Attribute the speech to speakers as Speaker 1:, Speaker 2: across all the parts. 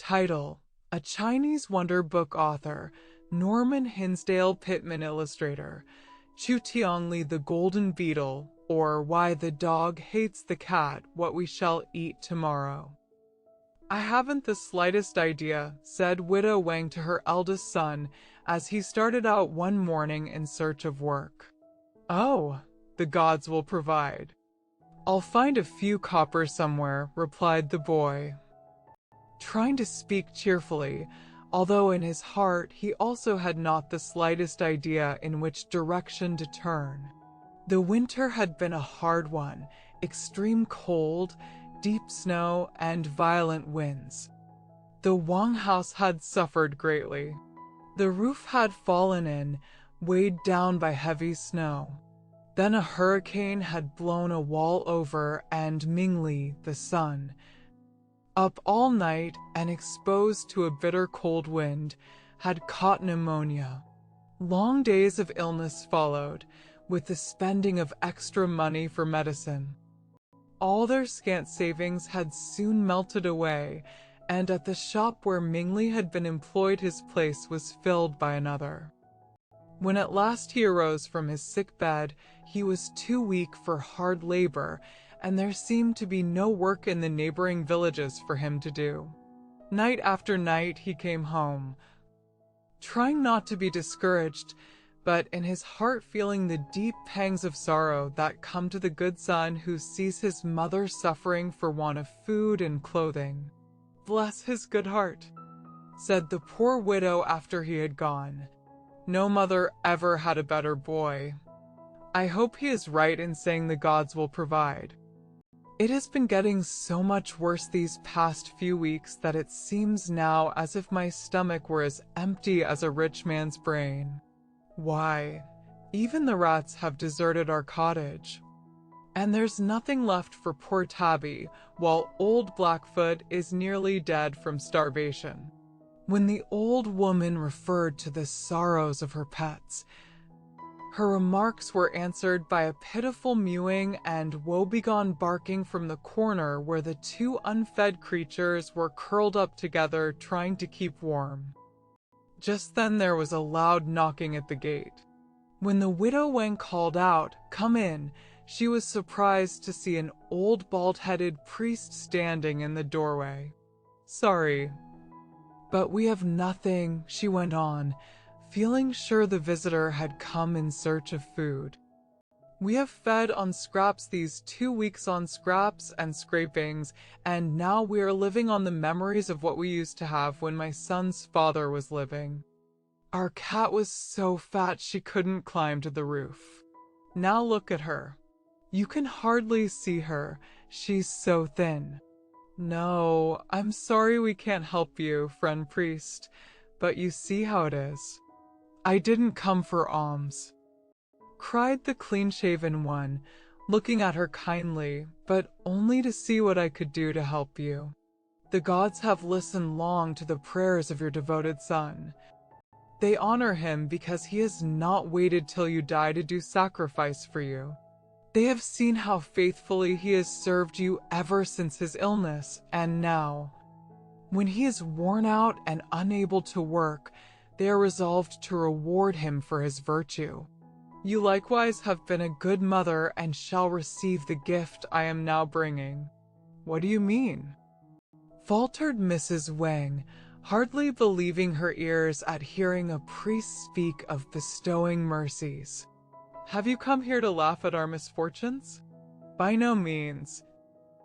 Speaker 1: Title: A Chinese Wonder Book Author, Norman Hinsdale Pittman Illustrator, Chu Tianli the Golden Beetle, or Why the Dog Hates the Cat, What We Shall Eat Tomorrow. I haven't the slightest idea, said Widow Wang to her eldest son as he started out one morning in search of work. Oh, the gods will provide. I'll find a few coppers somewhere, replied the boy, trying to speak cheerfully, although in his heart he also had not the slightest idea in which direction to turn. The winter had been a hard one, extreme cold, deep snow, and violent winds. The Wang house had suffered greatly. The roof had fallen in, weighed down by heavy snow. Then a hurricane had blown a wall over, and Mingli, the son, up all night and exposed to a bitter cold wind, had caught pneumonia. Long days of illness followed, with the spending of extra money for medicine. All their scant savings had soon melted away, and at the shop where Mingli had been employed his place was filled by another. When at last he arose from his sick bed, he was too weak for hard labor, and there seemed to be no work in the neighboring villages for him to do. Night after night he came home, trying not to be discouraged, but in his heart feeling the deep pangs of sorrow that come to the good son who sees his mother suffering for want of food and clothing. Bless his good heart, said the poor widow after he had gone. No mother ever had a better boy. I hope he is right in saying the gods will provide. It has been getting so much worse these past few weeks that it seems now as if my stomach were as empty as a rich man's brain. Why, even the rats have deserted our cottage. And there's nothing left for poor Tabby, while old Blackfoot is nearly dead from starvation. When the old woman referred to the sorrows of her pets, her remarks were answered by a pitiful mewing and woebegone barking from the corner where the two unfed creatures were curled up together trying to keep warm. Just then there was a loud knocking at the gate. When the widow Wang called out, "Come in," she was surprised to see an old bald-headed priest standing in the doorway. "Sorry, but we have nothing," she went on, feeling sure the visitor had come in search of food. "We have fed on scraps these 2 weeks on scraps and scrapings, and now we are living on the memories of what we used to have when my son's father was living. Our cat was so fat she couldn't climb to the roof. Now look at her. You can hardly see her, she's so thin. No, I'm sorry we can't help you, friend priest, but you see how it is. I didn't come for alms," cried the clean-shaven one, looking at her kindly, "but only to see what I could do to help you. The gods have listened long to the prayers of your devoted son. They honor him because he has not waited till you die to do sacrifice for you. They have seen how faithfully he has served you ever since his illness, and now, when he is worn out and unable to work, they are resolved to reward him for his virtue. You likewise have been a good mother and shall receive the gift I am now bringing." "What do you mean?" faltered Mrs. Wang, hardly believing her ears at hearing a priest speak of bestowing mercies. "Have you come here to laugh at our misfortunes?" "By no means.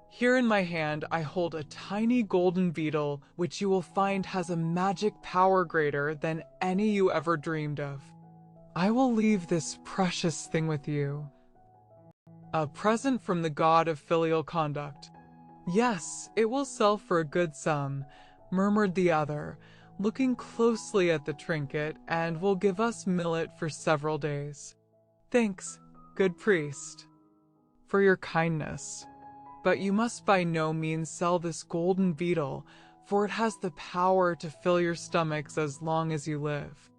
Speaker 1: Here in my hand I hold a tiny golden beetle which you will find has a magic power greater than any you ever dreamed of. I will leave this precious thing with you. A present from the god of filial conduct." "Yes, it will sell for a good sum," murmured the other, looking closely at the trinket, "and will give us millet for several days. Thanks, good priest, for your kindness. But you must by no means sell this golden beetle, for it has the power to fill your stomachs as long as you live."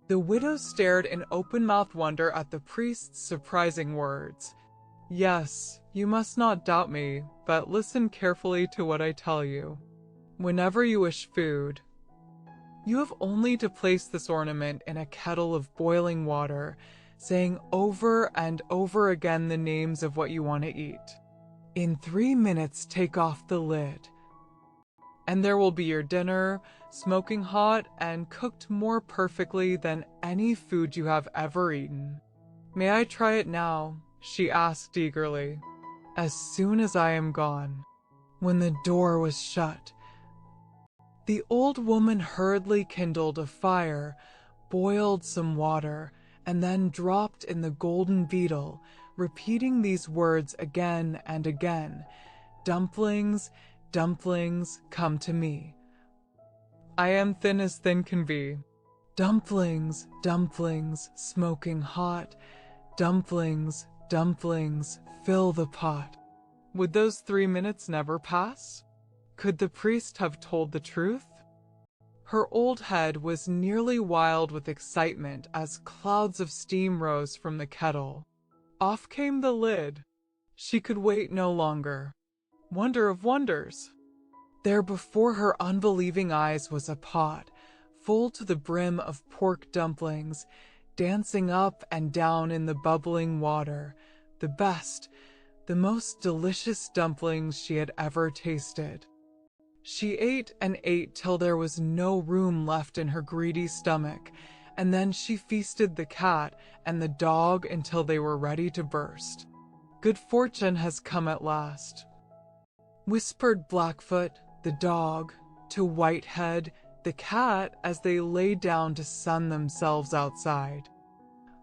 Speaker 1: The widow stared in open-mouthed wonder at the priest's surprising words. "Yes, you must not doubt me, but listen carefully to what I tell you. Whenever you wish food, you have only to place this ornament in a kettle of boiling water, saying over and over again the names of what you want to eat. In 3 minutes, take off the lid, and there will be your dinner, smoking hot and cooked more perfectly than any food you have ever eaten. May I try it now? She asked eagerly. As soon as I am gone. When the door was shut, the old woman hurriedly kindled a fire, boiled some water, and then dropped in the golden beetle, repeating these words again and again. Dumplings, dumplings, come to me. I am thin as thin can be. Dumplings, dumplings, smoking hot. Dumplings, dumplings, fill the pot. Would those 3 minutes never pass? Could the priest have told the truth? Her old head was nearly wild with excitement as clouds of steam rose from the kettle. Off came the lid. She could wait no longer. Wonder of wonders! There before her unbelieving eyes was a pot, full to the brim of pork dumplings, dancing up and down in the bubbling water, the best, the most delicious dumplings she had ever tasted. She ate and ate till there was no room left in her greedy stomach, and then she feasted the cat and the dog until they were ready to burst. Good fortune has come at last, whispered Blackfoot, the dog, to Whitehead, the cat, as they lay down to sun themselves outside.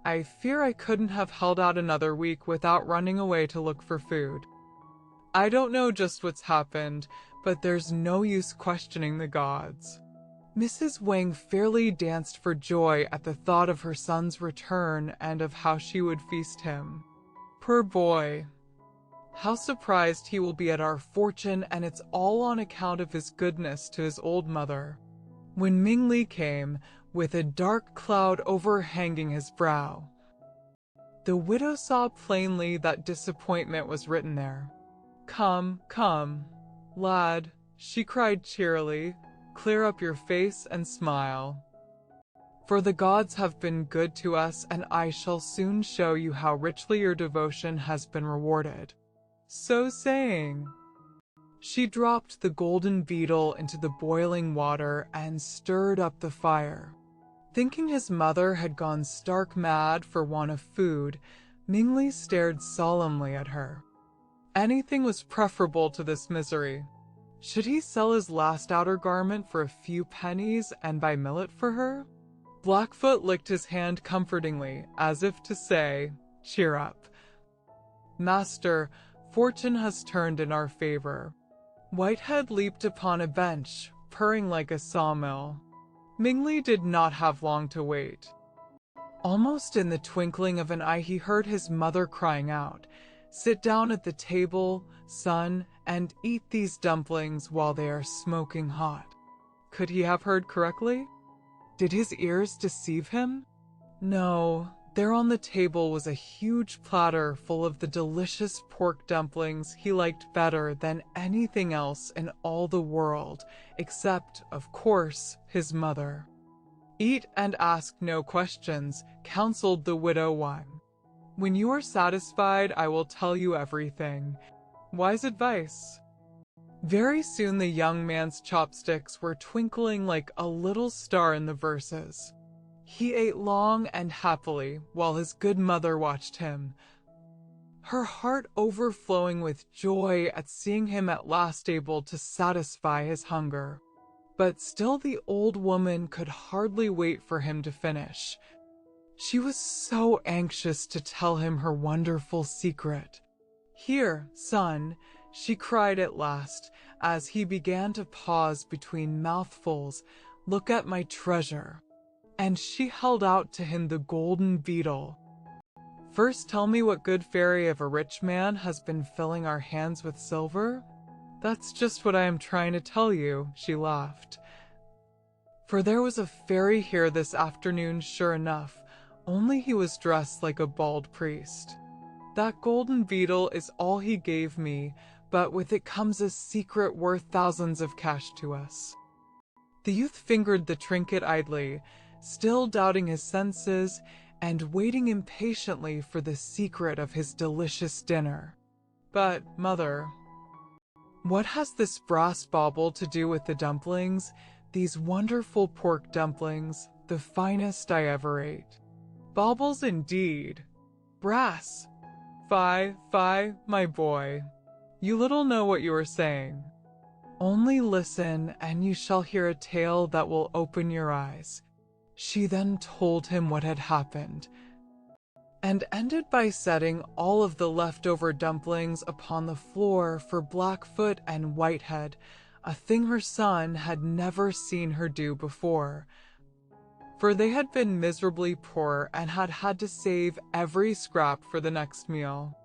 Speaker 1: I fear I couldn't have held out another week without running away to look for food. I don't know just what's happened, but there's no use questioning the gods. Mrs. Wang fairly danced for joy at the thought of her son's return and of how she would feast him. Poor boy! How surprised he will be at our fortune, and it's all on account of his goodness to his old mother. When Ming Li came, with a dark cloud overhanging his brow, the widow saw plainly that disappointment was written there. Come, come, lad, she cried cheerily, clear up your face and smile. For the gods have been good to us, and I shall soon show you how richly your devotion has been rewarded. So saying, she dropped the golden beetle into the boiling water and stirred up the fire. Thinking his mother had gone stark mad for want of food, Ming Li stared solemnly at her. Anything was preferable to this misery. Should he sell his last outer garment for a few pennies and buy millet for her? Blackfoot licked his hand comfortingly, as if to say, cheer up. Master, fortune has turned in our favor. Whitehead leaped upon a bench, purring like a sawmill. Ming Li did not have long to wait. Almost in the twinkling of an eye he heard his mother crying out, sit down at the table, son, and eat these dumplings while they are smoking hot. Could he have heard correctly? Did his ears deceive him? No, there on the table was a huge platter full of the delicious pork dumplings he liked better than anything else in all the world, except, of course, his mother. Eat and ask no questions, counseled the widow Wang. When you are satisfied, I will tell you everything. Wise advice. Very soon the young man's chopsticks were twinkling like a little star in the verses. He ate long and happily while his good mother watched him, her heart overflowing with joy at seeing him at last able to satisfy his hunger. But still the old woman could hardly wait for him to finish. She was so anxious to tell him her wonderful secret. Here, son, she cried at last, as he began to pause between mouthfuls, look at my treasure. And she held out to him the golden beetle. First tell me what good fairy of a rich man has been filling our hands with silver? That's just what I am trying to tell you, she laughed. For there was a fairy here this afternoon, sure enough, only he was dressed like a bald priest. That golden beetle is all he gave me, but with it comes a secret worth thousands of cash to us." The youth fingered the trinket idly, still doubting his senses and waiting impatiently for the secret of his delicious dinner. "But, mother, what has this brass bauble to do with the dumplings, these wonderful pork dumplings, the finest I ever ate?" "Baubles indeed. Brass. Fie, fie, my boy. You little know what you are saying. Only listen, and you shall hear a tale that will open your eyes." She then told him what had happened, and ended by setting all of the leftover dumplings upon the floor for Blackfoot and Whitehead, a thing her son had never seen her do before. For they had been miserably poor and had had to save every scrap for the next meal.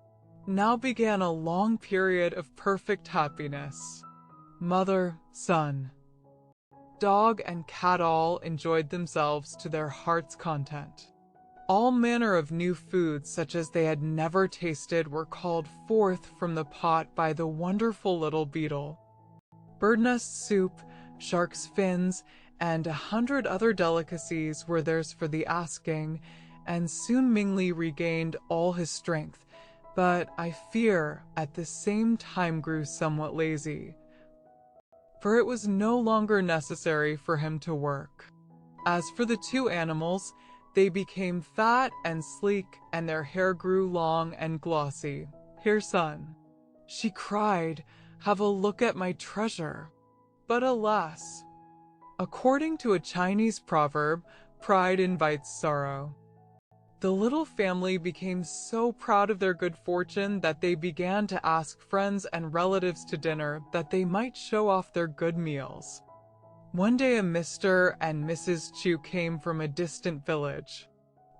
Speaker 1: Now began a long period of perfect happiness. Mother, son, dog, and cat all enjoyed themselves to their heart's content. All manner of new foods such as they had never tasted were called forth from the pot by the wonderful little beetle. Birdnest soup, shark's fins, and 100 other delicacies were theirs for the asking, and soon Mingli regained all his strength, but I fear at the same time grew somewhat lazy, for it was no longer necessary for him to work. As for the two animals, they became fat and sleek, and their hair grew long and glossy. "Here, son," she cried, "have a look at my treasure." But alas, according to a Chinese proverb, pride invites sorrow. The little family became so proud of their good fortune that they began to ask friends and relatives to dinner that they might show off their good meals. One day a Mr. and Mrs. Chu came from a distant village.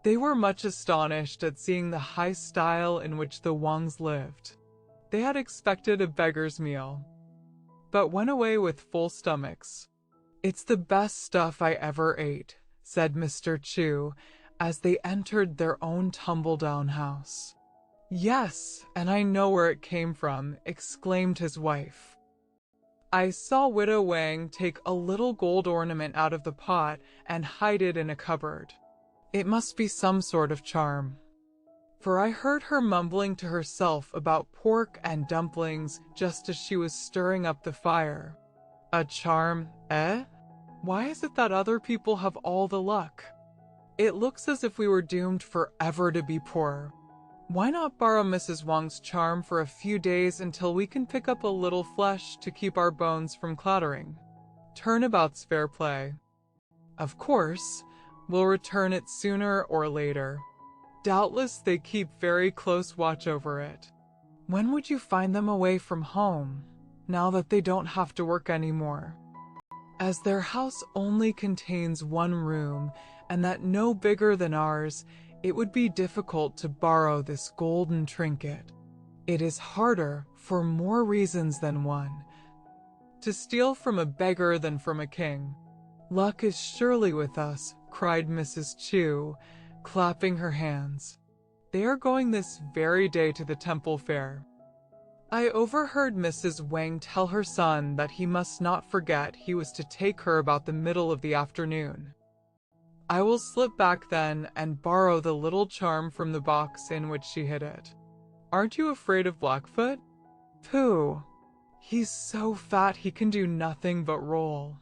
Speaker 1: They were much astonished at seeing the high style in which the Wangs lived. They had expected a beggar's meal, but went away with full stomachs. "It's the best stuff I ever ate," said Mr. Chu, as they entered their own tumble-down house. "Yes, and I know where it came from," exclaimed his wife. "I saw Widow Wang take a little gold ornament out of the pot and hide it in a cupboard. It must be some sort of charm, for I heard her mumbling to herself about pork and dumplings just as she was stirring up the fire." "A charm, eh? Why is it that other people have all the luck? It looks as if we were doomed forever to be poor. Why not borrow Mrs. Wang's charm for a few days until we can pick up a little flesh to keep our bones from clattering? Turnabout's fair play. Of course, we'll return it sooner or later. Doubtless they keep very close watch over it." "When would you find them away from home, now that they don't have to work anymore?" "As their house only contains one room, and that no bigger than ours, it would be difficult to borrow this golden trinket. It is harder, for more reasons than one, to steal from a beggar than from a king." "Luck is surely with us," cried Mrs. Chu, clapping her hands. "They are going this very day to the temple fair. I overheard Mrs. Wang tell her son that he must not forget he was to take her about the middle of the afternoon. I will slip back then and borrow the little charm from the box in which she hid it. Aren't you afraid of Blackfoot? Pooh! He's so fat he can do nothing but roll.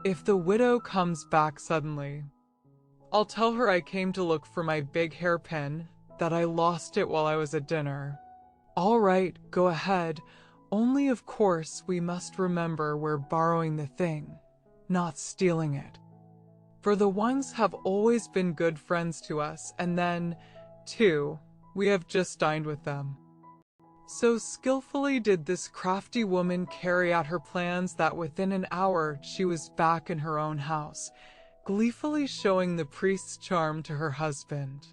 Speaker 1: If the widow comes back suddenly, I'll tell her I came to look for my big hairpin, that I lost it while I was at dinner." "All right, go ahead. Only of course we must remember we're borrowing the thing, not stealing it. For the Wangs have always been good friends to us, and then, too, we have just dined with them." So skillfully did this crafty woman carry out her plans that within an hour she was back in her own house, gleefully showing the priest's charm to her husband.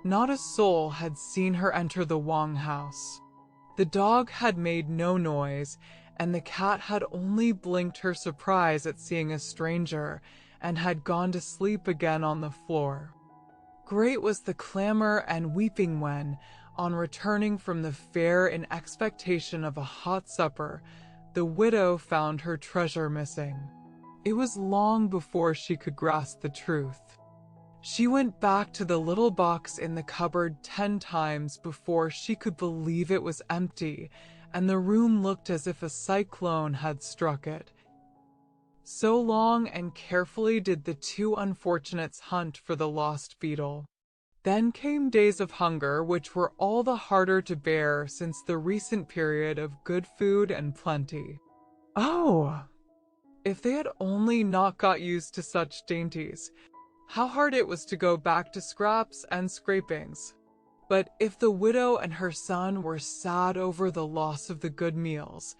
Speaker 1: Not a soul had seen her enter the Wang house. The dog had made no noise, and the cat had only blinked her surprise at seeing a stranger, and had gone to sleep again on the floor. Great was the clamor and weeping when, On returning from the fair in expectation of a hot supper, the widow found her treasure missing. It was long before she could grasp the truth. She went back to the little box in the cupboard 10 times before she could believe it was empty, and the room looked as if a cyclone had struck it. So long and carefully did the two unfortunates hunt for the lost beetle. Then came days of hunger, which were all the harder to bear since the recent period of good food and plenty. Oh! If they had only not got used to such dainties, how hard it was to go back to scraps and scrapings. But if the widow and her son were sad over the loss of the good meals,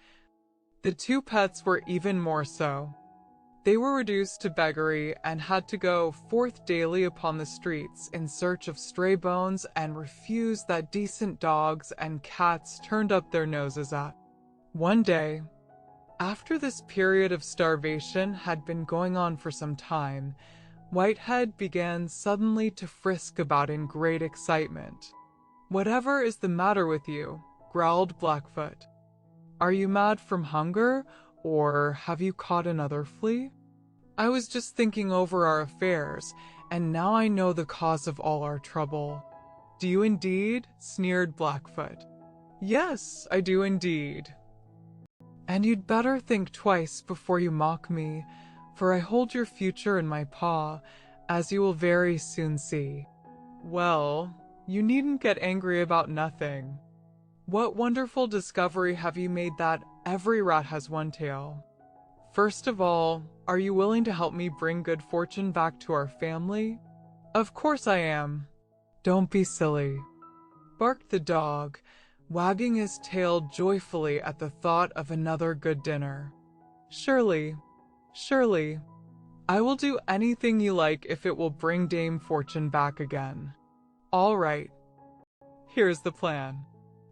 Speaker 1: the two pets were even more so. They were reduced to beggary and had to go forth daily upon the streets in search of stray bones and refuse that decent dogs and cats turned up their noses at. One day, after this period of starvation had been going on for some time, Whitehead began suddenly to frisk about in great excitement. "Whatever is the matter with you?" growled Blackfoot. "Are you mad from hunger, or have you caught another flea?" "I was just thinking over our affairs, and now I know the cause of all our trouble." "Do you indeed?" sneered Blackfoot. "Yes, I do indeed. And you'd better think twice before you mock me, for I hold your future in my paw, as you will very soon see." "Well, you needn't get angry about nothing. What wonderful discovery have you made that every rat has one tail? First of all, are you willing to help me bring good fortune back to our family?" "Of course I am." "Don't be silly," barked the dog, wagging his tail joyfully at the thought of another good dinner. Surely, I will do anything you like if it will bring Dame Fortune back again." "All right. Here's the plan.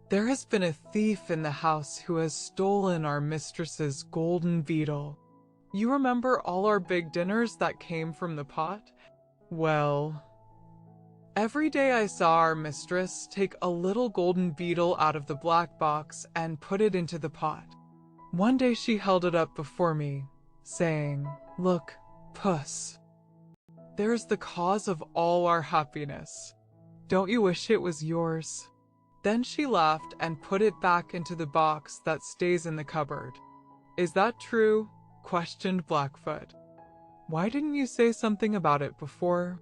Speaker 1: There has been a thief in the house who has stolen our mistress's golden beetle. You remember all our big dinners that came from the pot? Well, every day I saw our mistress take a little golden beetle out of the black box and put it into the pot. One day she held it up before me, saying, 'Look, Puss, there's the cause of all our happiness. Don't you wish it was yours?' Then she laughed and put it back into the box that stays in the cupboard." "Is that true?" questioned Blackfoot. "Why didn't you say something about it before?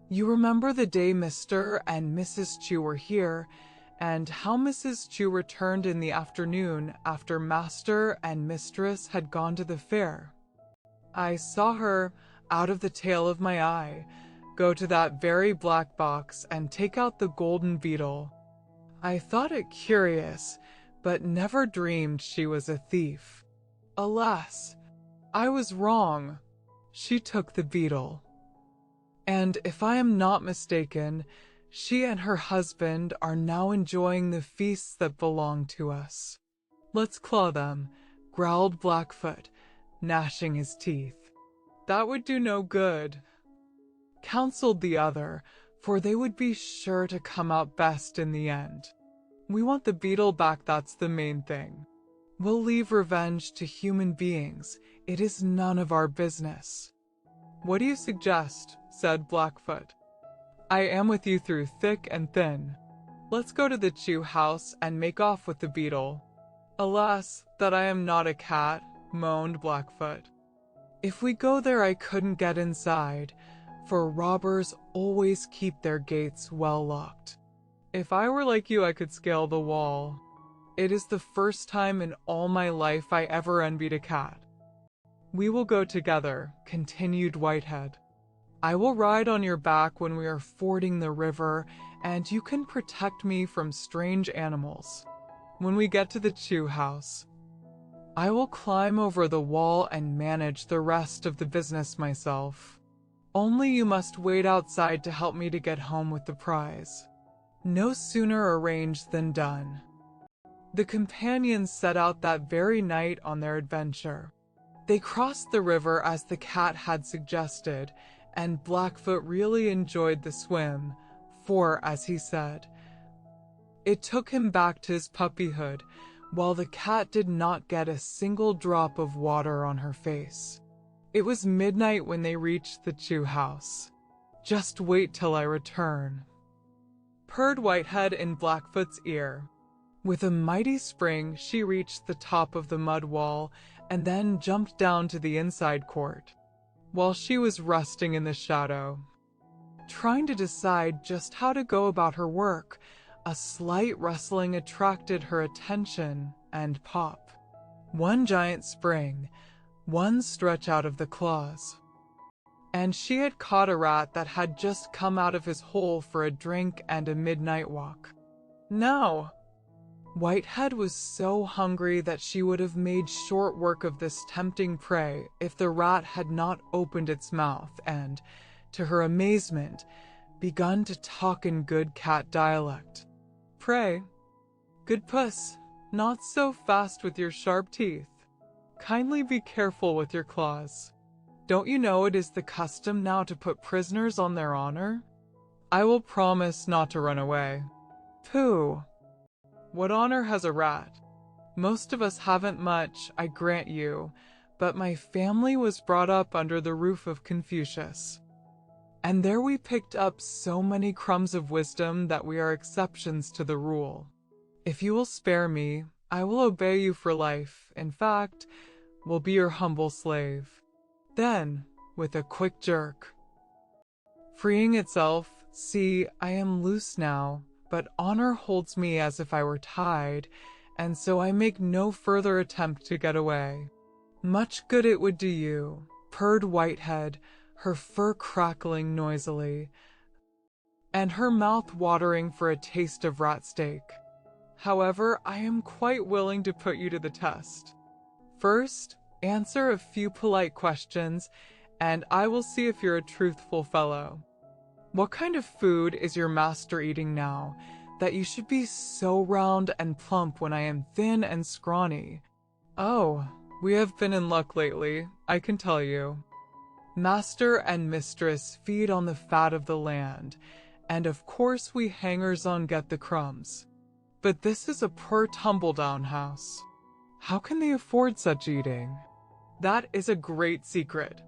Speaker 1: You remember the day Mr. and Mrs. Chu were here, and how Mrs. Chu returned in the afternoon after Master and Mistress had gone to the fair. I saw her, out of the tail of my eye, go to that very black box and take out the golden beetle. I thought it curious, but never dreamed she was a thief. Alas, I was wrong. She took the beetle. And if I am not mistaken, she and her husband are now enjoying the feasts that belong to us." "Let's claw them," growled Blackfoot, gnashing his teeth. "That would do no good," counseled the other, for they would be sure to come out best in the end. "We want the beetle back, that's the main thing. We'll leave revenge to human beings. It is none of our business." "What do you suggest?" said Blackfoot. "I am with you through thick and thin. Let's go to the Chu house and make off with the beetle." "Alas, that I am not a cat," moaned Blackfoot. "If we go there I couldn't get inside, for robbers always keep their gates well locked. If I were like you I could scale the wall. It is the first time in all my life I ever envied a cat." "We will go together," continued Whitehead. "I will ride on your back when we are fording the river, and you can protect me from strange animals. When we get to the Chu house, I will climb over the wall and manage the rest of the business myself. Only you must wait outside to help me to get home with the prize." No sooner arranged than done. The companions set out that very night on their adventure. They crossed the river as the cat had suggested, and Blackfoot really enjoyed the swim, for, as he said, It took him back to his puppyhood, while the cat did not get a single drop of water on her face. It was midnight when they reached the Chew house. "Just wait till I return," purred Whitehead in Blackfoot's ear. With a mighty spring, she reached the top of the mud wall and then jumped down to the inside court, while she was resting in the shadow, trying to decide just how to go about her work. A slight rustling attracted her attention, and pop. One giant spring, one stretch out of the claws. And she had caught a rat that had just come out of his hole for a drink and a midnight walk. Now, Whitehead was so hungry that she would have made short work of this tempting prey if the rat had not opened its mouth and, to her amazement, begun to talk in good cat dialect. "Pray, good puss, not so fast with your sharp teeth. Kindly be careful with your claws. Don't you know it is the custom now to put prisoners on their honor? I will promise not to run away." "Pooh! What honor has a rat? Most of us haven't much, I grant you, but my family was brought up under the roof of Confucius. And there we picked up so many crumbs of wisdom that we are exceptions to the rule. If you will spare me, I will obey you for life. In fact, will be your humble slave." Then, with a quick jerk, freeing itself, "See, I am loose now, but honor holds me as if I were tied, and so I make no further attempt to get away." "Much good it would do you," purred Whitehead, her fur crackling noisily, and her mouth watering for a taste of rat steak. "However, I am quite willing to put you to the test. First, answer a few polite questions, and I will see if you're a truthful fellow. What kind of food is your master eating now, that you should be so round and plump when I am thin and scrawny?" "Oh, we have been in luck lately, I can tell you. Master and mistress feed on the fat of the land, and of course we hangers-on get the crumbs. But this is a poor tumble-down house. How can they afford such eating? That is a great secret.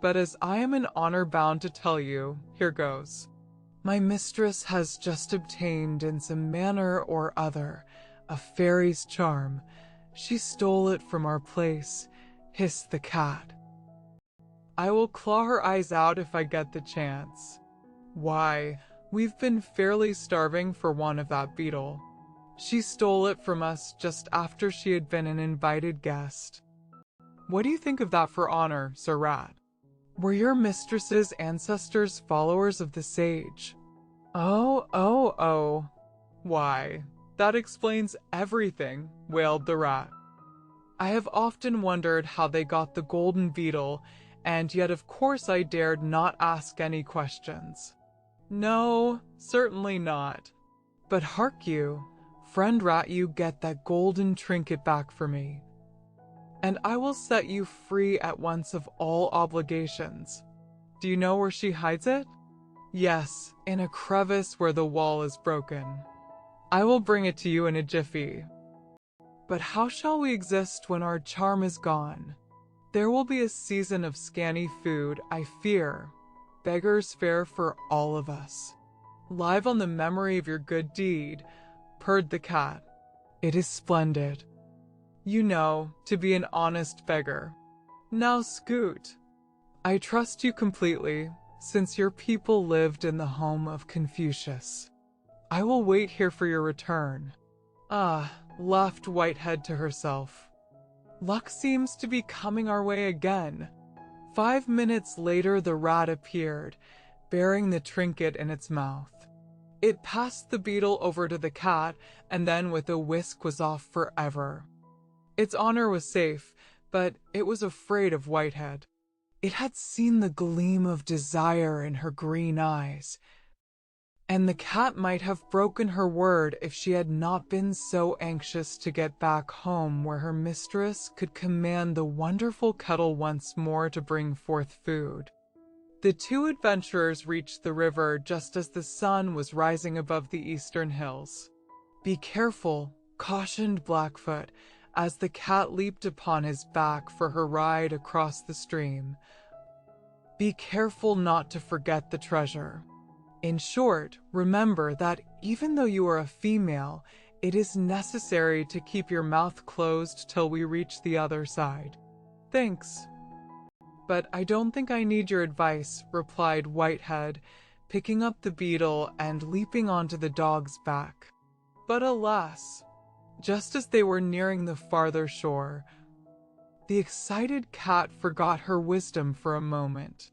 Speaker 1: But as I am in honor bound to tell you, here goes. My mistress has just obtained in some manner or other a fairy's charm. She stole it from our place," hissed the cat. "I will claw her eyes out if I get the chance. Why, we've been fairly starving for want of that beetle. She stole it from us just after she had been an invited guest. What do you think of that for honor, Sir Rat? Were your mistress's ancestors followers of the sage?" Oh. Why, that explains everything," wailed the rat. "I have often wondered how they got the golden beetle, and yet of course I dared not ask any questions." "No, certainly not. But hark you, friend rat, you get that golden trinket back for me, and I will set you free at once of all obligations. Do you know where she hides it?" "Yes, in a crevice where the wall is broken. I will bring it to you in a jiffy. But how shall we exist when our charm is gone? There will be a season of scanty food, I fear. Beggars fare for all of us. Live on the memory of your good deed," purred the cat. "It is splendid, you know, to be an honest beggar. Now scoot. I trust you completely, since your people lived in the home of Confucius. I will wait here for your return." "Ah," laughed Whitehead to herself. "Luck seems to be coming our way again." 5 minutes later the rat appeared, bearing the trinket in its mouth. It passed the beetle over to the cat, and then with a whisk was off forever. Its honor was safe, but it was afraid of Whitehead. It had seen the gleam of desire in her green eyes, and the cat might have broken her word if she had not been so anxious to get back home where her mistress could command the wonderful kettle once more to bring forth food. The two adventurers reached the river just as the sun was rising above the eastern hills. Be careful, cautioned Blackfoot, as the cat leaped upon his back for her ride across the stream. Be careful not to forget the treasure. In short, remember that even though you are a female, it is necessary to keep your mouth closed till we reach the other side. Thanks. But I don't think I need your advice, replied Whitehead, picking up the beetle and leaping onto the dog's back. But alas, just as they were nearing the farther shore, the excited cat forgot her wisdom for a moment.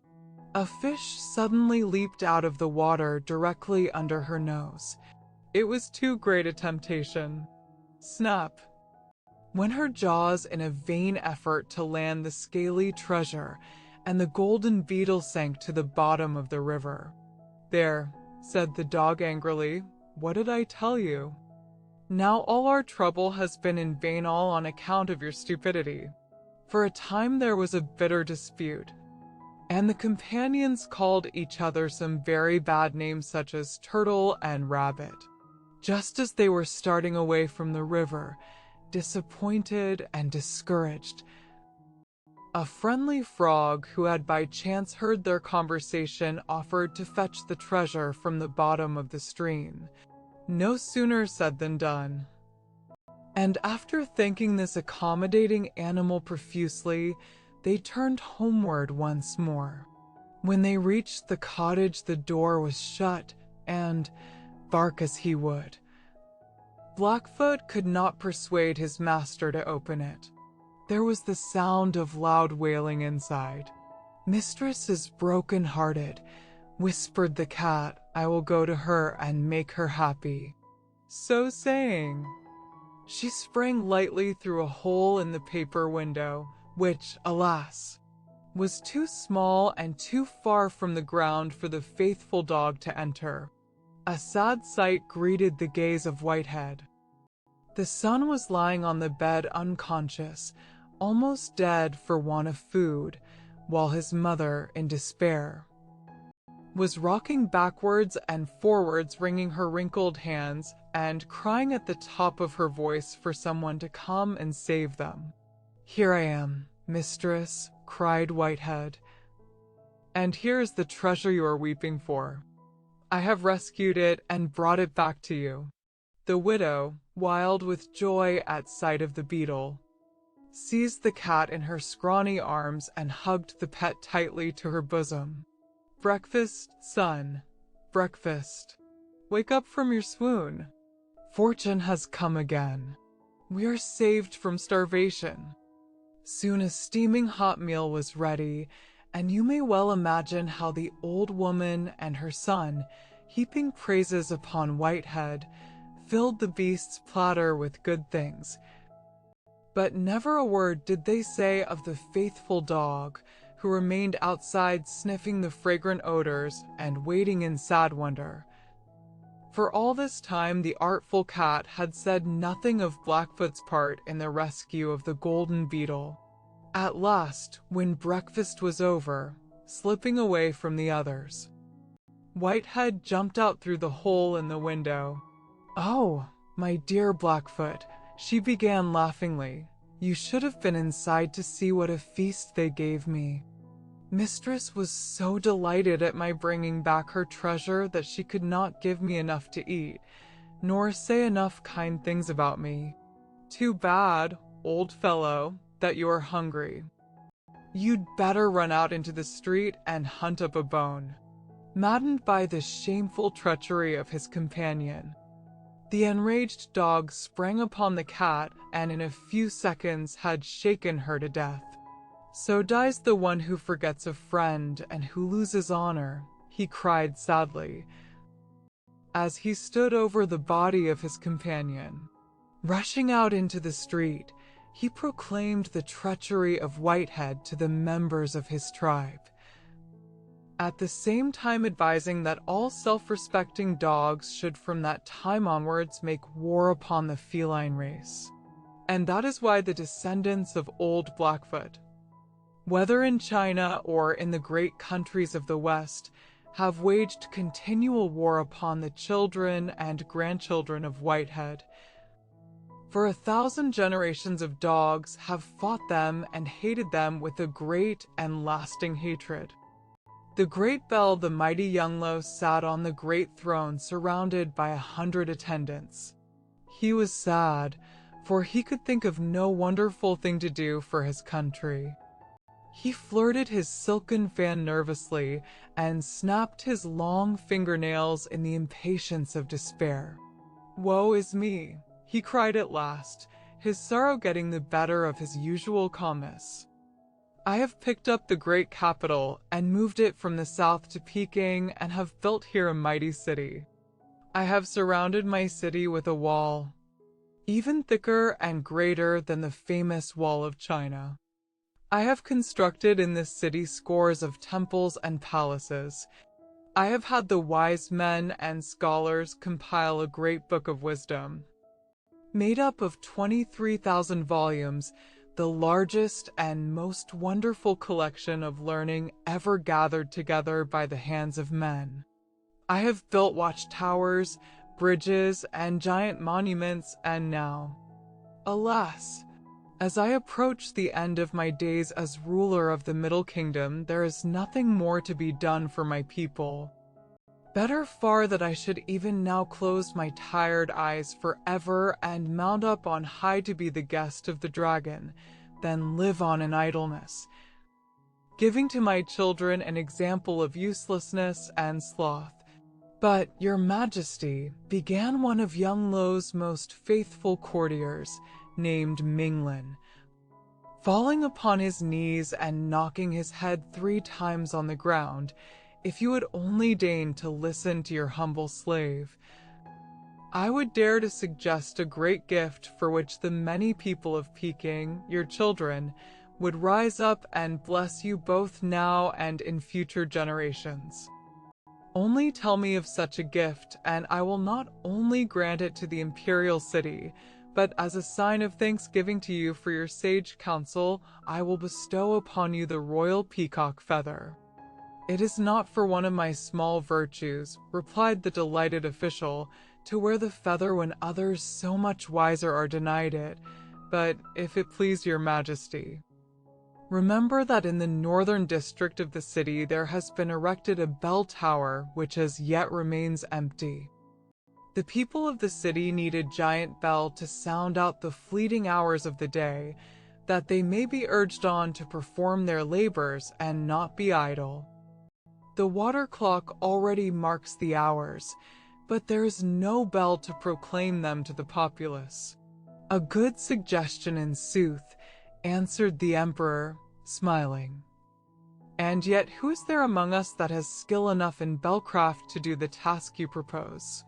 Speaker 1: A fish suddenly leaped out of the water directly under her nose. It was too great a temptation. Snap! Went her jaws in a vain effort to land the scaly treasure, and the golden beetle sank to the bottom of the river. There, said the dog angrily, what did I tell you? Now all our trouble has been in vain, all on account of your stupidity. For a time there was a bitter dispute, and the companions called each other some very bad names such as Turtle and Rabbit. Just as they were starting away from the river, disappointed and discouraged, a friendly frog who had by chance heard their conversation offered to fetch the treasure from the bottom of the stream. No sooner said than done. And after thanking this accommodating animal profusely, they turned homeward once more. When they reached the cottage, the door was shut, and, bark as he would, Blackfoot could not persuade his master to open it. There was the sound of loud wailing inside. Mistress is broken-hearted, whispered the cat. I will go to her and make her happy. So saying, she sprang lightly through a hole in the paper window, which, alas, was too small and too far from the ground for the faithful dog to enter. A sad sight greeted the gaze of Whitehead. The son was lying on the bed unconscious, almost dead for want of food, while his mother, in despair, was rocking backwards and forwards, wringing her wrinkled hands and crying at the top of her voice for someone to come and save them. Here I am, mistress, cried Whitehead, and here is the treasure you are weeping for. I have rescued it and brought it back to you. The widow, wild with joy at sight of the beetle, seized the cat in her scrawny arms and hugged the pet tightly to her bosom. Breakfast, son, breakfast. Wake up from your swoon. Fortune has come again. We are saved from starvation. Soon a steaming hot meal was ready, and you may well imagine how the old woman and her son, heaping praises upon Whitehead, filled the beast's platter with good things. But never a word did they say of the faithful dog, who remained outside sniffing the fragrant odors and waiting in sad wonder. For all this time the artful cat had said nothing of Blackfoot's part in the rescue of the golden beetle. At last, when breakfast was over, slipping away from the others, Whitehead jumped out through the hole in the window. Oh, my dear Blackfoot, she began laughingly, you should have been inside to see what a feast they gave me. Mistress was so delighted at my bringing back her treasure that she could not give me enough to eat, nor say enough kind things about me. Too bad, old fellow, that you are hungry. You'd better run out into the street and hunt up a bone. Maddened by the shameful treachery of his companion, the enraged dog sprang upon the cat and in a few seconds had shaken her to death. So dies the one who forgets a friend and who loses honor, he cried sadly, as he stood over the body of his companion. Rushing out into the street, he proclaimed the treachery of Whitehead to the members of his tribe, at the same time advising that all self-respecting dogs should from that time onwards make war upon the feline race. And that is why the descendants of old Blackfoot, whether in China or in the great countries of the West, have waged continual war upon the children and grandchildren of Whitehead. For 1,000 generations of dogs have fought them and hated them with a great and lasting hatred. The great bell, the mighty Younglow, sat on the great throne surrounded by 100 attendants. He was sad, for he could think of no wonderful thing to do for his country. He flirted his silken fan nervously and snapped his long fingernails in the impatience of despair. "Woe is me," he cried at last, his sorrow getting the better of his usual calmness. "I have picked up the great capital and moved it from the south to Peking and have built here a mighty city. I have surrounded my city with a wall, even thicker and greater than the famous Wall of China. I have constructed in this city scores of temples and palaces. I have had the wise men and scholars compile a great book of wisdom, made up of 23,000 volumes, the largest and most wonderful collection of learning ever gathered together by the hands of men. I have built watchtowers, bridges, and giant monuments, and now, alas, as I approach the end of my days as ruler of the Middle Kingdom, there is nothing more to be done for my people. Better far that I should even now close my tired eyes forever and mount up on high to be the guest of the dragon, than live on in idleness, giving to my children an example of uselessness and sloth. But, Your Majesty," began one of Younglow's most faithful courtiers, named Minglin, falling upon his knees and knocking his head 3 times on the ground, "if you would only deign to listen to your humble slave, I would dare to suggest a great gift for which the many people of Peking, your children, would rise up and bless you both now and in future generations. Only tell me of such a gift, and I will not only grant it to the imperial city, but as a sign of thanksgiving to you for your sage counsel, I will bestow upon you the royal peacock feather." "It is not for one of my small virtues," replied the delighted official, "to wear the feather when others so much wiser are denied it, but if it please your Majesty, remember that in the northern district of the city there has been erected a bell tower which as yet remains empty. The people of the city need a giant bell to sound out the fleeting hours of the day, that they may be urged on to perform their labors and not be idle. The water clock already marks the hours, but there is no bell to proclaim them to the populace." "A good suggestion in sooth," answered the Emperor, smiling. "And yet who is there among us that has skill enough in bellcraft to do the task you propose?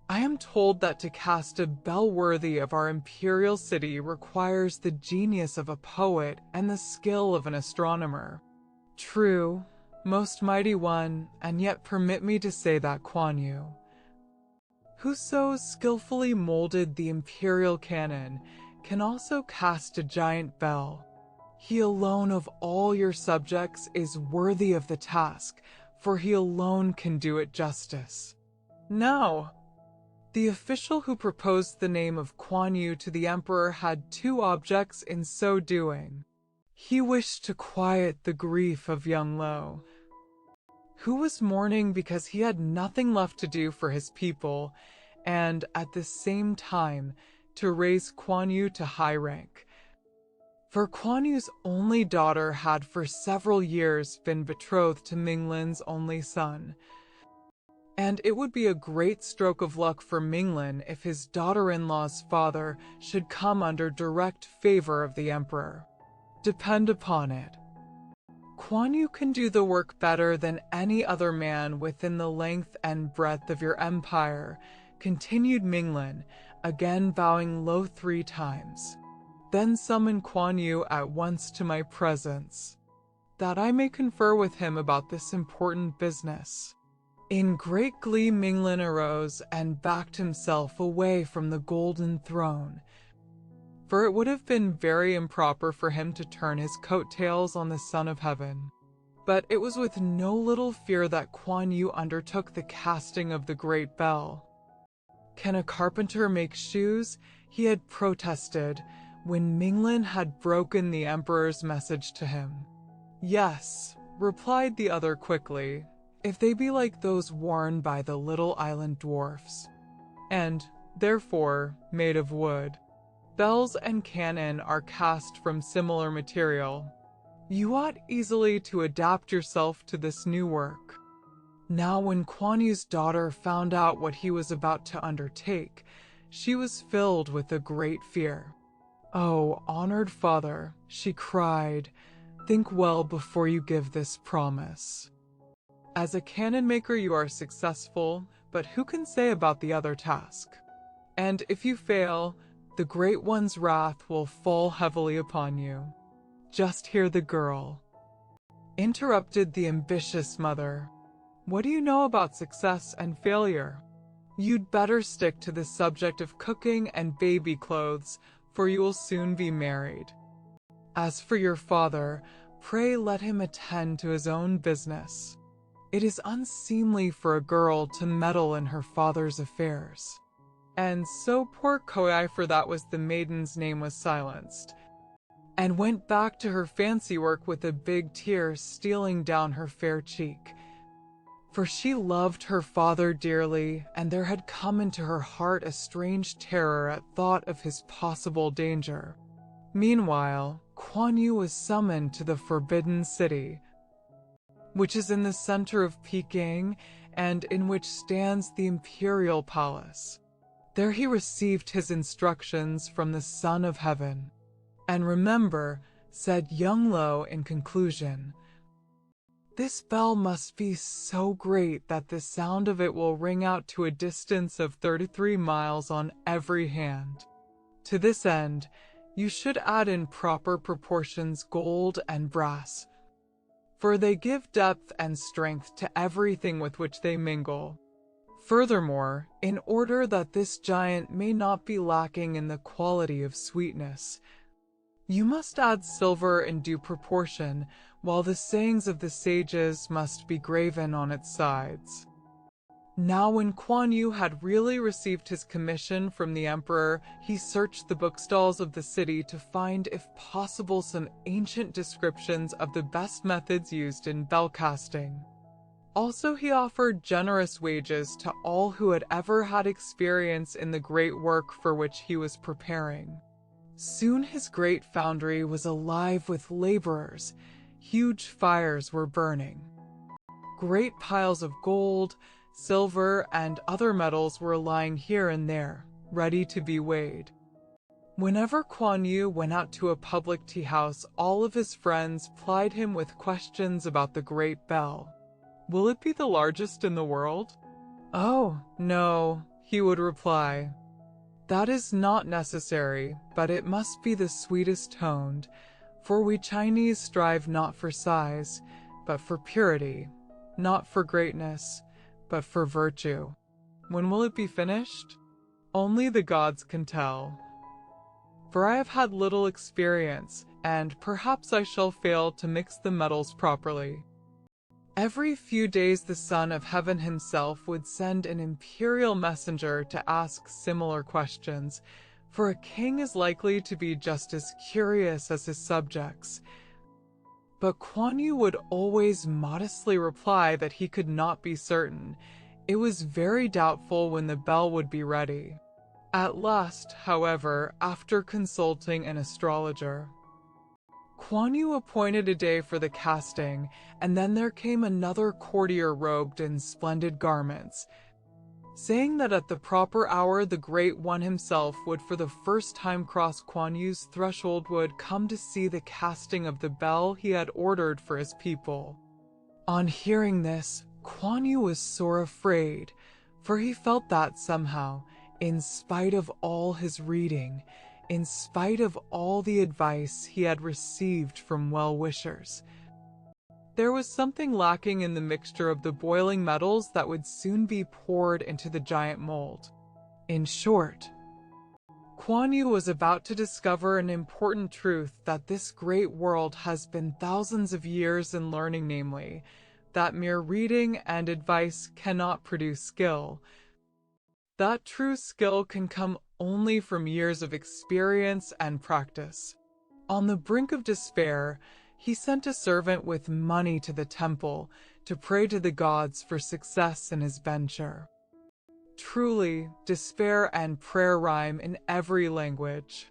Speaker 1: I am told that to cast a bell worthy of our imperial city requires the genius of a poet and the skill of an astronomer." "True, most mighty one, and yet permit me to say that Kuan Yu, who so skillfully molded the imperial cannon, can also cast a giant bell. He alone of all your subjects is worthy of the task, for he alone can do it justice." Now, the official who proposed the name of Kuan Yu to the emperor had 2 objects in so doing. He wished to quiet the grief of Younglow, who was mourning because he had nothing left to do for his people, and at the same time to raise Kuan Yu to high rank. For Kuan Yu's only daughter had for several years been betrothed to Minglin's only son, and it would be a great stroke of luck for Minglin if his daughter-in-law's father should come under direct favor of the emperor. Depend upon it, Kuan Yu can do the work better than any other man within the length and breadth of your empire, continued Minglin, again bowing low 3 times. Then summon Kuan Yu at once to my presence, that I may confer with him about this important business. In great glee Minglin arose and backed himself away from the golden throne, for it would have been very improper for him to turn his coattails on the Son of Heaven. But it was with no little fear that Kuan Yu undertook the casting of the great bell. "Can a carpenter make shoes?" he had protested when Minglin had broken the emperor's message to him. "Yes," replied the other quickly, "if they be like those worn by the little island dwarfs, and, therefore, made of wood. Bells and cannon are cast from similar material. You ought easily to adapt yourself to this new work." Now when Kuan Yu's daughter found out what he was about to undertake, she was filled with a great fear. "Oh, honored father," she cried, "think well before you give this promise. As a cannon maker you are successful, but who can say about the other task? And if you fail, the Great One's wrath will fall heavily upon you." "Just hear the girl," interrupted the ambitious mother. "What do you know about success and failure? You'd better stick to the subject of cooking and baby clothes, for you will soon be married. As for your father, pray let him attend to his own business. It is unseemly for a girl to meddle in her father's affairs." And so poor Koai, for that was the maiden's name, was silenced, and went back to her fancy work with a big tear stealing down her fair cheek. For she loved her father dearly, and there had come into her heart a strange terror at thought of his possible danger. Meanwhile, Kuan Yu was summoned to the Forbidden City, which is in the center of Peking and in which stands the Imperial Palace. There he received his instructions from the Son of Heaven. "And remember," said Young Lo in conclusion, "this bell must be so great that the sound of it will ring out to a distance of 33 miles on every hand. To this end, you should add in proper proportions gold and brass, for they give depth and strength to everything with which they mingle. Furthermore, in order that this giant may not be lacking in the quality of sweetness, you must add silver in due proportion, while the sayings of the sages must be graven on its sides." Now when Kuan Yu had really received his commission from the emperor, he searched the bookstalls of the city to find, if possible, some ancient descriptions of the best methods used in bell casting. Also, he offered generous wages to all who had ever had experience in the great work for which he was preparing. Soon his great foundry was alive with laborers. Huge fires were burning. Great piles of gold, silver, and other metals were lying here and there, ready to be weighed. Whenever Kuan Yu went out to a public tea house, all of his friends plied him with questions about the great bell. "Will it be the largest in the world?" "Oh, no," he would reply. "That is not necessary, but it must be the sweetest toned, for we Chinese strive not for size, but for purity, not for greatness, but for virtue." "When will it be finished?" "Only the gods can tell. For I have had little experience, and perhaps I shall fail to mix the metals properly." Every few days the Son of Heaven himself would send an imperial messenger to ask similar questions, for a king is likely to be just as curious as his subjects. But Kuan Yu would always modestly reply that he could not be certain. It was very doubtful when the bell would be ready. At last, however, after consulting an astrologer, Kuan Yu appointed a day for the casting, and then there came another courtier robed in splendid garments, saying that at the proper hour the Great One himself would for the first time cross Kuan Yu's threshold, would come to see the casting of the bell he had ordered for his people. On hearing this, Kuan Yu was sore afraid, for he felt that somehow, in spite of all his reading, in spite of all the advice he had received from well-wishers, there was something lacking in the mixture of the boiling metals that would soon be poured into the giant mold. In short, Kuan Yu was about to discover an important truth that this great world has been thousands of years in learning, namely, that mere reading and advice cannot produce skill. That true skill can come only from years of experience and practice. On the brink of despair, he sent a servant with money to the temple to pray to the gods for success in his venture. Truly, despair and prayer rhyme in every language.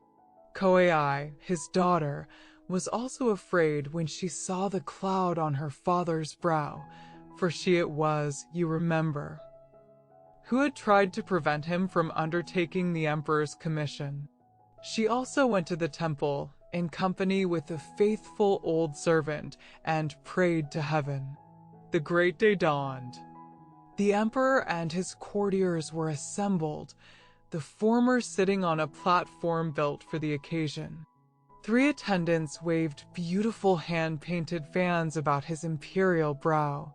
Speaker 1: Koei, his daughter, was also afraid when she saw the cloud on her father's brow, for she it was, you remember, who had tried to prevent him from undertaking the emperor's commission. She also went to the temple, in company with a faithful old servant, and prayed to heaven. The great day dawned. The emperor and his courtiers were assembled, the former sitting on a platform built for the occasion. 3 attendants waved beautiful hand-painted fans about his imperial brow.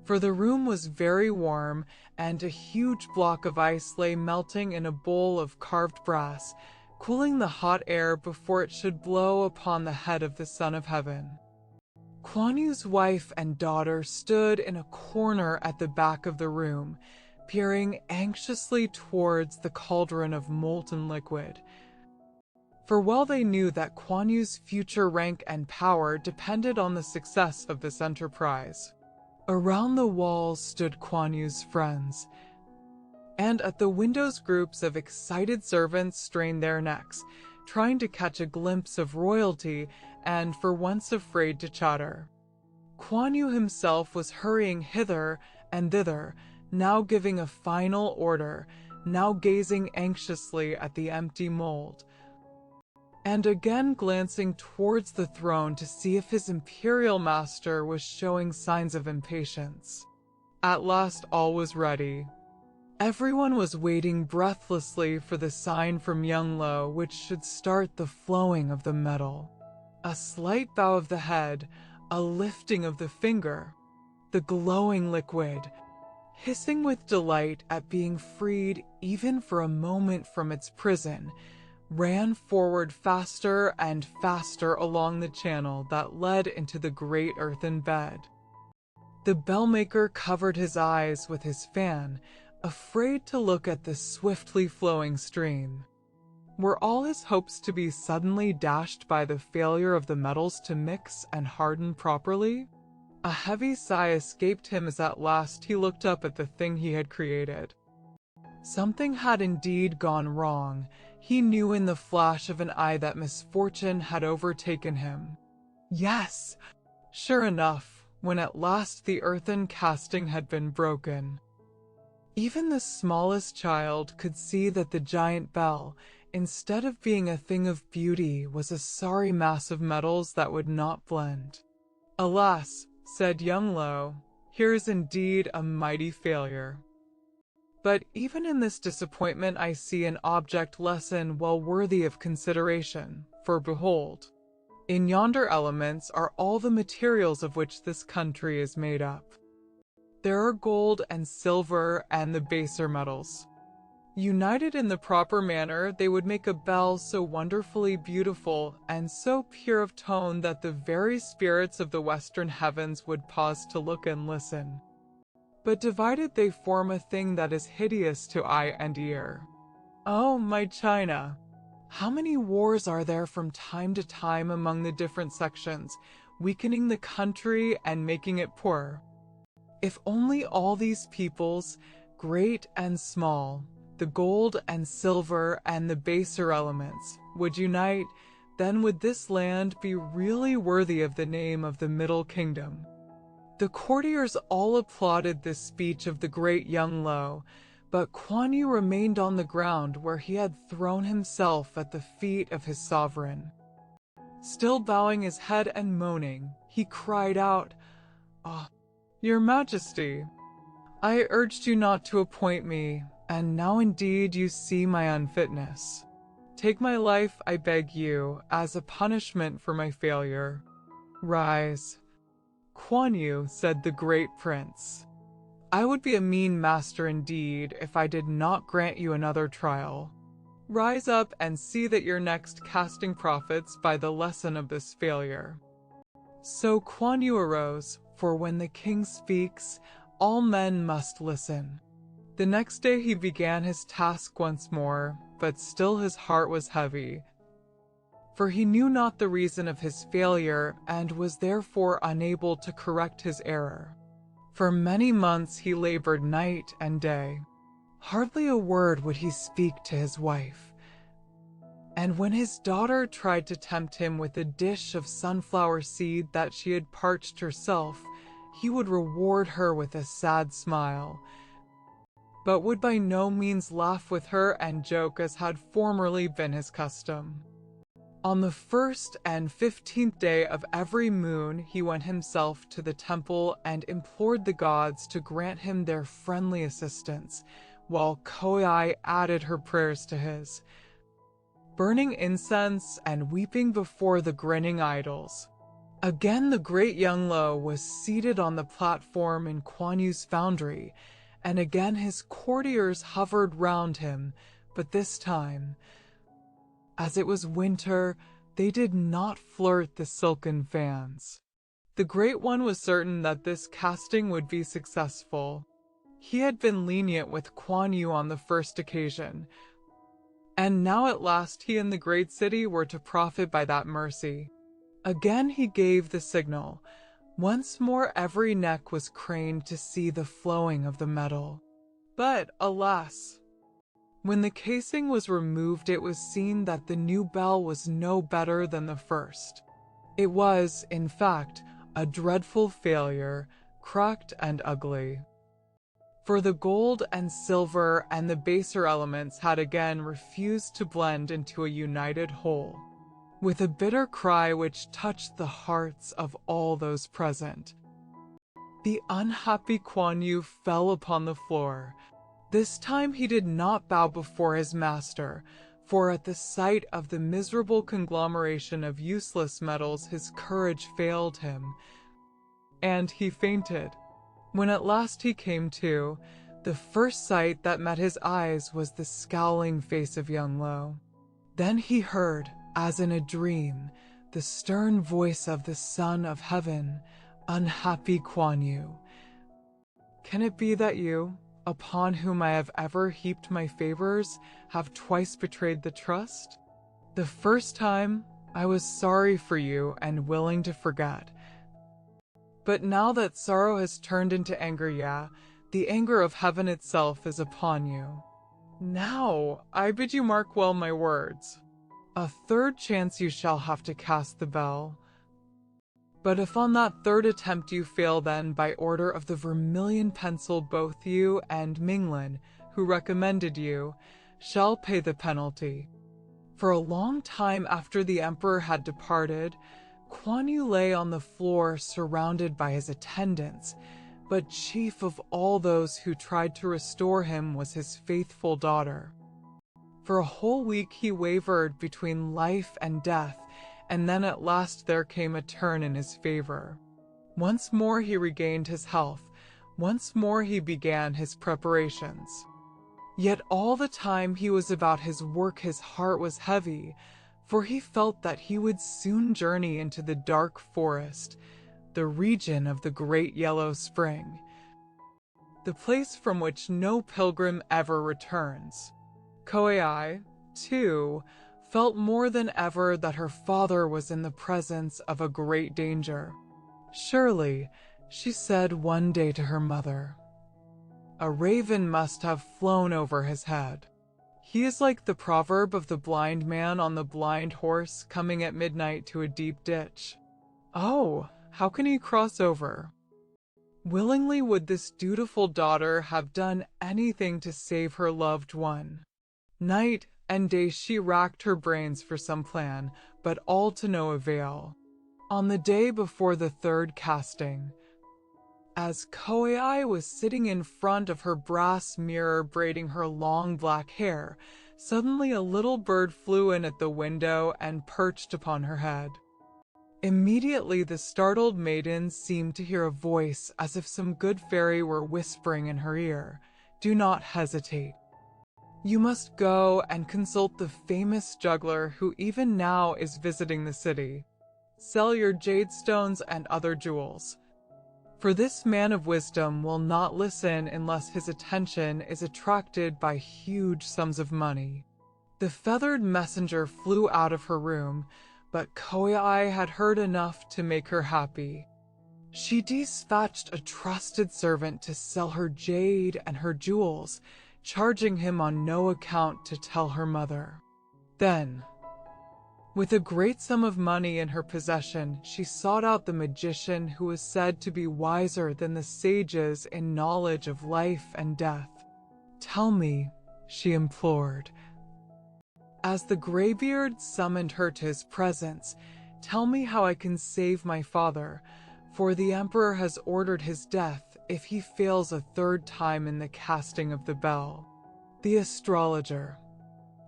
Speaker 1: For the room was very warm, and a huge block of ice lay melting in a bowl of carved brass, cooling the hot air before it should blow upon the head of the Son of Heaven. Kuan Yu's wife and daughter stood in a corner at the back of the room, peering anxiously towards the cauldron of molten liquid. For well they knew that Kuan Yu's future rank and power depended on the success of this enterprise. Around the walls stood Kuan Yu's friends, and at the windows groups of excited servants strained their necks, trying to catch a glimpse of royalty and for once afraid to chatter. Kuan Yu himself was hurrying hither and thither, now giving a final order, now gazing anxiously at the empty mold, and again glancing towards the throne to see if his imperial master was showing signs of impatience. At last all was ready. Everyone was waiting breathlessly for the sign from Young Lo which should start the flowing of the metal. A slight bow of the head, a lifting of the finger, the glowing liquid, hissing with delight at being freed even for a moment from its prison, ran forward faster and faster along the channel that led into the great earthen bed. The bellmaker covered his eyes with his fan, afraid to look at the swiftly flowing stream. Were all his hopes to be suddenly dashed by the failure of the metals to mix and harden properly? A heavy sigh escaped him as at last he looked up at the thing he had created. Something had indeed gone wrong. He knew in the flash of an eye that misfortune had overtaken him. Yes, sure enough, when at last the earthen casting had been broken, even the smallest child could see that the giant bell, instead of being a thing of beauty, was a sorry mass of metals that would not blend. Alas, said Young Lo, here is indeed a mighty failure. But even in this disappointment I see an object lesson well worthy of consideration, for behold, in yonder elements are all the materials of which this country is made up. There are gold and silver and the baser metals. United in the proper manner, they would make a bell so wonderfully beautiful and so pure of tone that the very spirits of the western heavens would pause to look and listen. But divided they form a thing that is hideous to eye and ear. Oh, my China! How many wars are there from time to time among the different sections, weakening the country and making it poor? If only all these peoples, great and small, the gold and silver and the baser elements, would unite, then would this land be really worthy of the name of the Middle Kingdom. The courtiers all applauded this speech of the great Young Lo, but Kuan Yu remained on the ground where he had thrown himself at the feet of his sovereign. Still bowing his head and moaning, he cried out, "Ah, Your Majesty, I urged you not to appoint me, and now indeed you see my unfitness. Take my life, I beg you, as a punishment for my failure. Rise." Kuan Yu, said the great prince, "I would be a mean master indeed if I did not grant you another trial. Rise up and see that your next casting profits by the lesson of this failure." So Kuan Yu arose, for when the king speaks, all men must listen. The next day he began his task once more, but still his heart was heavy, for he knew not the reason of his failure and was therefore unable to correct his error. For many months he labored night and day. Hardly a word would he speak to his wife. And when his daughter tried to tempt him with a dish of sunflower seed that she had parched herself, he would reward her with a sad smile, but would by no means laugh with her and joke as had formerly been his custom. On the 1st and 15th day of every moon he went himself to the temple and implored the gods to grant him their friendly assistance, while Koei added her prayers to his, burning incense and weeping before the grinning idols. Again the great Young Lo was seated on the platform in Kuan Yu's foundry, and again his courtiers hovered round him, but this time, as it was winter, they did not flirt the silken fans. The Great One was certain that this casting would be successful. He had been lenient with Kuan Yu on the first occasion, and now at last he and the great city were to profit by that mercy. Again he gave the signal. Once more every neck was craned to see the flowing of the metal. But, alas! When the casing was removed, it was seen that the new bell was no better than the first. It was, in fact, a dreadful failure, cracked and ugly. For the gold and silver and the baser elements had again refused to blend into a united whole. With a bitter cry which touched the hearts of all those present, the unhappy Kuan Yu fell upon the floor. This time he did not bow before his master, for at the sight of the miserable conglomeration of useless metals his courage failed him, and he fainted. When at last he came to, the first sight that met his eyes was the scowling face of Young Lo. Then he heard, as in a dream, the stern voice of the Son of Heaven, "Unhappy Kuan Yu, can it be that you, upon whom I have ever heaped my favors, have twice betrayed the trust? The first time, I was sorry for you and willing to forget. But now that sorrow has turned into anger, the anger of heaven itself is upon you. Now, I bid you mark well my words. A third chance you shall have to cast the bell. But if on that third attempt you fail, then by order of the vermilion pencil both you and Minglin, who recommended you, shall pay the penalty." For a long time after the emperor had departed, Kuan Yu lay on the floor surrounded by his attendants, but chief of all those who tried to restore him was his faithful daughter. For a whole week he wavered between life and death, and then at last there came a turn in his favor. Once more he regained his health, once more he began his preparations. Yet all the time he was about his work his heart was heavy, for he felt that he would soon journey into the dark forest, the region of the Great Yellow Spring, the place from which no pilgrim ever returns. Koei, too, felt more than ever that her father was in the presence of a great danger. "Surely," she said one day to her mother, "a raven must have flown over his head. He is like the proverb of the blind man on the blind horse coming at midnight to a deep ditch. Oh, how can he cross over?" Willingly would this dutiful daughter have done anything to save her loved one. Night and day she racked her brains for some plan, but all to no avail. On the day before the third casting, as Koei was sitting in front of her brass mirror braiding her long black hair, suddenly a little bird flew in at the window and perched upon her head. Immediately the startled maiden seemed to hear a voice as if some good fairy were whispering in her ear, "Do not hesitate. You must go and consult the famous juggler who even now is visiting the city. Sell your jade stones and other jewels. For this man of wisdom will not listen unless his attention is attracted by huge sums of money." The feathered messenger flew out of her room, but Koei had heard enough to make her happy. She dispatched a trusted servant to sell her jade and her jewels, charging him on no account to tell her mother. Then, with a great sum of money in her possession, she sought out the magician who was said to be wiser than the sages in knowledge of life and death. "Tell me," she implored. As the graybeard summoned her to his presence, "Tell me how I can save my father, for the emperor has ordered his death if he fails a third time in the casting of the bell." The astrologer,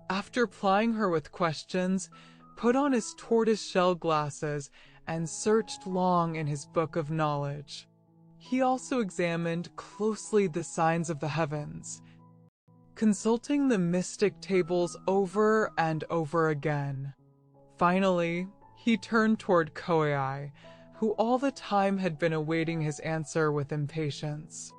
Speaker 1: after plying her with questions, put on his tortoise-shell glasses and searched long in his book of knowledge. He also examined closely the signs of the heavens, consulting the mystic tables over and over again. Finally, he turned toward Koei, who all the time had been awaiting his answer with impatience.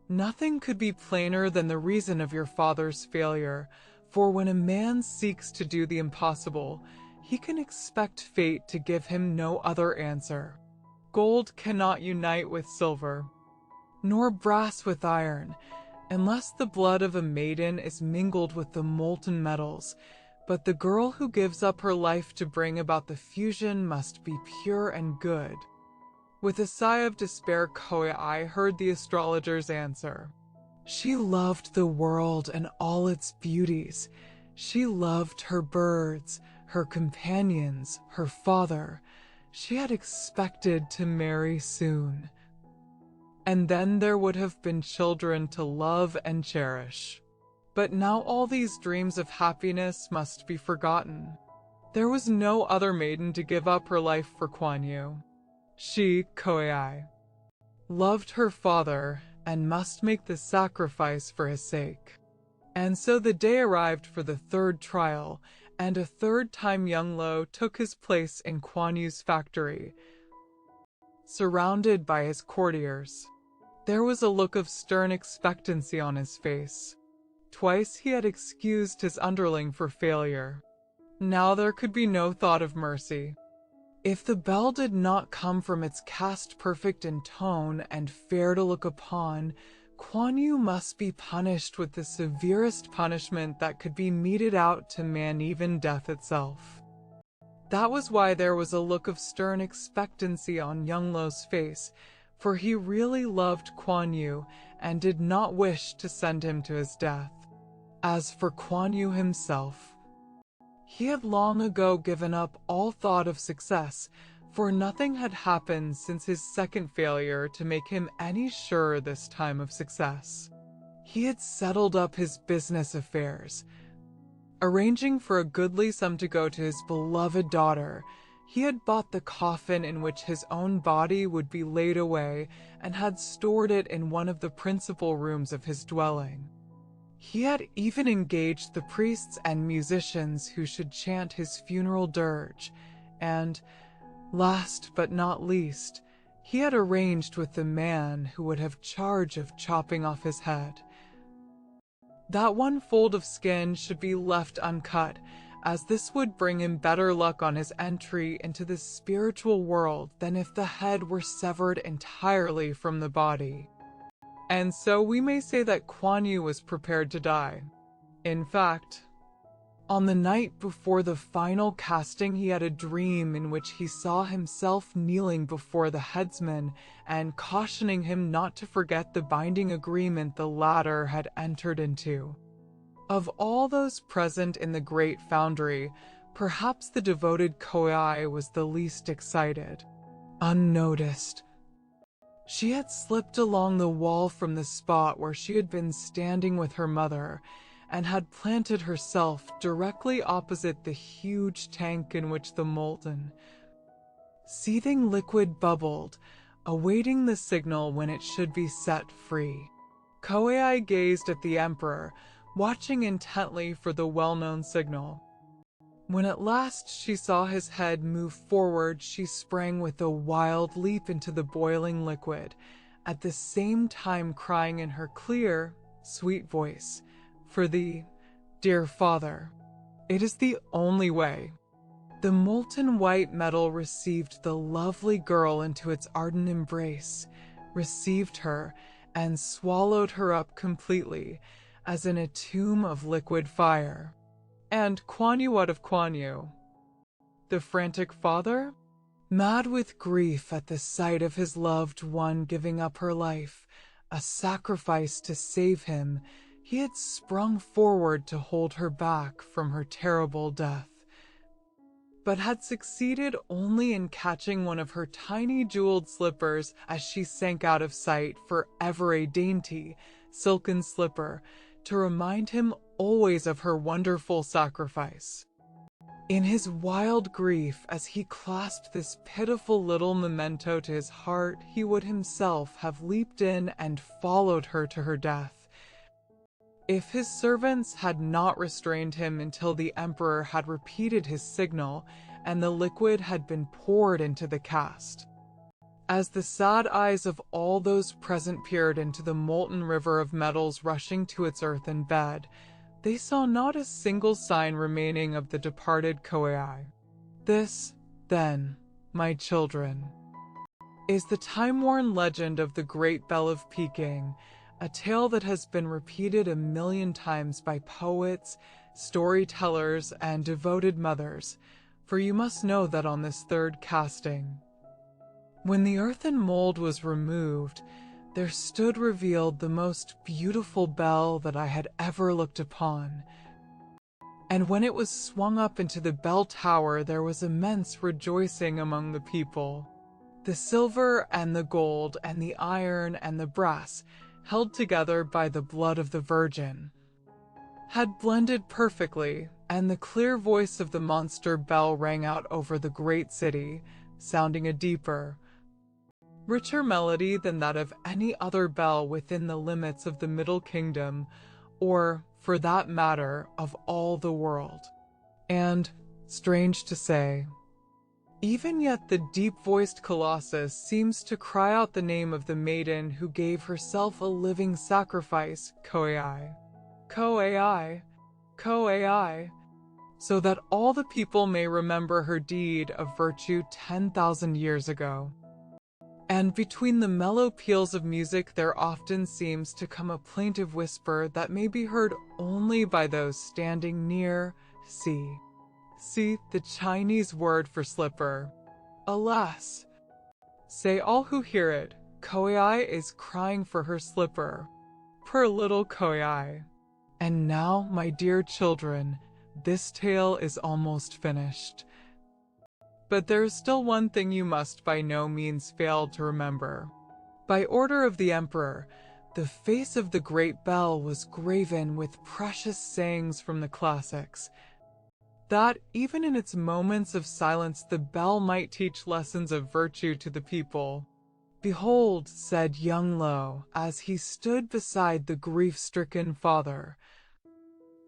Speaker 1: "Nothing could be plainer than the reason of your father's failure, for when a man seeks to do the impossible, he can expect fate to give him no other answer. Gold cannot unite with silver, nor brass with iron, unless the blood of a maiden is mingled with the molten metals, but the girl who gives up her life to bring about the fusion must be pure and good." With a sigh of despair, Koei heard the astrologer's answer. She loved the world and all its beauties. She loved her birds, her companions, her father. She had expected to marry soon. And then there would have been children to love and cherish. But now all these dreams of happiness must be forgotten. There was no other maiden to give up her life for Kuan Yu. She, Koei, loved her father and must make the sacrifice for his sake. And so the day arrived for the third trial, and a third time young Lo took his place in Kuan Yu's factory, surrounded by his courtiers. There was a look of stern expectancy on his face. Twice he had excused his underling for failure. Now there could be no thought of mercy. If the bell did not come from its cast perfect in tone and fair to look upon, Kuan Yu must be punished with the severest punishment that could be meted out to man, even death itself. That was why there was a look of stern expectancy on young Lo's face, for he really loved Kuan Yu and did not wish to send him to his death. As for Kuan Yu himself, he had long ago given up all thought of success, for nothing had happened since his second failure to make him any surer this time of success. He had settled up his business affairs, arranging for a goodly sum to go to his beloved daughter. He had bought the coffin in which his own body would be laid away and had stored it in one of the principal rooms of his dwelling. He had even engaged the priests and musicians who should chant his funeral dirge, and, last but not least, he had arranged with the man who would have charge of chopping off his head. That one fold of skin should be left uncut, as this would bring him better luck on his entry into the spiritual world than if the head were severed entirely from the body. And so we may say that Kuan Yu was prepared to die. In fact, on the night before the final casting, he had a dream in which he saw himself kneeling before the headsman and cautioning him not to forget the binding agreement the latter had entered into. Of all those present in the great foundry, perhaps the devoted Koei was the least excited. Unnoticed, she had slipped along the wall from the spot where she had been standing with her mother, and had planted herself directly opposite the huge tank in which the molten, seething liquid bubbled, awaiting the signal when it should be set free. Koei gazed at the emperor, watching intently for the well-known signal. When at last she saw his head move forward, she sprang with a wild leap into the boiling liquid, at the same time crying in her clear, sweet voice, "For thee, dear father. It is the only way." The molten white metal received the lovely girl into its ardent embrace, received her, and swallowed her up completely, as in a tomb of liquid fire. And Kuan Yu, what of Kuan Yu? The frantic father? Mad with grief at the sight of his loved one giving up her life, a sacrifice to save him, he had sprung forward to hold her back from her terrible death, but had succeeded only in catching one of her tiny jeweled slippers as she sank out of sight, forever a dainty, silken slipper, to remind him always of her wonderful sacrifice. In his wild grief, as he clasped this pitiful little memento to his heart, he would himself have leaped in and followed her to her death, if his servants had not restrained him until the emperor had repeated his signal and the liquid had been poured into the cast. As the sad eyes of all those present peered into the molten river of metals rushing to its earthen bed, they saw not a single sign remaining of the departed Koei. This, then, my children, is the time-worn legend of the Great Bell of Peking, a tale that has been repeated 1,000,000 times by poets, storytellers, and devoted mothers, for you must know that on this third casting, when the earthen mold was removed, there stood revealed the most beautiful bell that I had ever looked upon. And when it was swung up into the bell tower, there was immense rejoicing among the people. The silver and the gold and the iron and the brass, held together by the blood of the Virgin, had blended perfectly, and the clear voice of the monster bell rang out over the great city, sounding a deeper, richer melody than that of any other bell within the limits of the Middle Kingdom, or, for that matter, of all the world. And, strange to say, even yet the deep-voiced Colossus seems to cry out the name of the maiden who gave herself a living sacrifice, Koei, Koei, Koei, so that all the people may remember her deed of virtue 10,000 years ago. And between the mellow peals of music there often seems to come a plaintive whisper that may be heard only by those standing near. See, the Chinese word for slipper. Alas! Say all who hear it, Koei is crying for her slipper. Poor little Koei. And now, my dear children, this tale is almost finished. But there is still one thing you must by no means fail to remember. By order of the emperor, the face of the great bell was graven with precious sayings from the classics, that even in its moments of silence the bell might teach lessons of virtue to the people. Behold, said young Lo, as he stood beside the grief-stricken father,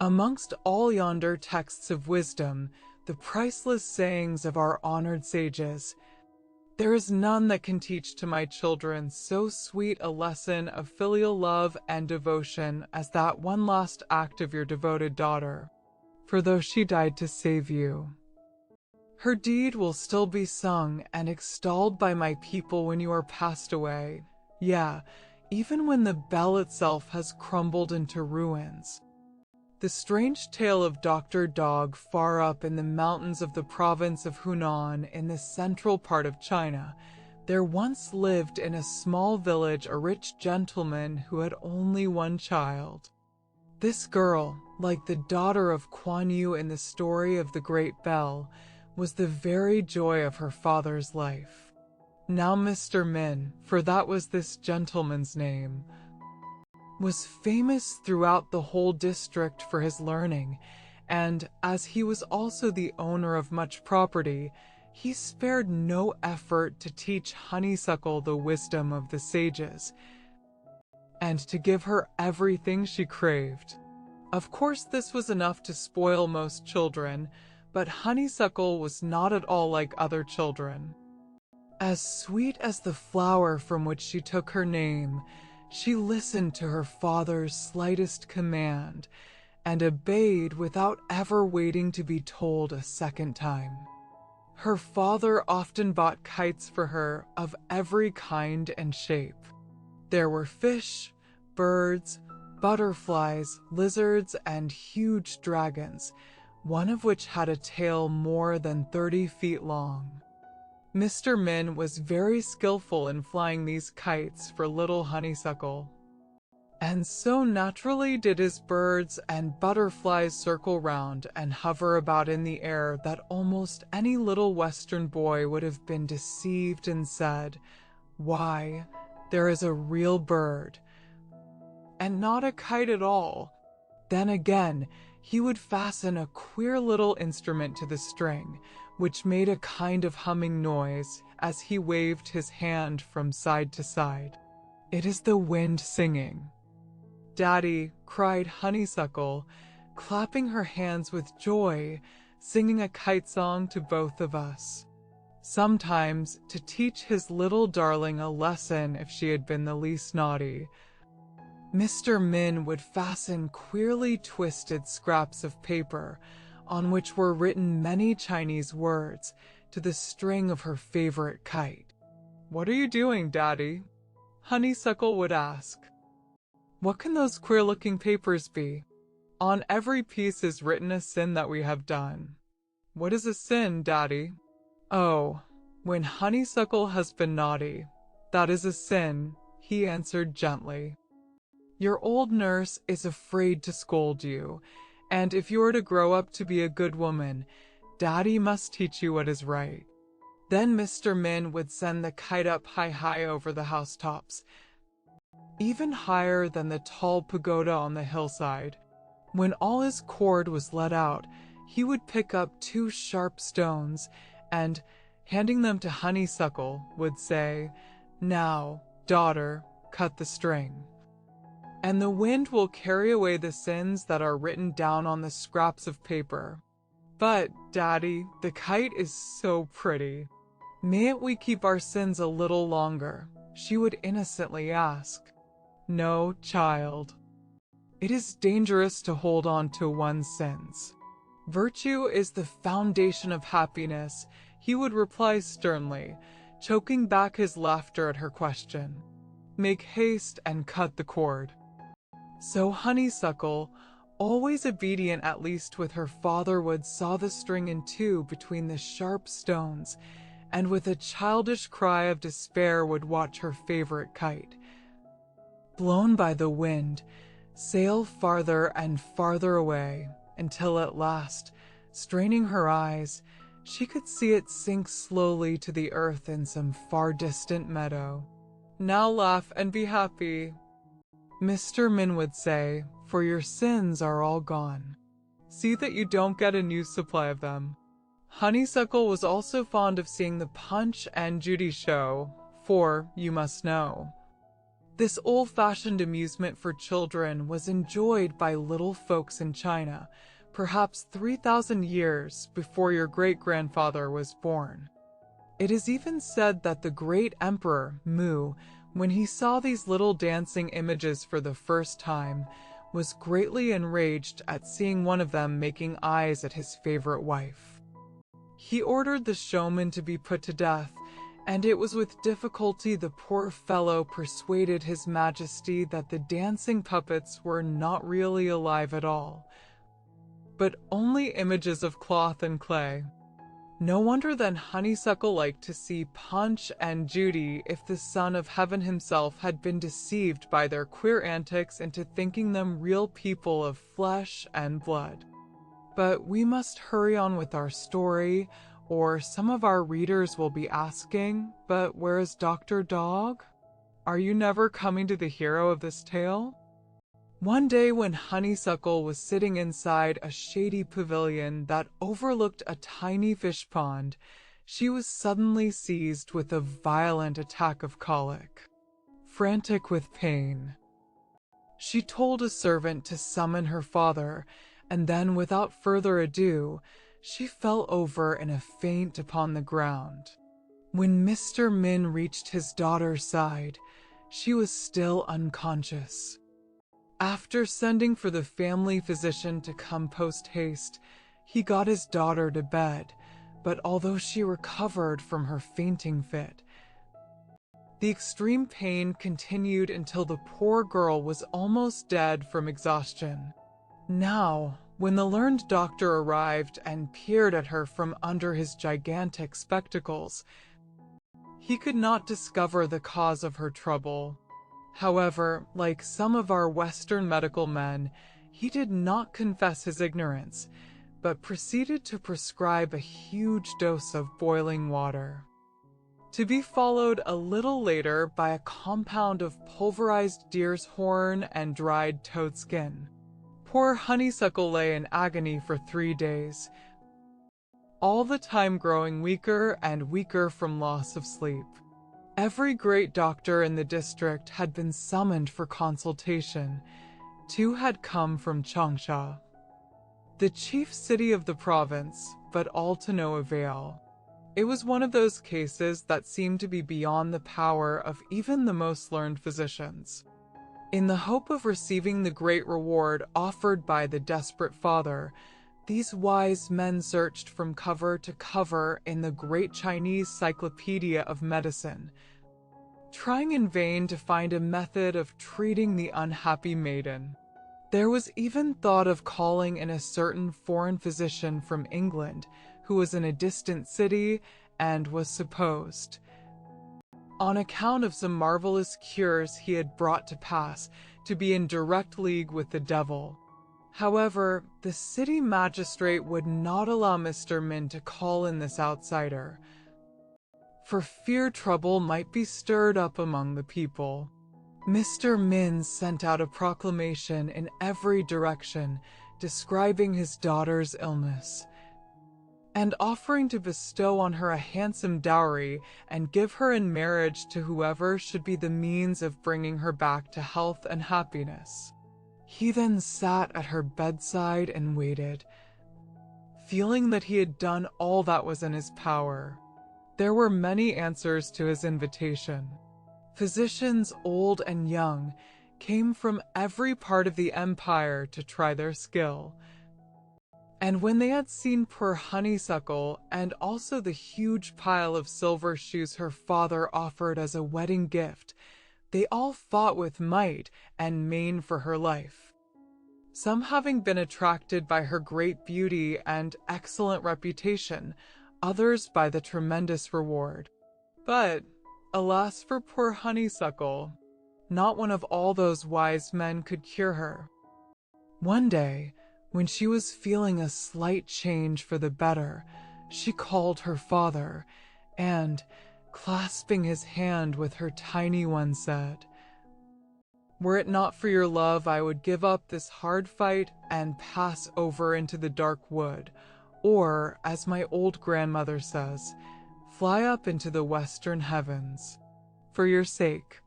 Speaker 1: amongst all yonder texts of wisdom, the priceless sayings of our honored sages, there is none that can teach to my children so sweet a lesson of filial love and devotion as that one last act of your devoted daughter. For though she died to save you, her deed will still be sung and extolled by my people when you are passed away, even when the bell itself has crumbled into ruins. The strange tale of Dr. Dog far up in the mountains of the province of Hunan in the central part of China, there once lived in a small village a rich gentleman who had only one child. This girl, like the daughter of Kuan Yu in the story of the Great Bell, was the very joy of her father's life. Now Mr. Min, for that was this gentleman's name, was famous throughout the whole district for his learning, and as he was also the owner of much property, he spared no effort to teach Honeysuckle the wisdom of the sages, and to give her everything she craved. Of course, this was enough to spoil most children, but Honeysuckle was not at all like other children. As sweet as the flower from which she took her name, she listened to her father's slightest command and obeyed without ever waiting to be told a second time. Her father often bought kites for her of every kind and shape. There were fish, birds, butterflies, lizards, and huge dragons, one of which had a tail more than 30 feet long. Mr. Min was very skillful in flying these kites for little Honeysuckle. And so naturally did his birds and butterflies circle round and hover about in the air that almost any little Western boy would have been deceived and said, "Why, there is a real bird, and not a kite at all." Then again, he would fasten a queer little instrument to the string, which made a kind of humming noise as he waved his hand from side to side. "It is the wind singing." "Daddy," cried Honeysuckle, clapping her hands with joy, singing a kite song to both of us. Sometimes, to teach his little darling a lesson if she had been the least naughty, Mr. Min would fasten queerly twisted scraps of paper, on which were written many Chinese words, to the string of her favorite kite. "What are you doing, Daddy?" Honeysuckle would ask. "What can those queer-looking papers be? On every piece is written a sin that we have done." "What is a sin, Daddy?" "Oh, when Honeysuckle has been naughty, that is a sin," he answered gently. "Your old nurse is afraid to scold you, and if you are to grow up to be a good woman, Daddy must teach you what is right." Then Mr. Min would send the kite up high over the housetops, even higher than the tall pagoda on the hillside. When all his cord was let out, he would pick up 2 sharp stones and, handing them to Honeysuckle, would say, "Now, daughter, cut the string. And the wind will carry away the sins that are written down on the scraps of paper." "But, Daddy, the kite is so pretty. Mayn't we keep our sins a little longer?" she would innocently ask. "No, child. It is dangerous to hold on to one's sins. Virtue is the foundation of happiness," he would reply sternly, choking back his laughter at her question. "Make haste and cut the cord." So Honeysuckle, always obedient at least with her father, would saw the string in 2 between the sharp stones, and with a childish cry of despair would watch her favorite kite, blown by the wind, sail farther and farther away, until at last, straining her eyes, she could see it sink slowly to the earth in some far distant meadow. "Now laugh and be happy," Mr. Min would say, "for your sins are all gone. See that you don't get a new supply of them." Honeysuckle was also fond of seeing the Punch and Judy show, for, you must know, this old-fashioned amusement for children was enjoyed by little folks in China, perhaps 3,000 years before your great-grandfather was born. It is even said that the great emperor, Mu, when he saw these little dancing images for the first time, was greatly enraged at seeing one of them making eyes at his favorite wife. He ordered the showman to be put to death, and it was with difficulty the poor fellow persuaded His Majesty that the dancing puppets were not really alive at all, but only images of cloth and clay. No wonder then Honeysuckle liked to see Punch and Judy if the Son of Heaven himself had been deceived by their queer antics into thinking them real people of flesh and blood. But we must hurry on with our story, or some of our readers will be asking, "But where is Dr. Dog? Are you never coming to the hero of this tale?" One day when Honeysuckle was sitting inside a shady pavilion that overlooked a tiny fish pond, she was suddenly seized with a violent attack of colic. Frantic with pain, She told a servant to summon her father, and then, without further ado, she fell over in a faint upon the ground. When Mr. Min reached his daughter's side, she was still unconscious. After sending for the family physician to come post-haste, he got his daughter to bed, but although she recovered from her fainting fit, the extreme pain continued until the poor girl was almost dead from exhaustion. Now, when the learned doctor arrived and peered at her from under his gigantic spectacles, he could not discover the cause of her trouble. However, like some of our Western medical men, he did not confess his ignorance, but proceeded to prescribe a huge dose of boiling water, to be followed a little later by a compound of pulverized deer's horn and dried toad skin. Poor Honeysuckle lay in agony for 3 days, all the time growing weaker and weaker from loss of sleep. Every great doctor in the district had been summoned for consultation. 2 had come from Changsha, the chief city of the province, but all to no avail. It was one of those cases that seemed to be beyond the power of even the most learned physicians. In the hope of receiving the great reward offered by the desperate father, these wise men searched from cover to cover in the great Chinese Cyclopedia of Medicine, trying in vain to find a method of treating the unhappy maiden. There was even thought of calling in a certain foreign physician from England, who was in a distant city and was supposed, on account of some marvelous cures he had brought to pass, to be in direct league with the devil. However, the city magistrate would not allow Mr. Min to call in this outsider, for fear trouble might be stirred up among the people. Mr. Min sent out a proclamation in every direction describing his daughter's illness, and offering to bestow on her a handsome dowry and give her in marriage to whoever should be the means of bringing her back to health and happiness. He then sat at her bedside and waited, feeling that he had done all that was in his power. There were many answers to his invitation. Physicians old and young came from every part of the empire to try their skill. And when they had seen poor Honeysuckle and also the huge pile of silver shoes her father offered as a wedding gift, they all fought with might and main for her life, some having been attracted by her great beauty and excellent reputation, others by the tremendous reward. But, alas for poor Honeysuckle, not one of all those wise men could cure her. One day, when she was feeling a slight change for the better, she called her father, and, clasping his hand with her tiny one, said, "Were it not for your love, I would give up this hard fight and pass over into the dark wood, or, as my old grandmother says, fly up into the western heavens, for your sake.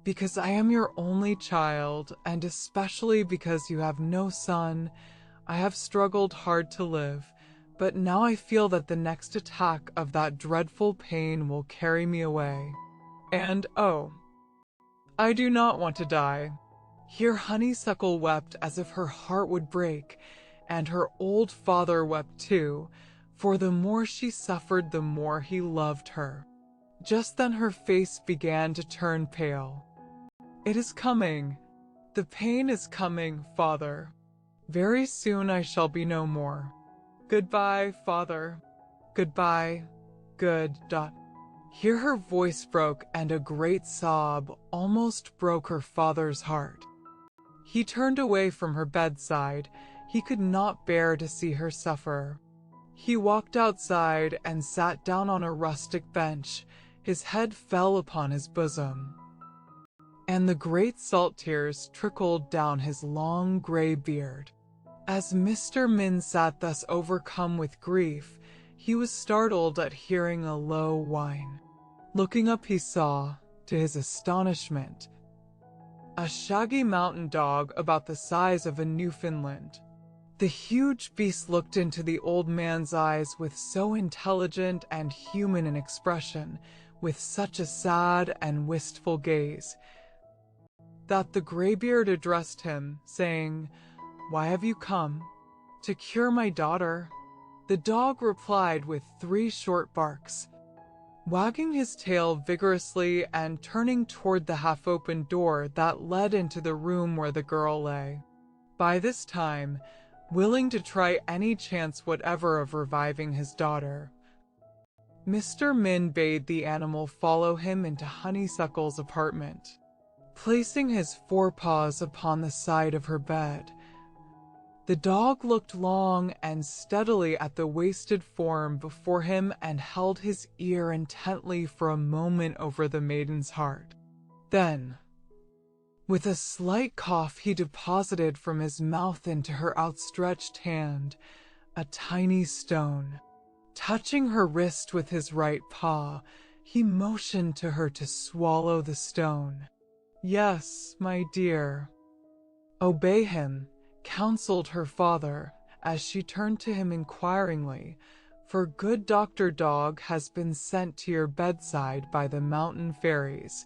Speaker 1: Because I am your only child, and especially because you have no son, I have struggled hard to live, but now I feel that the next attack of that dreadful pain will carry me away. And oh, I do not want to die." Here Honeysuckle wept as if her heart would break, and her old father wept too, for the more she suffered, the more he loved her. Just then her face began to turn pale. "It is coming. The pain is coming, father. Very soon I shall be no more. Goodbye, father. Goodbye. Good. ." Here her voice broke, and a great sob almost broke her father's heart. He turned away from her bedside. He could not bear to see her suffer. He walked outside and sat down on a rustic bench. His head fell upon his bosom, and the great salt tears trickled down his long gray beard. As Mr. Min sat thus overcome with grief, he was startled at hearing a low whine. Looking up, he saw, to his astonishment, a shaggy mountain dog about the size of a Newfoundland. The huge beast looked into the old man's eyes with so intelligent and human an expression, with such a sad and wistful gaze, that the graybeard addressed him, saying, "Why have you come?" "To cure my daughter." The dog replied with 3 short barks, wagging his tail vigorously and turning toward the half-open door that led into the room where the girl lay. By this time, willing to try any chance whatever of reviving his daughter, Mr. Min bade the animal follow him into Honeysuckle's apartment. Placing his forepaws upon the side of her bed, the dog looked long and steadily at the wasted form before him and held his ear intently for a moment over the maiden's heart. Then, with a slight cough, he deposited from his mouth into her outstretched hand a tiny stone. Touching her wrist with his right paw, he motioned to her to swallow the stone. "Yes, my dear." "Obey him," counseled her father, as she turned to him inquiringly, "for good Dr. Dog has been sent to your bedside by the mountain fairies,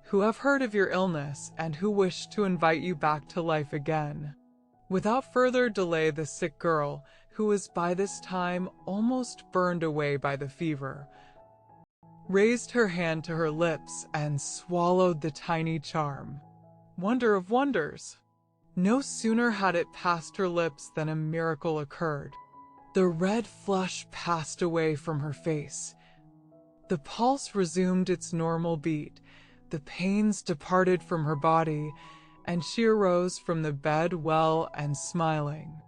Speaker 1: who have heard of your illness and who wish to invite you back to life again." Without further delay, the sick girl, who was by this time almost burned away by the fever, raised her hand to her lips and swallowed the tiny charm. Wonder of wonders! No sooner had it passed her lips than a miracle occurred. The red flush passed away from her face. The pulse resumed its normal beat, the pains departed from her body, and she arose from the bed well and smiling.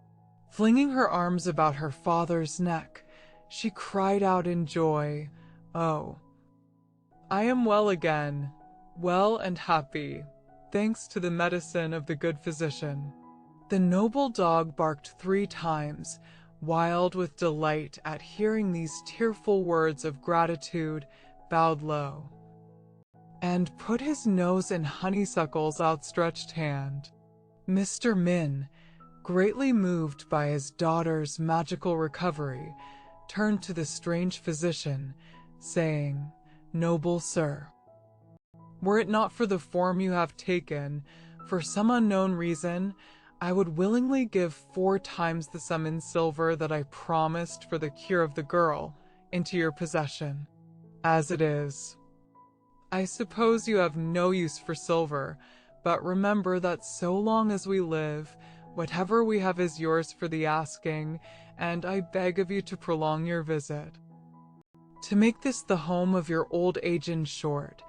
Speaker 1: Flinging her arms about her father's neck, she cried out in joy, "Oh, I am well again, well and happy, thanks to the medicine of the good physician." The noble dog barked 3 times, wild with delight at hearing these tearful words of gratitude, bowed low, and put his nose in Honeysuckle's outstretched hand. Mr. Min, greatly moved by his daughter's magical recovery, turned to the strange physician, saying, "Noble sir, were it not for the form you have taken, for some unknown reason, I would willingly give 4 times the sum in silver that I promised for the cure of the girl into your possession. As it is, I suppose you have no use for silver, but remember that so long as we live, whatever we have is yours for the asking, and I beg of you to prolong your visit. To make this the home of your old age in short,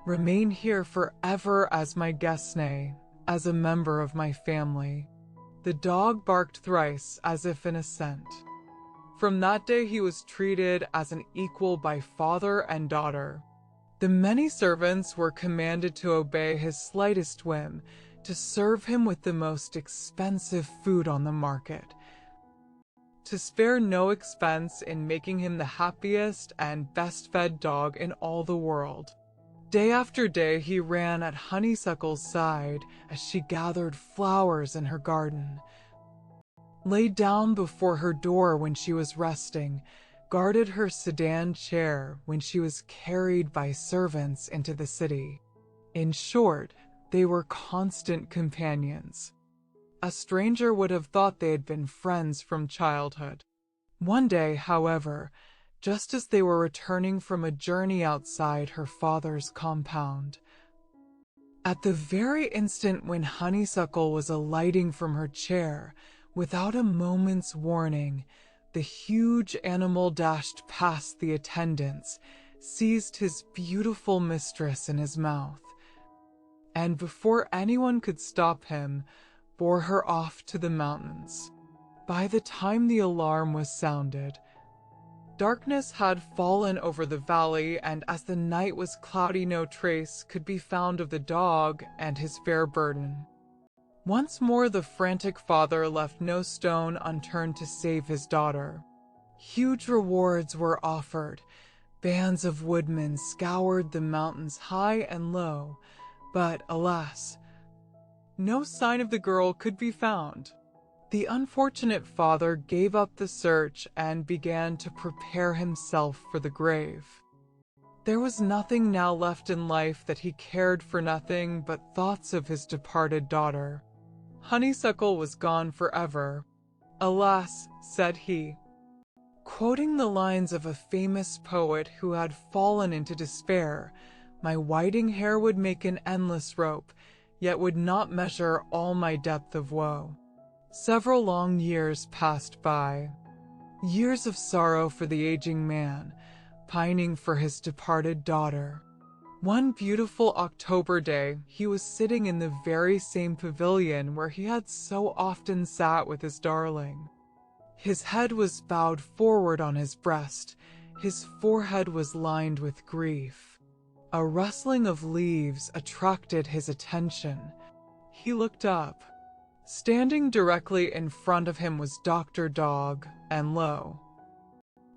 Speaker 1: remain here forever as my guest, nay, as a member of my family." The dog barked thrice as if in assent. From that day he was treated as an equal by father and daughter. The many servants were commanded to obey his slightest whim, to serve him with the most expensive food on the market, to spare no expense in making him the happiest and best-fed dog in all the world. Day after day he ran at Honeysuckle's side as she gathered flowers in her garden, lay down before her door when she was resting, guarded her sedan chair when she was carried by servants into the city. In short, they were constant companions. A stranger would have thought they had been friends from childhood. One day, however, just as they were returning from a journey outside her father's compound, at the very instant when Honeysuckle was alighting from her chair, without a moment's warning, the huge animal dashed past the attendants, seized his beautiful mistress in his mouth, and before anyone could stop him, bore her off to the mountains. By the time the alarm was sounded, darkness had fallen over the valley, and as the night was cloudy, no trace could be found of the dog and his fair burden. Once more the frantic father left no stone unturned to save his daughter. Huge rewards were offered. Bands of woodmen scoured the mountains high and low, But alas, no sign of the girl could be found. The unfortunate father gave up the search and began to prepare himself for the grave. There was nothing now left in life that he cared for, nothing but thoughts of his departed daughter. Honeysuckle was gone forever. Alas, said he, quoting the lines of a famous poet who had fallen into despair, my whiting hair would make an endless rope, yet would not measure all my depth of woe. Several long years passed by, years of sorrow for the aging man, pining for his departed daughter. One beautiful October day, he was sitting in the very same pavilion where he had so often sat with his darling. His head was bowed forward on his breast, his forehead was lined with grief. A rustling of leaves attracted his attention. He looked up. Standing directly in front of him was Dr. Dog, and lo,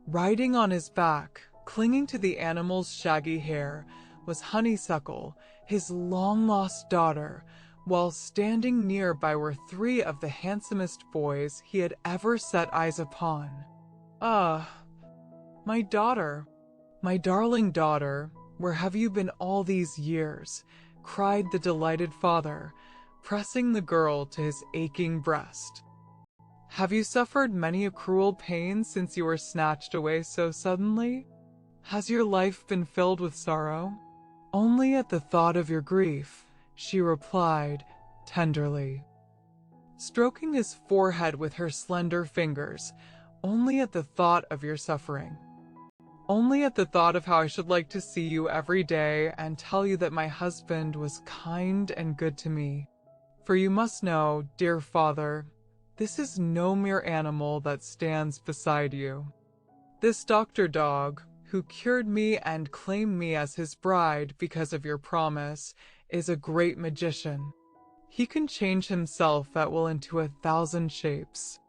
Speaker 1: riding on his back, clinging to the animal's shaggy hair, was Honeysuckle, his long-lost daughter, while standing nearby were three of the handsomest boys he had ever set eyes upon. Ah, my daughter, my darling daughter, where have you been all these years? Cried the delighted father, pressing the girl to his aching breast. Have you suffered many a cruel pain since you were snatched away so suddenly? Has your life been filled with sorrow? Only at the thought of your grief, she replied tenderly, stroking his forehead with her slender fingers. Only at the thought of your suffering. Only at the thought of how I should like to see you every day and tell you that my husband was kind and good to me. For you must know, dear father, this is no mere animal that stands beside you. This Dr. Dog, who cured me and claimed me as his bride because of your promise, is a great magician. He can change himself at will into 1,000 shapes.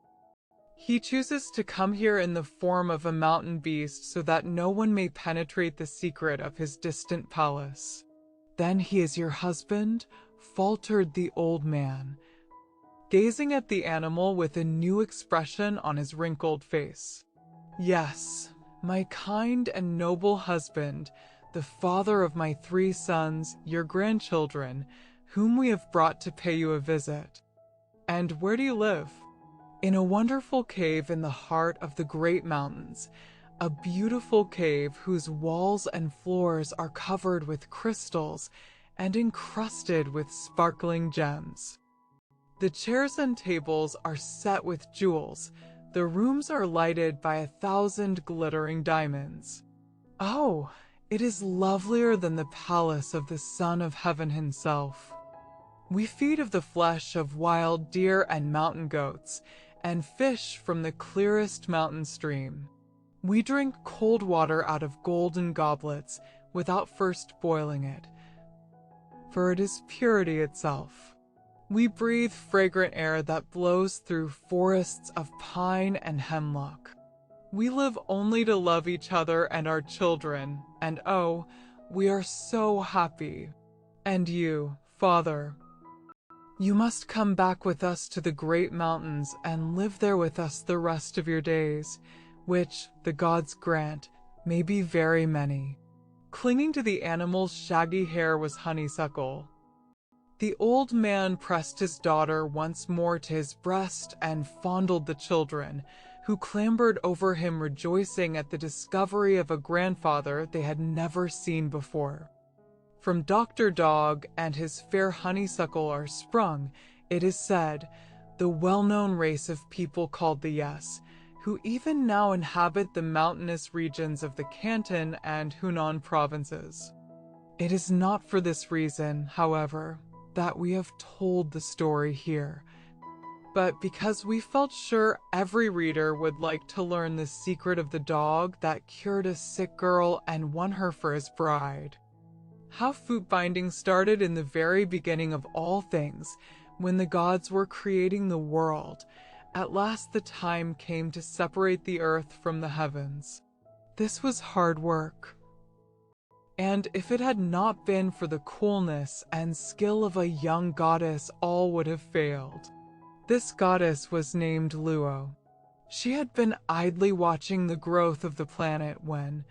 Speaker 1: He chooses to come here in the form of a mountain beast so that no one may penetrate the secret of his distant palace. Then he is your husband? Faltered the old man, gazing at the animal with a new expression on his wrinkled face. Yes, my kind and noble husband, the father of my 3 sons, your grandchildren, whom we have brought to pay you a visit. And where do you live? In a wonderful cave in the heart of the great mountains, a beautiful cave whose walls and floors are covered with crystals and encrusted with sparkling gems. The chairs and tables are set with jewels. The rooms are lighted by 1,000 glittering diamonds. Oh, it is lovelier than the palace of the Son of Heaven himself. We feed of the flesh of wild deer and mountain goats, and fish from the clearest mountain stream. We drink cold water out of golden goblets without first boiling it, for it is purity itself. We breathe fragrant air that blows through forests of pine and hemlock. We live only to love each other and our children, and oh, we are so happy. And you, Father, you must come back with us to the great mountains and live there with us the rest of your days, which, the gods grant, may be very many. Clinging to the animal's shaggy hair was Honeysuckle. The old man pressed his daughter once more to his breast and fondled the children, who clambered over him rejoicing at the discovery of a grandfather they had never seen before. From Dr. Dog and his fair Honeysuckle are sprung, it is said, the well-known race of people called the Yes, who even now inhabit the mountainous regions of the Canton and Hunan provinces. It is not for this reason, however, that we have told the story here, but because we felt sure every reader would like to learn the secret of the dog that cured a sick girl and won her for his bride. How fruit binding started in the very beginning of all things, when the gods were creating the world. At last the time came to separate the earth from the heavens. This was hard work. and if it had not been for the coolness and skill of a young goddess, all would have failed. This goddess was named Luo. She had been idly watching the growth of the planet when,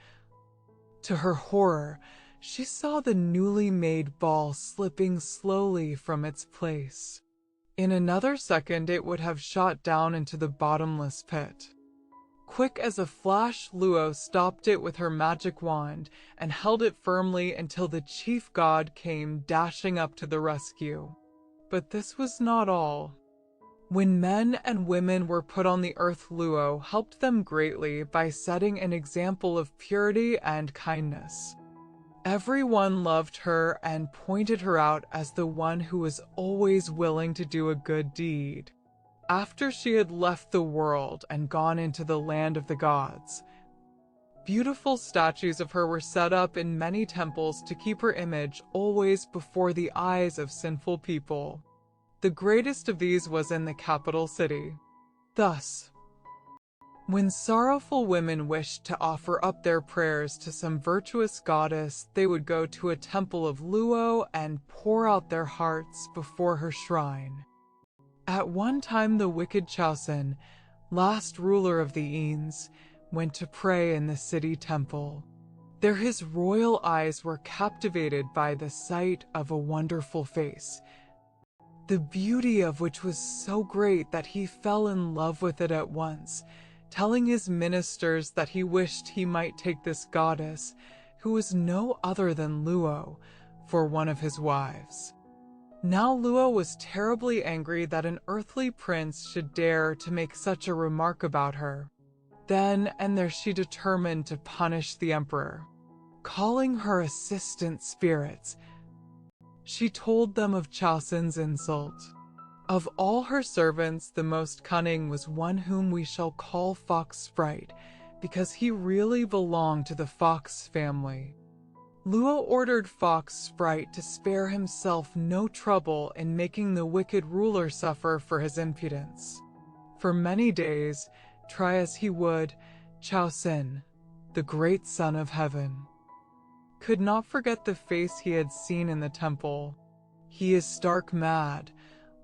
Speaker 1: to her horror, she saw the newly made ball slipping slowly from its place. In another second, it would have shot down into the bottomless pit. Quick as a flash, Luo stopped it with her magic wand and held it firmly until the chief god came dashing up to the rescue. But this was not all. When men and women were put on the earth, Luo helped them greatly by setting an example of purity and kindness. Everyone loved her and pointed her out as the one who was always willing to do a good deed. After she had left the world and gone into the land of the gods, beautiful statues of her were set up in many temples to keep her image always before the eyes of sinful people. The greatest of these was in the capital city. Thus, when sorrowful women wished to offer up their prayers to some virtuous goddess, they would go to a temple of Luo and pour out their hearts before her shrine. At one time, the wicked Chaosen, last ruler of the Yins, went to pray in the city temple. There his royal eyes were captivated by the sight of a wonderful face, the beauty of which was so great that he fell in love with it at once, telling his ministers that he wished he might take this goddess, who was no other than Luo, for one of his wives. Now Luo was terribly angry that an earthly prince should dare to make such a remark about her. Then and there she determined to punish the emperor. Calling her assistant spirits, she told them of Chaosen's insult. Of all her servants, the most cunning was one whom we shall call Fox Sprite, because he really belonged to the fox family. Luo ordered Fox Sprite to spare himself no trouble in making the wicked ruler suffer for his impudence. For many days, try as he would, Chaosen, the great son of heaven, could not forget the face he had seen in the temple. He is stark mad,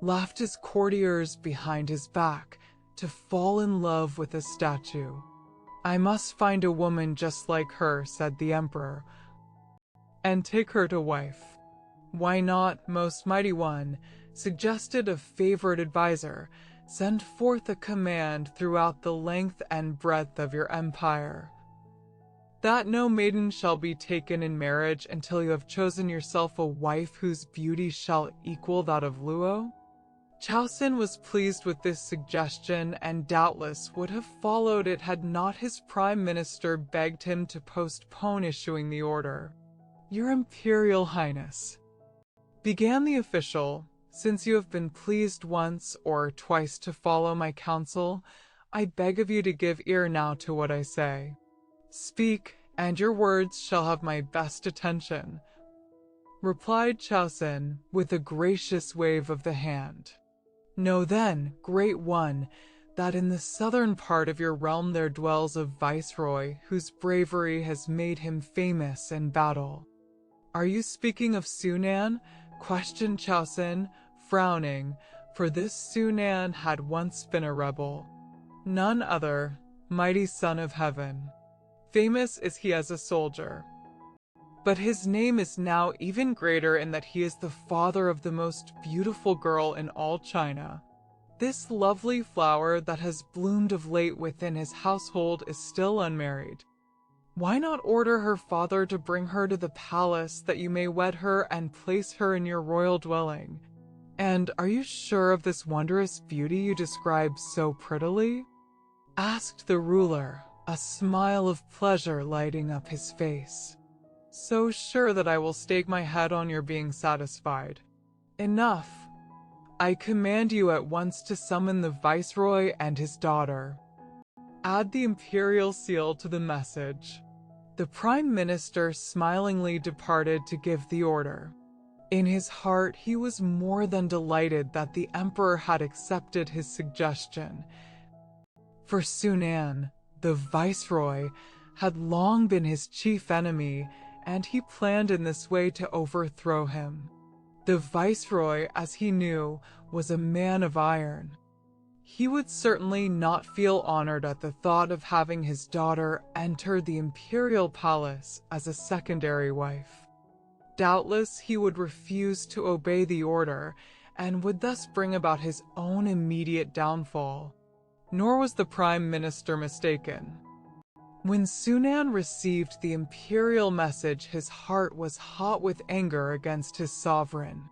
Speaker 1: laughed his courtiers behind his back to fall in love with a statue. I must find a woman just like her, said the emperor, and take her to wife. Why not, most mighty one, suggested a favorite advisor, send forth a command throughout the length and breadth of your empire, that no maiden shall be taken in marriage until you have chosen yourself a wife whose beauty shall equal that of Luo. Chaosen was pleased with this suggestion and doubtless would have followed it had not his prime minister begged him to postpone issuing the order. Your Imperial Highness, began the official, since you have been pleased once or twice to follow my counsel, I beg of you to give ear now to what I say. Speak, and your words shall have my best attention, replied Chaosen with a gracious wave of the hand. Know then, great one, that in the southern part of your realm there dwells a viceroy whose bravery has made him famous in battle. Are you speaking of Sunan? Questioned Chaosen, frowning, for this Sunan had once been a rebel. None other, mighty son of heaven. Famous is he as a soldier. But his name is now even greater in that he is the father of the most beautiful girl in all China. This lovely flower that has bloomed of late within his household is still unmarried. Why not order her father to bring her to the palace that you may wed her and place her in your royal dwelling? And are you sure of this wondrous beauty you describe so prettily? Asked the ruler, a smile of pleasure lighting up his face. So sure that I will stake my head on your being satisfied. Enough. I command you at once to summon the viceroy and his daughter. Add the imperial seal to the message. The prime minister smilingly departed to give the order. In his heart, he was more than delighted that the emperor had accepted his suggestion. For Sunan, the viceroy, had long been his chief enemy, and he planned in this way to overthrow him. The viceroy, as he knew, was a man of iron. He would certainly not feel honored at the thought of having his daughter enter the imperial palace as a secondary wife. Doubtless he would refuse to obey the order and would thus bring about his own immediate downfall. Nor was the prime minister mistaken. When Sunan received the imperial message, his heart was hot with anger against his sovereign.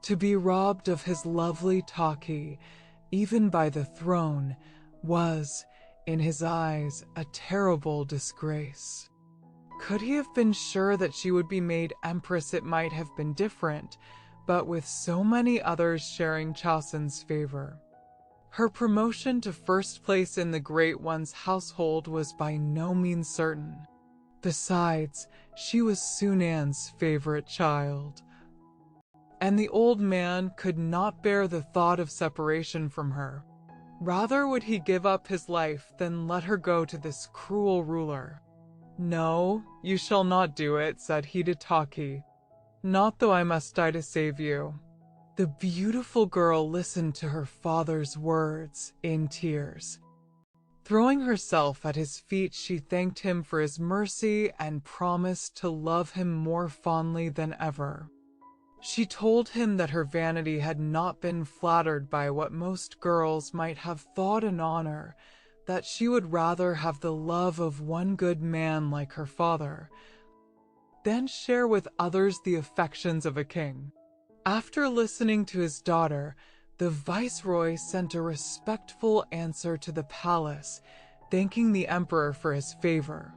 Speaker 1: To be robbed of his lovely Taki, even by the throne, was, in his eyes, a terrible disgrace. Could he have been sure that she would be made empress, it might have been different, but with so many others sharing Chaosun's favor. Her promotion to first place in the Great One's household was by no means certain. Besides, she was Sunan's favorite child. And the old man could not bear the thought of separation from her. Rather would he give up his life than let her go to this cruel ruler. "No, you shall not do it," said he to Taki. "Not though I must die to save you." The beautiful girl listened to her father's words in tears. Throwing herself at his feet, she thanked him for his mercy and promised to love him more fondly than ever. She told him that her vanity had not been flattered by what most girls might have thought an honor, that she would rather have the love of one good man like her father, than share with others the affections of a king. After listening to his daughter, the viceroy sent a respectful answer to the palace, thanking the emperor for his favor,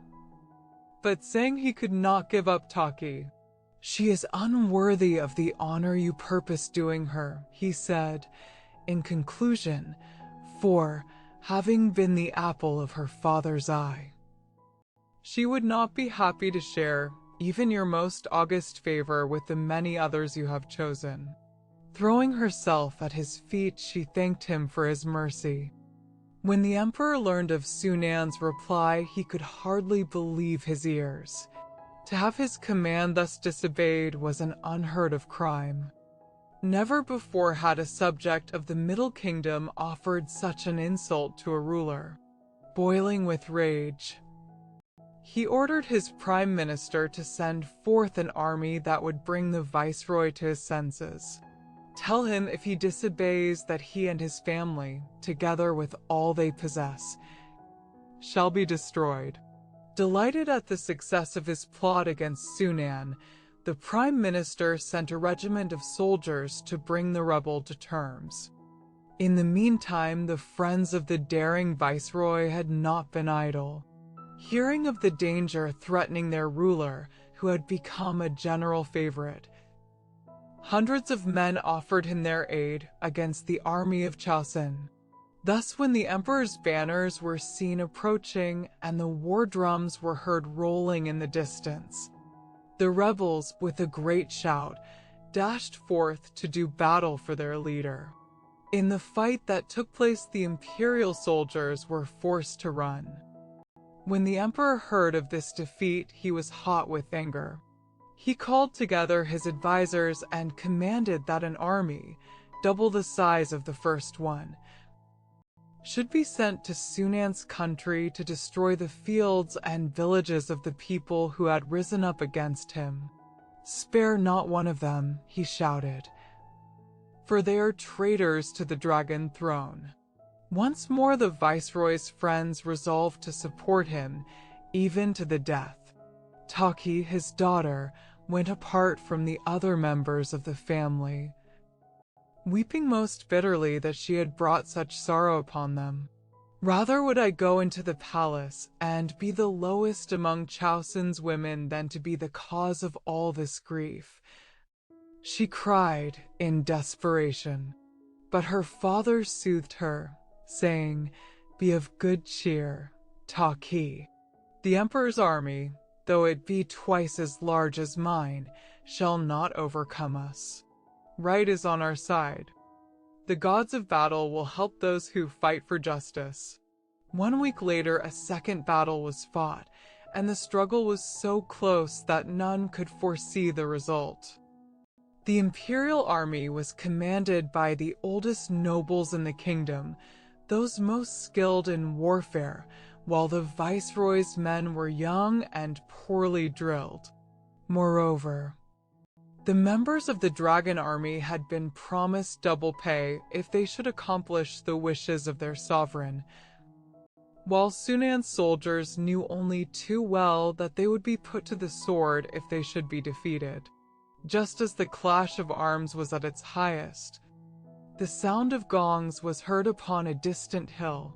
Speaker 1: but saying he could not give up Taki. "She is unworthy of the honor you purpose doing her," he said, in conclusion, "for, having been the apple of her father's eye, she would not be happy to share even your most august favor with the many others you have chosen." Throwing herself at his feet, she thanked him for his mercy. When the emperor learned of Sunan's reply, he could hardly believe his ears. To have his command thus disobeyed was an unheard of crime. Never before had a subject of the Middle Kingdom offered such an insult to a ruler. Boiling with rage, he ordered his prime minister to send forth an army that would bring the viceroy to his senses. Tell him if he disobeys that he and his family, together with all they possess, shall be destroyed. Delighted at the success of his plot against Sunan, the prime minister sent a regiment of soldiers to bring the rebel to terms. In the meantime, the friends of the daring viceroy had not been idle. Hearing of the danger threatening their ruler, who had become a general favorite, hundreds of men offered him their aid against the army of Chaosun. Thus, when the emperor's banners were seen approaching and the war drums were heard rolling in the distance, the rebels, with a great shout, dashed forth to do battle for their leader. In the fight that took place, the imperial soldiers were forced to run. When the emperor heard of this defeat, he was hot with anger. He called together his advisors and commanded that an army, double the size of the first one, should be sent to Sunan's country to destroy the fields and villages of the people who had risen up against him. "Spare not one of them," he shouted, "for they are traitors to the dragon throne." Once more the viceroy's friends resolved to support him, even to the death. Taki, his daughter, went apart from the other members of the family, weeping most bitterly that she had brought such sorrow upon them. "Rather would I go into the palace and be the lowest among Chaosun's women than to be the cause of all this grief," she cried in desperation. But her father soothed her, saying, "Be of good cheer, Taki. The emperor's army, though it be twice as large as mine, shall not overcome us. Right is on our side. The gods of battle will help those who fight for justice." 1 week later, a second battle was fought, and the struggle was so close that none could foresee the result. The imperial army was commanded by the oldest nobles in the kingdom, those most skilled in warfare, while the viceroy's men were young and poorly drilled. Moreover, the members of the dragon army had been promised double pay if they should accomplish the wishes of their sovereign, while Sunan's soldiers knew only too well that they would be put to the sword if they should be defeated. Just as the clash of arms was at its highest, the sound of gongs was heard upon a distant hill.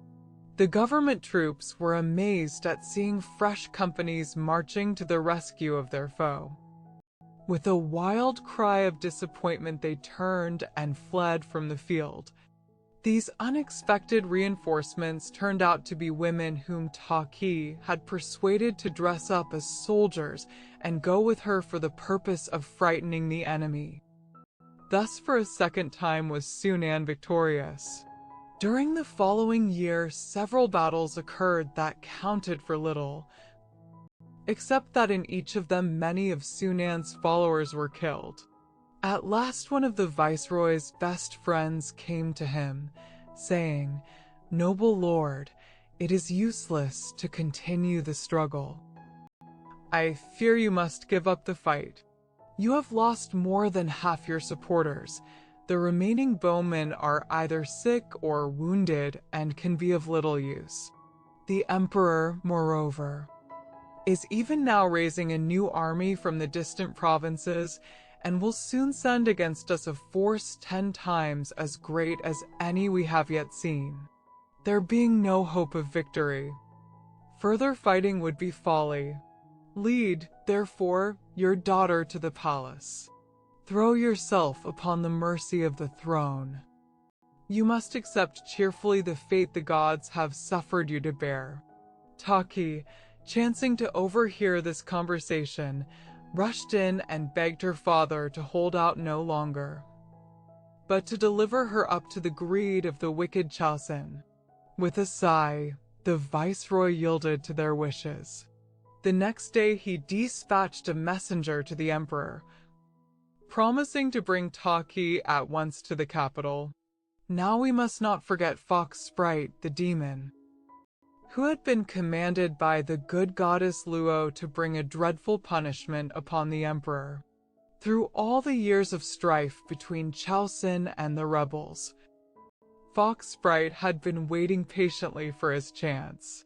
Speaker 1: The government troops were amazed at seeing fresh companies marching to the rescue of their foe. With a wild cry of disappointment, they turned and fled from the field. These unexpected reinforcements turned out to be women whom Taki had persuaded to dress up as soldiers and go with her for the purpose of frightening the enemy. Thus, for a second time was Sunan victorious. During the following year, several battles occurred that counted for little, except that in each of them many of Sunan's followers were killed. At last one of the viceroy's best friends came to him, saying, "Noble lord, it is useless to continue the struggle. I fear you must give up the fight. You have lost more than half your supporters. The remaining bowmen are either sick or wounded and can be of little use. The emperor, moreover, is even now raising a new army from the distant provinces and will soon send against us a force 10 times as great as any we have yet seen. There being no hope of victory, further fighting would be folly. Lead, therefore, your daughter to the palace. Throw yourself upon the mercy of the throne. You must accept cheerfully the fate the gods have suffered you to bear." Taki, chancing to overhear this conversation, rushed in and begged her father to hold out no longer, but to deliver her up to the greed of the wicked Chaosen. With a sigh, the viceroy yielded to their wishes. The next day he dispatched a messenger to the emperor, promising to bring Taki at once to the capital. Now we must not forget Fox Sprite, the demon, who had been commanded by the good goddess Luo to bring a dreadful punishment upon the emperor. Through all the years of strife between Chaosen and the rebels, Fox Sprite had been waiting patiently for his chance.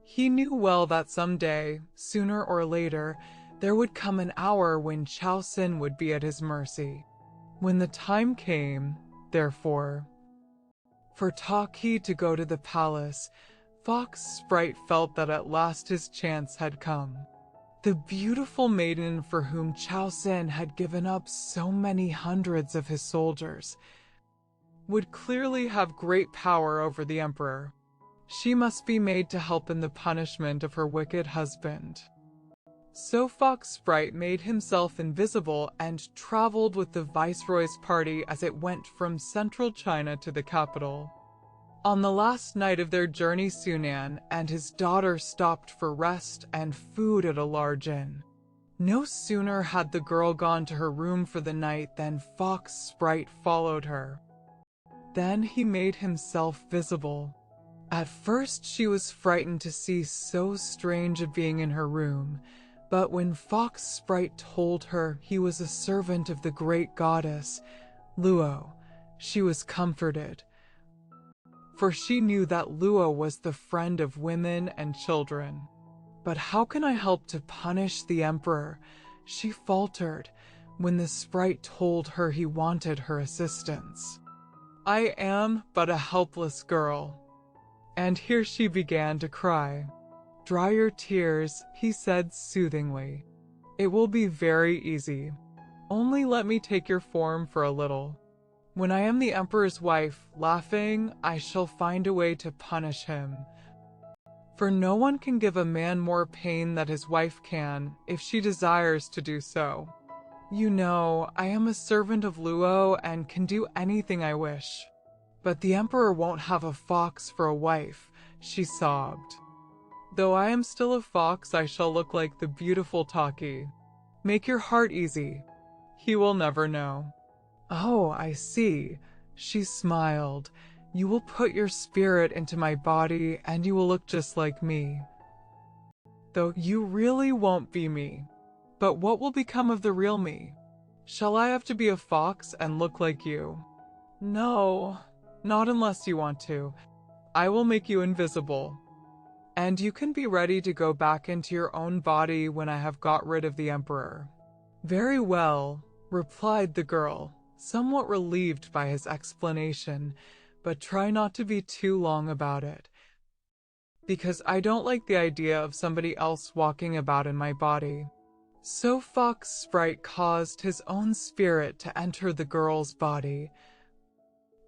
Speaker 1: He knew well that someday, sooner or later, there would come an hour when Chaosen would be at his mercy. When the time came, therefore, for Taki to go to the palace, Fox Sprite felt that at last his chance had come. The beautiful maiden for whom Chaosen had given up so many hundreds of his soldiers would clearly have great power over the emperor. She must be made to help in the punishment of her wicked husband. So Fox Sprite made himself invisible and traveled with the viceroy's party as it went from central China to the capital. On the last night of their journey, Sunan and his daughter stopped for rest and food at a large inn. No sooner had the girl gone to her room for the night than Fox Sprite followed her. Then he made himself visible. At first she was frightened to see so strange a being in her room, but when Fox Sprite told her he was a servant of the great goddess, Luo, she was comforted, for she knew that Luo was the friend of women and children. "But how can I help to punish the emperor?" she faltered when the sprite told her he wanted her assistance. "I am but a helpless girl." And here she began to cry. "Dry your tears," he said soothingly. "It will be very easy. Only let me take your form for a little. When I am the emperor's wife, laughing, I shall find a way to punish him. For no one can give a man more pain than his wife can, if she desires to do so. You know, I am a servant of Luo and can do anything I wish. But the emperor won't have a fox for a wife," she sobbed. Though I am still a fox, I shall look like the beautiful Taki. Make your heart easy. He will never know." "Oh, I see." She smiled. "You will put your spirit into my body and you will look just like me. Though you really won't be me. But what will become of the real me? Shall I have to be a fox and look like you?" "No, not unless you want to. I will make you invisible. And you can be ready to go back into your own body when I have got rid of the Emperor." "Very well," replied the girl, somewhat relieved by his explanation, "but try not to be too long about it, because I don't like the idea of somebody else walking about in my body." So Fox Sprite caused his own spirit to enter the girl's body,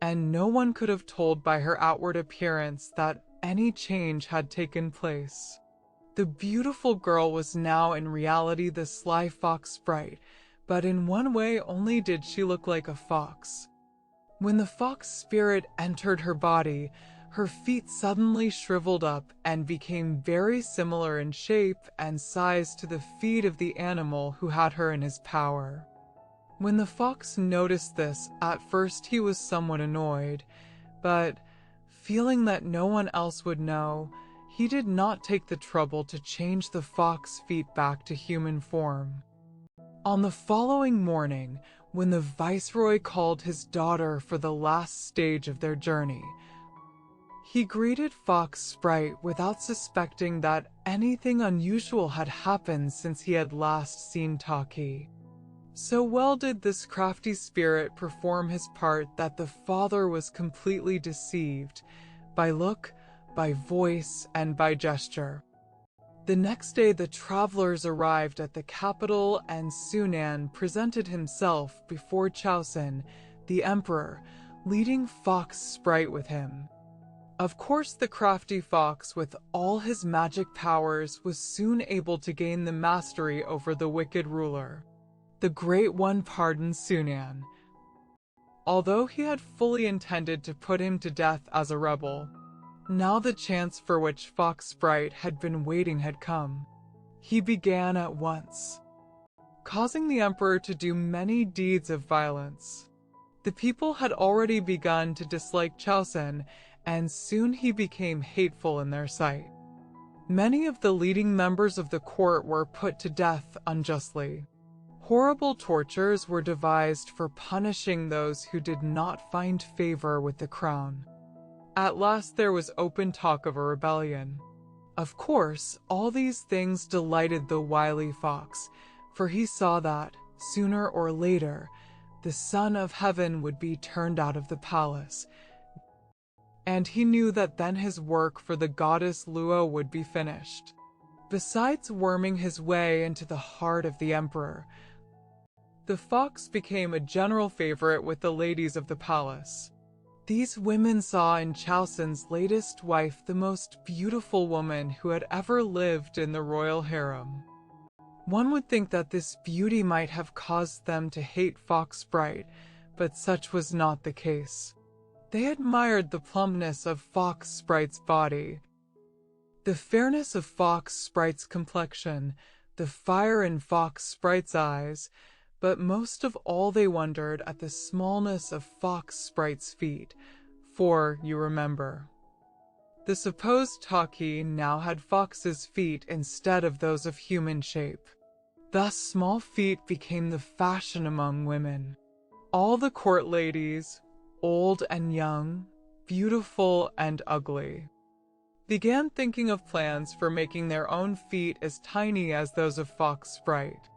Speaker 1: and no one could have told by her outward appearance that any change had taken place. The beautiful girl was now in reality the sly Fox Sprite, but in one way only did she look like a fox. When the fox spirit entered her body, her feet suddenly shriveled up and became very similar in shape and size to the feet of the animal who had her in his power. When the fox noticed this, at first he was somewhat annoyed, but feeling that no one else would know, he did not take the trouble to change the fox feet back to human form. On the following morning, when the viceroy called his daughter for the last stage of their journey, he greeted Fox Sprite without suspecting that anything unusual had happened since he had last seen Taki. So well did this crafty spirit perform his part that the father was completely deceived by look, by voice, and by gesture. The next day the travelers arrived at the capital and Sunan presented himself before Chaosen, the emperor, leading Fox Sprite with him. Of course, the crafty fox, with all his magic powers, was soon able to gain the mastery over the wicked ruler. The Great One pardoned Sunan, although he had fully intended to put him to death as a rebel. Now the chance for which Fox Sprite had been waiting had come. He began at once, causing the emperor to do many deeds of violence. The people had already begun to dislike Chaosen, and soon he became hateful in their sight. Many of the leading members of the court were put to death unjustly. Horrible tortures were devised for punishing those who did not find favor with the crown. At last there was open talk of a rebellion. Of course, all these things delighted the wily fox, for he saw that, sooner or later, the Son of Heaven would be turned out of the palace, and he knew that then his work for the goddess Luo would be finished. Besides worming his way into the heart of the emperor, the fox became a general favorite with the ladies of the palace. These women saw in Chaosen's latest wife the most beautiful woman who had ever lived in the royal harem. One would think that this beauty might have caused them to hate Fox Sprite, but such was not the case. They admired the plumpness of Fox Sprite's body, the fairness of Fox Sprite's complexion, the fire in Fox Sprite's eyes, but most of all they wondered at the smallness of Fox Sprite's feet, for, you remember, the supposed Taki now had fox's feet instead of those of human shape. Thus small feet became the fashion among women. All the court ladies, old and young, beautiful and ugly, began thinking of plans for making their own feet as tiny as those of Fox Sprite.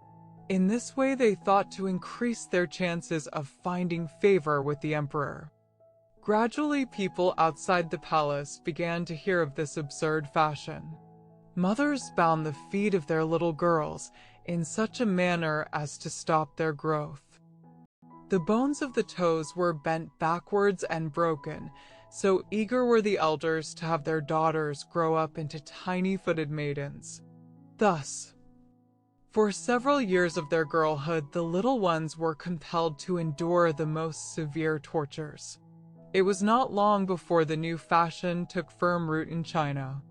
Speaker 1: In this way they thought to increase their chances of finding favor with the emperor. Gradually people outside the palace began to hear of this absurd fashion. Mothers bound the feet of their little girls in such a manner as to stop their growth. The bones of the toes were bent backwards and broken, so eager were the elders to have their daughters grow up into tiny-footed maidens. Thus, for several years of their girlhood, the little ones were compelled to endure the most severe tortures. It was not long before the new fashion took firm root in China.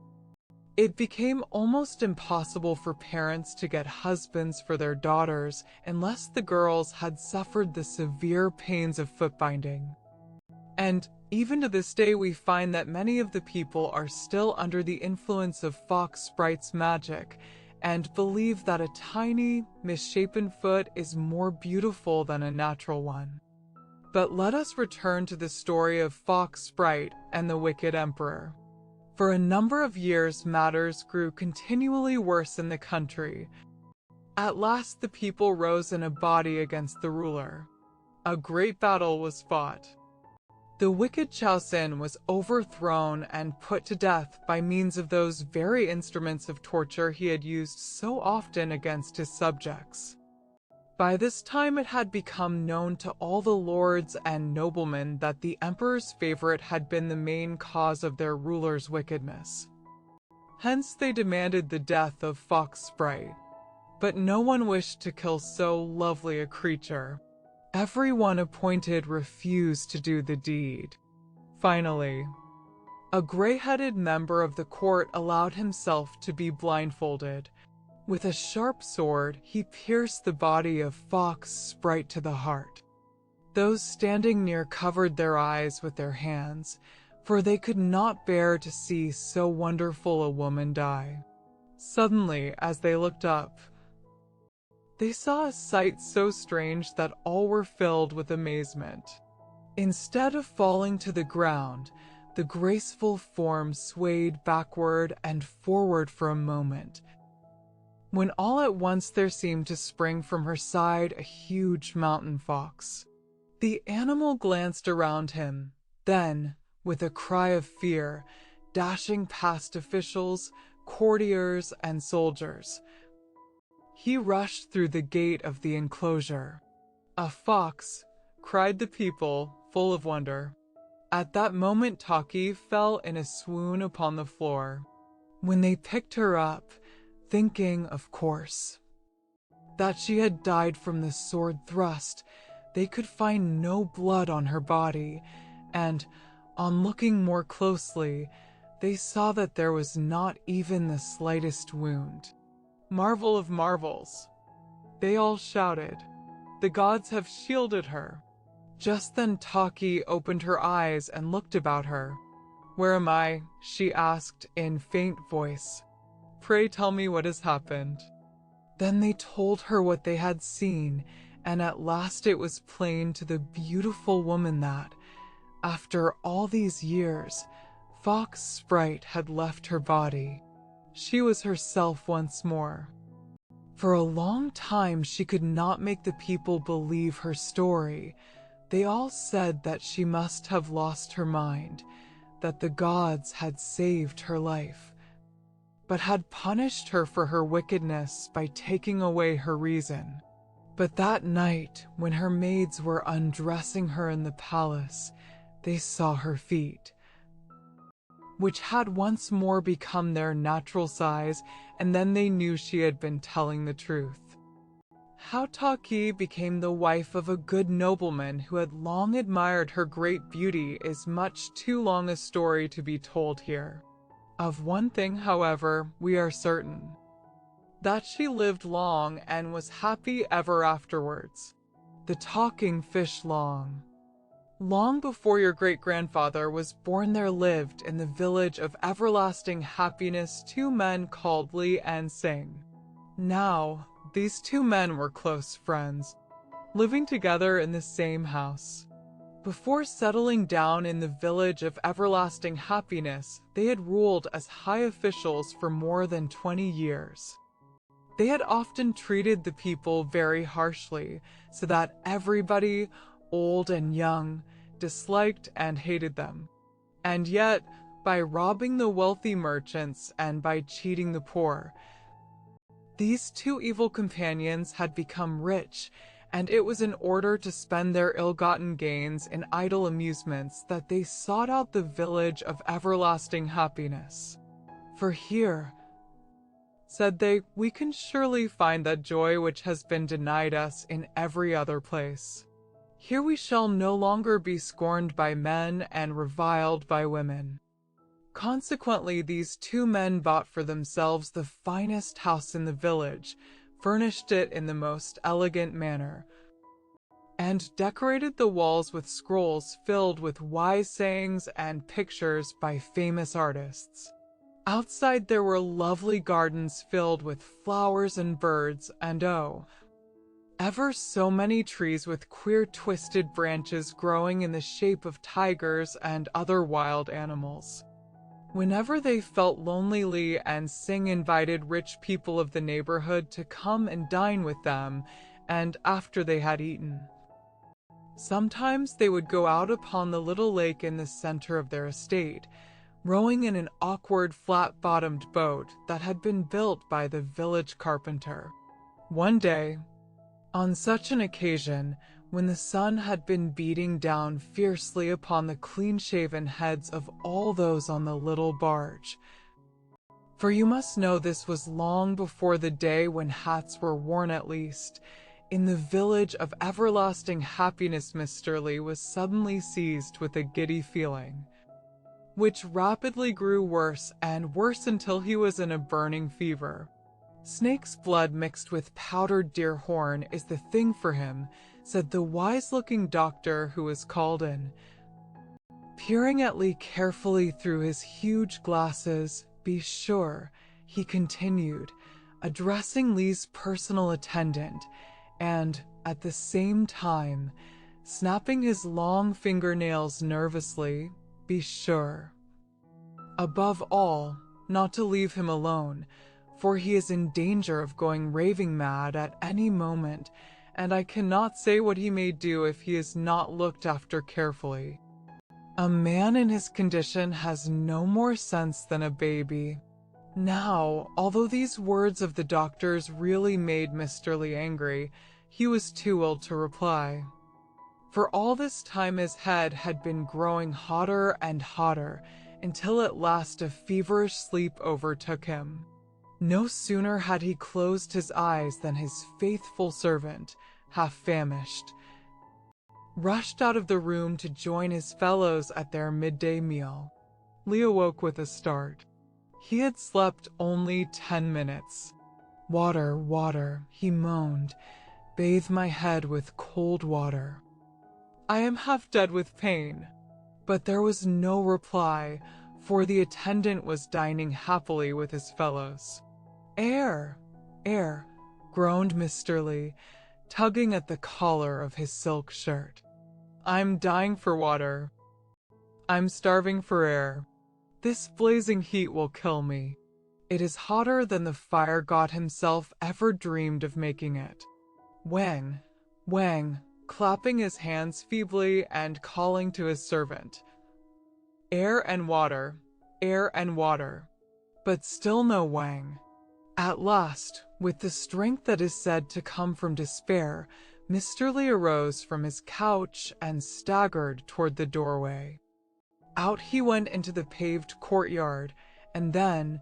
Speaker 1: It became almost impossible for parents to get husbands for their daughters unless the girls had suffered the severe pains of foot binding. And even to this day, we find that many of the people are still under the influence of fox sprites magic and believe that a tiny, misshapen foot is more beautiful than a natural one. But let us return to the story of Fox Sprite and the Wicked Emperor. For a number of years, matters grew continually worse in the country. At last, the people rose in a body against the ruler. A great battle was fought. The wicked Chaosin was overthrown and put to death by means of those very instruments of torture he had used so often against his subjects. By this time it had become known to all the lords and noblemen that the emperor's favorite had been the main cause of their ruler's wickedness. Hence they demanded the death of Fox Sprite. But no one wished to kill so lovely a creature. Everyone appointed refused to do the deed. Finally, a gray-headed member of the court allowed himself to be blindfolded. With a sharp sword, he pierced the body of Fox Sprite to the heart. Those standing near covered their eyes with their hands, for they could not bear to see so wonderful a woman die. Suddenly, as they looked up, they saw a sight so strange that all were filled with amazement. Instead of falling to the ground, the graceful form swayed backward and forward for a moment, when all at once there seemed to spring from her side a huge mountain fox. The animal glanced around him, then, with a cry of fear, dashing past officials, courtiers, and soldiers, he rushed through the gate of the enclosure. "A fox!" cried the people, full of wonder. At that moment Taki fell in a swoon upon the floor. When they picked her up, thinking, of course, that she had died from the sword thrust, they could find no blood on her body, and, on looking more closely, they saw that there was not even the slightest wound. "Marvel of marvels!" they all shouted. "The gods have shielded her." Just then Taki opened her eyes and looked about her. "Where am I?" she asked in faint voice. "Pray tell me what has happened." Then they told her what they had seen, and at last it was plain to the beautiful woman that, after all these years, Fox Sprite had left her body. She was herself once more. For a long time she could not make the people believe her story. They all said that she must have lost her mind, that the gods had saved her life, but had punished her for her wickedness by taking away her reason. But that night, when her maids were undressing her in the palace, they saw her feet, which had once more become their natural size, and then they knew she had been telling the truth. How Taki became the wife of a good nobleman who had long admired her great beauty is much too long a story to be told here. Of one thing, however, we are certain: that she lived long and was happy ever afterwards. The talking fish long. Long before your great-grandfather was born, there lived in the village of everlasting happiness 2 men called Li and Sing. Now, these 2 men were close friends, living together in the same house. Before settling down in the village of everlasting happiness, they had ruled as high officials for more than 20 years. They had often treated the people very harshly, so that everybody, old and young, disliked and hated them. And yet, by robbing the wealthy merchants and by cheating the poor, these 2 evil companions had become rich, and it was in order to spend their ill-gotten gains in idle amusements that they sought out the village of everlasting happiness. "For here," said they, "we can surely find that joy which has been denied us in every other place. Here we shall no longer be scorned by men and reviled by women. Consequently, these two men bought for themselves the finest house in the village, furnished it in the most elegant manner, and decorated the walls with scrolls filled with wise sayings and pictures by famous artists. Outside there were lovely gardens filled with flowers and birds, and ever so many trees with queer twisted branches growing in the shape of tigers and other wild animals. Whenever they felt lonely and Singh invited rich people of the neighborhood to come and dine with them, and after they had eaten. Sometimes they would go out upon the little lake in the center of their estate, rowing in an awkward flat-bottomed boat that had been built by the village carpenter. One day, on such an occasion, when the sun had been beating down fiercely upon the clean-shaven heads of all those on the little barge, for you must know this was long before the day when hats were worn at least, in the village of everlasting happiness Mr. Lee was suddenly seized with a giddy feeling, which rapidly grew worse and worse until he was in a burning fever. Snake's blood mixed with powdered deer horn is the thing for him, said the wise-looking doctor who was called in. Peering at Lee carefully through his huge glasses, be sure, he continued, addressing Lee's personal attendant, and, at the same time, snapping his long fingernails nervously, be sure, above all, not to leave him alone, for he is in danger of going raving mad at any moment, and I cannot say what he may do if he is not looked after carefully. A man in his condition has no more sense than a baby. Now, although these words of the doctor's really made Mr. Lee angry, he was too ill to reply. For all this time his head had been growing hotter and hotter, until at last a feverish sleep overtook him. No sooner had he closed his eyes than his faithful servant, half famished, rushed out of the room to join his fellows at their midday meal. Lee awoke with a start. He had slept only 10 minutes. Water, water, he moaned. Bathe my head with cold water. I am half dead with pain. But there was no reply, for the attendant was dining happily with his fellows. Air, air, groaned Mr. Lee, tugging at the collar of his silk shirt. I'm dying for water. I'm starving for air. This blazing heat will kill me. It is hotter than the fire god himself ever dreamed of making it. Wang, Wang, clapping his hands feebly and calling to his servant. Air and water, but still no Wang. At last, with the strength that is said to come from despair, Mr. Lee arose from his couch and staggered toward the doorway. Out he went into the paved courtyard, and then,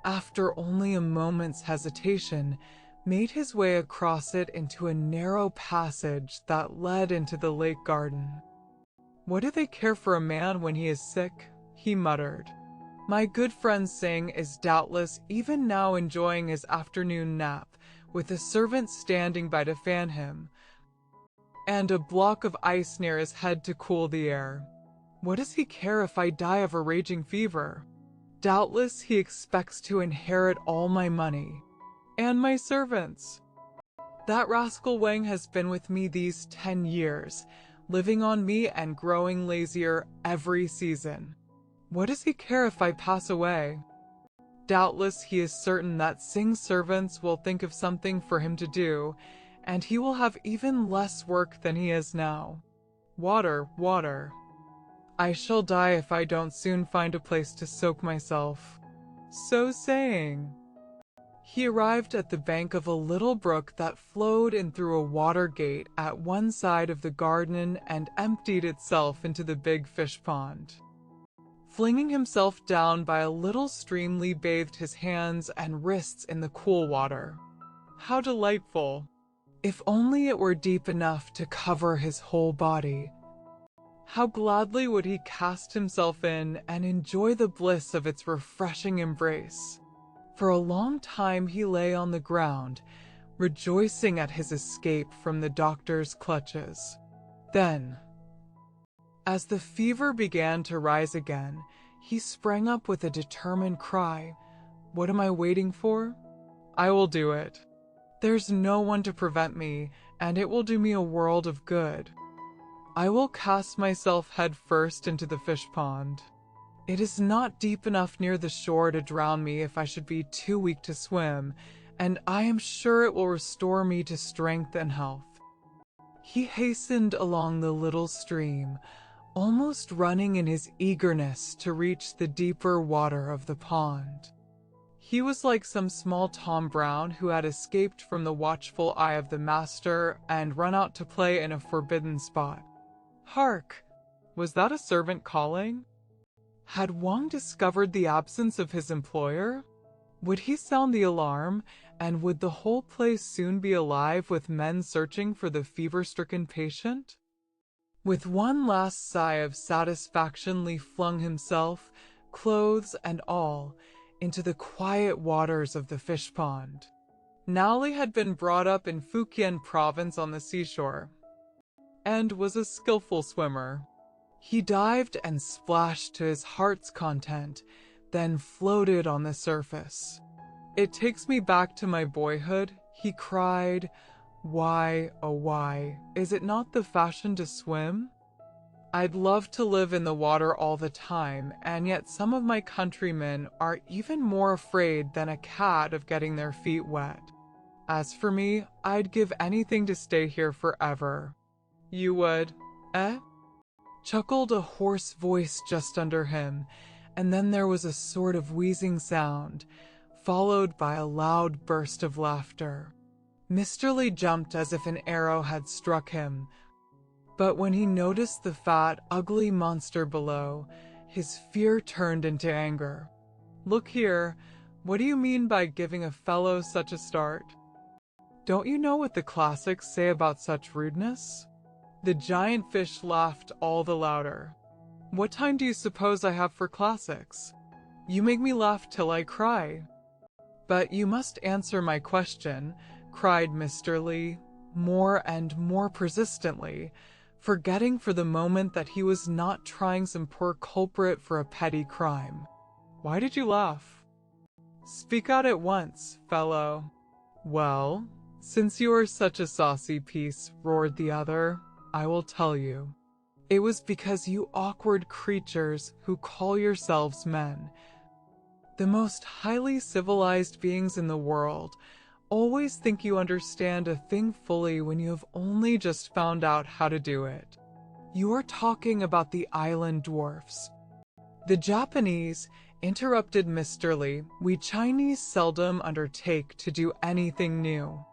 Speaker 1: after only a moment's hesitation, made his way across it into a narrow passage that led into the lake garden. What do they care for a man when he is sick? He muttered. My good friend Singh is doubtless even now enjoying his afternoon nap, with a servant standing by to fan him, and a block of ice near his head to cool the air. What does he care if I die of a raging fever? Doubtless he expects to inherit all my money, and my servants. That rascal Wang has been with me these 10 years, living on me and growing lazier every season. What does he care if I pass away? Doubtless he is certain that Singh's servants will think of something for him to do, and he will have even less work than he has now. Water, water. I shall die if I don't soon find a place to soak myself. So saying, he arrived at the bank of a little brook that flowed in through a water gate at one side of the garden and emptied itself into the big fish pond. Flinging himself down by a little stream, Lee bathed his hands and wrists in the cool water. How delightful! If only it were deep enough to cover his whole body. How gladly would he cast himself in and enjoy the bliss of its refreshing embrace. For a long time he lay on the ground, rejoicing at his escape from the doctor's clutches. Then, as the fever began to rise again, he sprang up with a determined cry. "What am I waiting for? I will do it. There's no one to prevent me, and it will do me a world of good. I will cast myself head first into the fish pond. It is not deep enough near the shore to drown me if I should be too weak to swim, and I am sure it will restore me to strength and health." He hastened along the little stream, almost running in his eagerness to reach the deeper water of the pond. He was like some small Tom Brown who had escaped from the watchful eye of the master and run out to play in a forbidden spot. Hark! Was that a servant calling? Had Wang discovered the absence of his employer? Would he sound the alarm, and would the whole place soon be alive with men searching for the fever-stricken patient? With one last sigh of satisfaction, Li flung himself, clothes and all, into the quiet waters of the fish pond. Now Li had been brought up in Fujian province on the seashore, and was a skillful swimmer. He dived and splashed to his heart's content, then floated on the surface. "It takes me back to my boyhood," he cried. "Why, oh why, is it not the fashion to swim? I'd love to live in the water all the time, and yet some of my countrymen are even more afraid than a cat of getting their feet wet. As for me, I'd give anything to stay here forever." "You would, eh?" chuckled a hoarse voice just under him, and then there was a sort of wheezing sound, followed by a loud burst of laughter. Mr. Li jumped as if an arrow had struck him, but when he noticed the fat, ugly monster below, his fear turned into anger. "Look here, what do you mean by giving a fellow such a start? Don't you know what the classics say about such rudeness?" The giant fish laughed all the louder. "What time do you suppose I have for classics? You make me laugh till I cry." "But you must answer my question," cried Mr. Li, more and more persistently, forgetting for the moment that he was not trying some poor culprit for a petty crime. "Why did you laugh? Speak out at once, fellow." "Well, since you are such a saucy piece," roared the other, "I will tell you. It was because you awkward creatures who call yourselves men, the most highly civilized beings in the world, always think you understand a thing fully when you have only just found out how to do it. You are talking about the island dwarfs." "The Japanese," interrupted Mr. Li, "we Chinese seldom undertake to do anything new."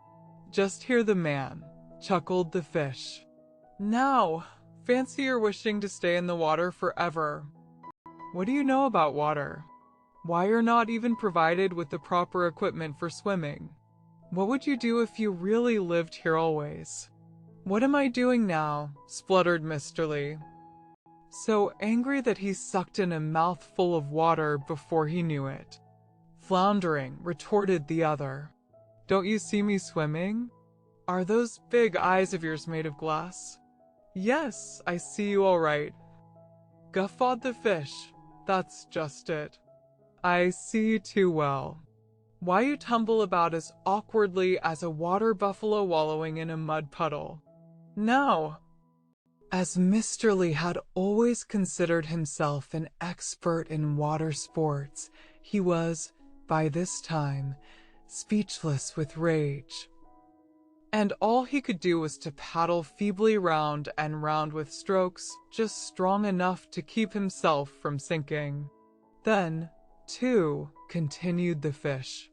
Speaker 1: "Just hear the man," chuckled the fish. "Now, fancy your wishing to stay in the water forever. What do you know about water? Why you're not even provided with the proper equipment for swimming? What would you do if you really lived here always?" "What am I doing now?" spluttered Mr. Li, so angry that he sucked in a mouthful of water before he knew it. Floundering, retorted the other. "Don't you see me swimming? Are those big eyes of yours made of glass?" "Yes, I see you all right," guffawed the fish. "That's just it. I see you too well. Why you tumble about as awkwardly as a water buffalo wallowing in a mud puddle. Now," as Mr. Li had always considered himself an expert in water sports, he was, by this time, speechless with rage. And all he could do was to paddle feebly round and round with strokes just strong enough to keep himself from sinking. "Then, too," continued the fish,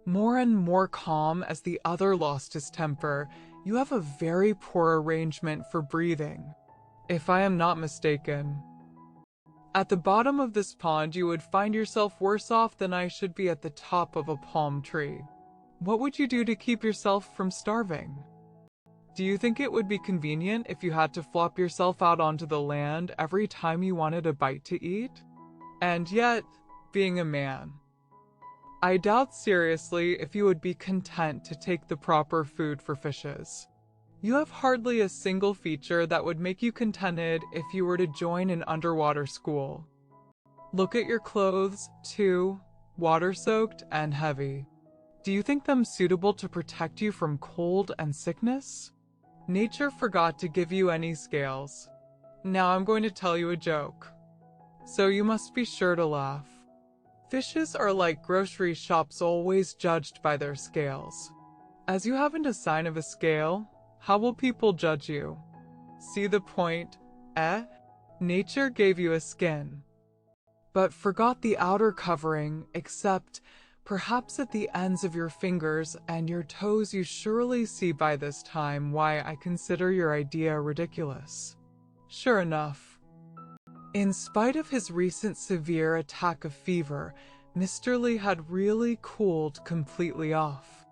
Speaker 1: more and more calm as the other lost his temper, "you have a very poor arrangement for breathing, if I am not mistaken. At the bottom of this pond you would find yourself worse off than I should be at the top of a palm tree. What would you do to keep yourself from starving?" Do you think it would be convenient if you had to flop yourself out onto the land every time you wanted a bite to eat? And yet, being a man, I doubt seriously if you would be content to take the proper food for fishes. You have hardly a single feature that would make you contented if you were to join an underwater school. Look at your clothes, too, water-soaked and heavy. Do you think them suitable to protect you from cold and sickness? Nature forgot to give you any scales. Now I'm going to tell you a joke, so you must be sure to laugh. Fishes are like grocery shops, always judged by their scales. As you haven't a sign of a scale, how will people judge you? See the point, eh? Nature gave you a skin, but forgot the outer covering, except perhaps at the ends of your fingers and your toes. You surely see by this time why I consider your idea ridiculous. Sure enough, in spite of his recent severe attack of fever, Mr. Lee had really cooled completely off.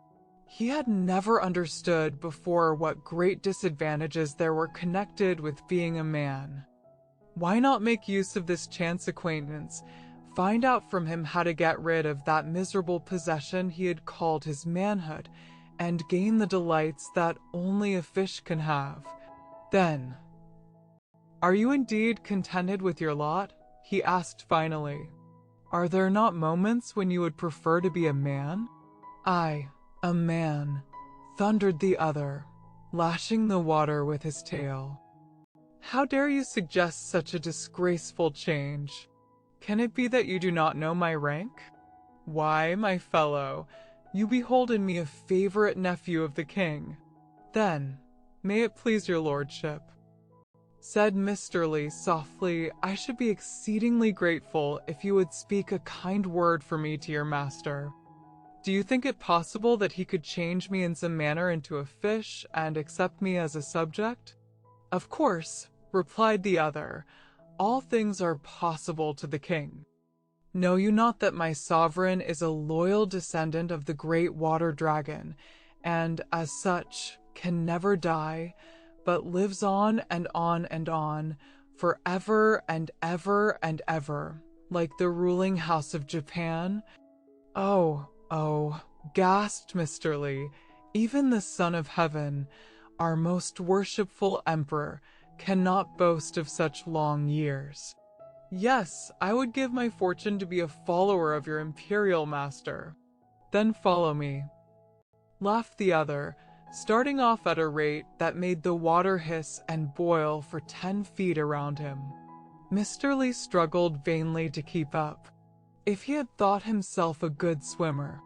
Speaker 1: He had never understood before what great disadvantages there were connected with being a man. Why not make use of this chance acquaintance, find out from him how to get rid of that miserable possession he had called his manhood, and gain the delights that only a fish can have? Then, "Are you indeed contented with your lot?" he asked finally. "Are there not moments when you would prefer to be a man?" "I, a man," thundered the other, lashing the water with his tail. "How dare you suggest such a disgraceful change? Can it be that you do not know my rank? Why, my fellow, you behold in me a favorite nephew of the king." "Then, may it please your lordship," said Mr. Lee softly, "I should be exceedingly grateful if you would speak a kind word for me to your master. Do you think it possible that he could change me in some manner into a fish and accept me as a subject?" "Of course," replied the other, "all things are possible to the king. Know you not that my sovereign is a loyal descendant of the great water dragon, and as such can never die, but lives on and on and on, forever and ever and ever, like the ruling house of Japan?" Oh, gasped Mr. Lee, "even the Son of Heaven, our most worshipful emperor, cannot boast of such long years." "Yes, I would give my fortune to be a follower of your imperial master." "Then follow me," laughed the other, starting off at a rate that made the water hiss and boil for 10 feet around him. Mr. Lee struggled vainly to keep up. If he had thought himself a good swimmer,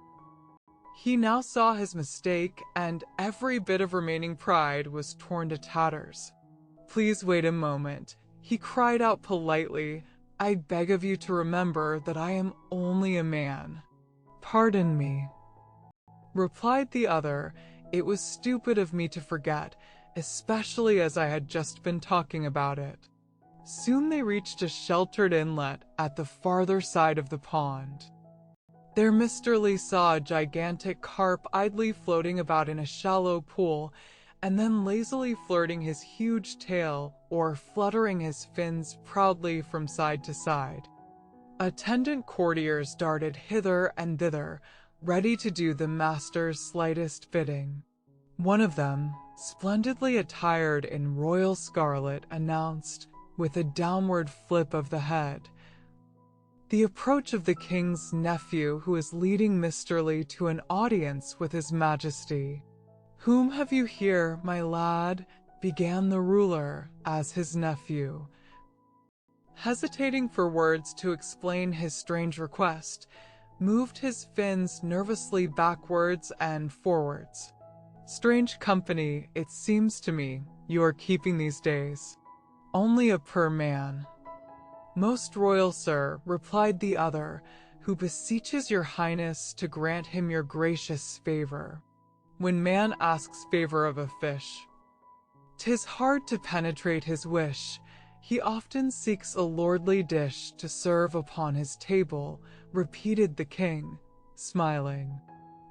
Speaker 1: he now saw his mistake, and every bit of remaining pride was torn to tatters. "Please wait a moment," he cried out politely. "I beg of you to remember that I am only a man." "Pardon me," replied the other. "It was stupid of me to forget, especially as I had just been talking about it." Soon they reached a sheltered inlet at the farther side of the pond. There Mr. Lee saw a gigantic carp idly floating about in a shallow pool, and then lazily flirting his huge tail or fluttering his fins proudly from side to side. Attendant courtiers darted hither and thither, ready to do the master's slightest bidding. One of them, splendidly attired in royal scarlet, announced, with a downward flip of the head, the approach of the king's nephew, who is leading Mr. Lee to an audience with his majesty. "Whom have you here, my lad?" began the ruler as his nephew, hesitating for words to explain his strange request, moved his fins nervously backwards and forwards. "Strange company, it seems to me, you are keeping these days. Only a poor man." "Most royal sir," replied the other, "who beseeches your highness to grant him your gracious favor. When man asks favor of a fish, 'tis hard to penetrate his wish. He often seeks a lordly dish to serve upon his table," repeated the king, smiling.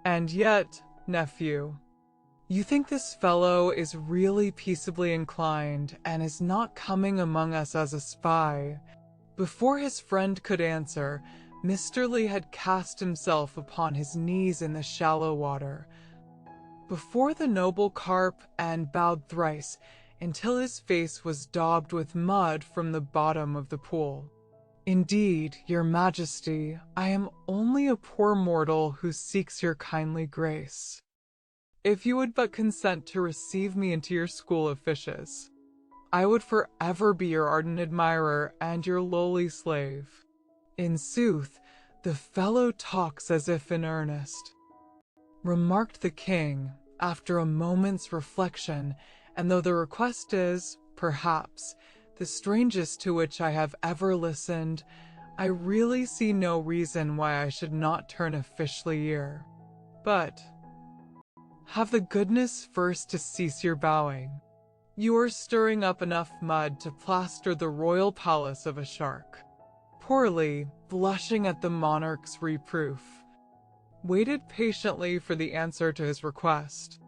Speaker 1: "And yet, nephew, You think this fellow is really peaceably inclined and is not coming among us as a spy. Before his friend could answer, Mr. Lee had cast himself upon his knees in the shallow water before the noble carp and bowed thrice until his face was daubed with mud from the bottom of the pool. Indeed, your majesty, I am only a poor mortal who seeks your kindly grace. If you would but consent to receive me into your school of fishes, I would forever be your ardent admirer and your lowly slave. In sooth, the fellow talks as if in earnest, remarked the king, after a moment's reflection, and though the request is, perhaps, the strangest to which I have ever listened, I really see no reason why I should not turn a fishly ear. But have the goodness first to cease your bowing. You are stirring up enough mud to plaster the royal palace of a shark. Poor Lee, blushing at the monarch's reproof, waited patiently for the answer to his request.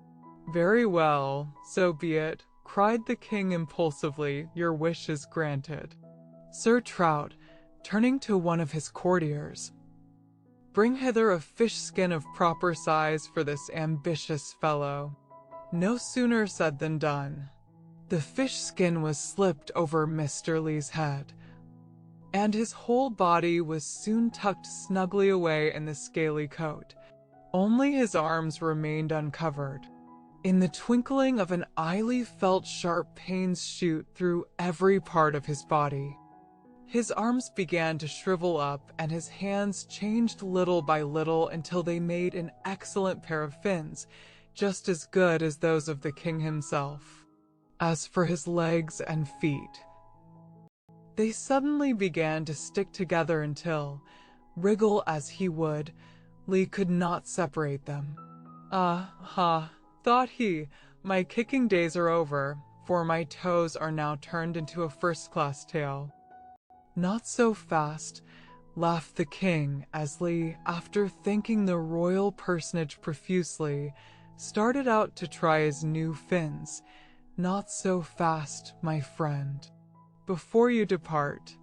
Speaker 1: Very well, so be it, cried the king impulsively, your wish is granted. Sir Trout, turning to one of his courtiers, bring hither a fish skin of proper size for this ambitious fellow. No sooner said than done. The fish skin was slipped over Mr. Lee's head, and his whole body was soon tucked snugly away in the scaly coat. Only his arms remained uncovered. In the twinkling of an eye Lee felt sharp pains shoot through every part of his body. His arms began to shrivel up, and his hands changed little by little until they made an excellent pair of fins, just as good as those of the king himself. As for his legs and feet, they suddenly began to stick together until, wriggle as he would, Lee could not separate them. Ah, thought he, my kicking days are over, for my toes are now turned into a first-class tail. Not so fast, laughed the king as Lee, after thanking the royal personage profusely, started out to try his new fins. Not so fast, my friend. Before you depart,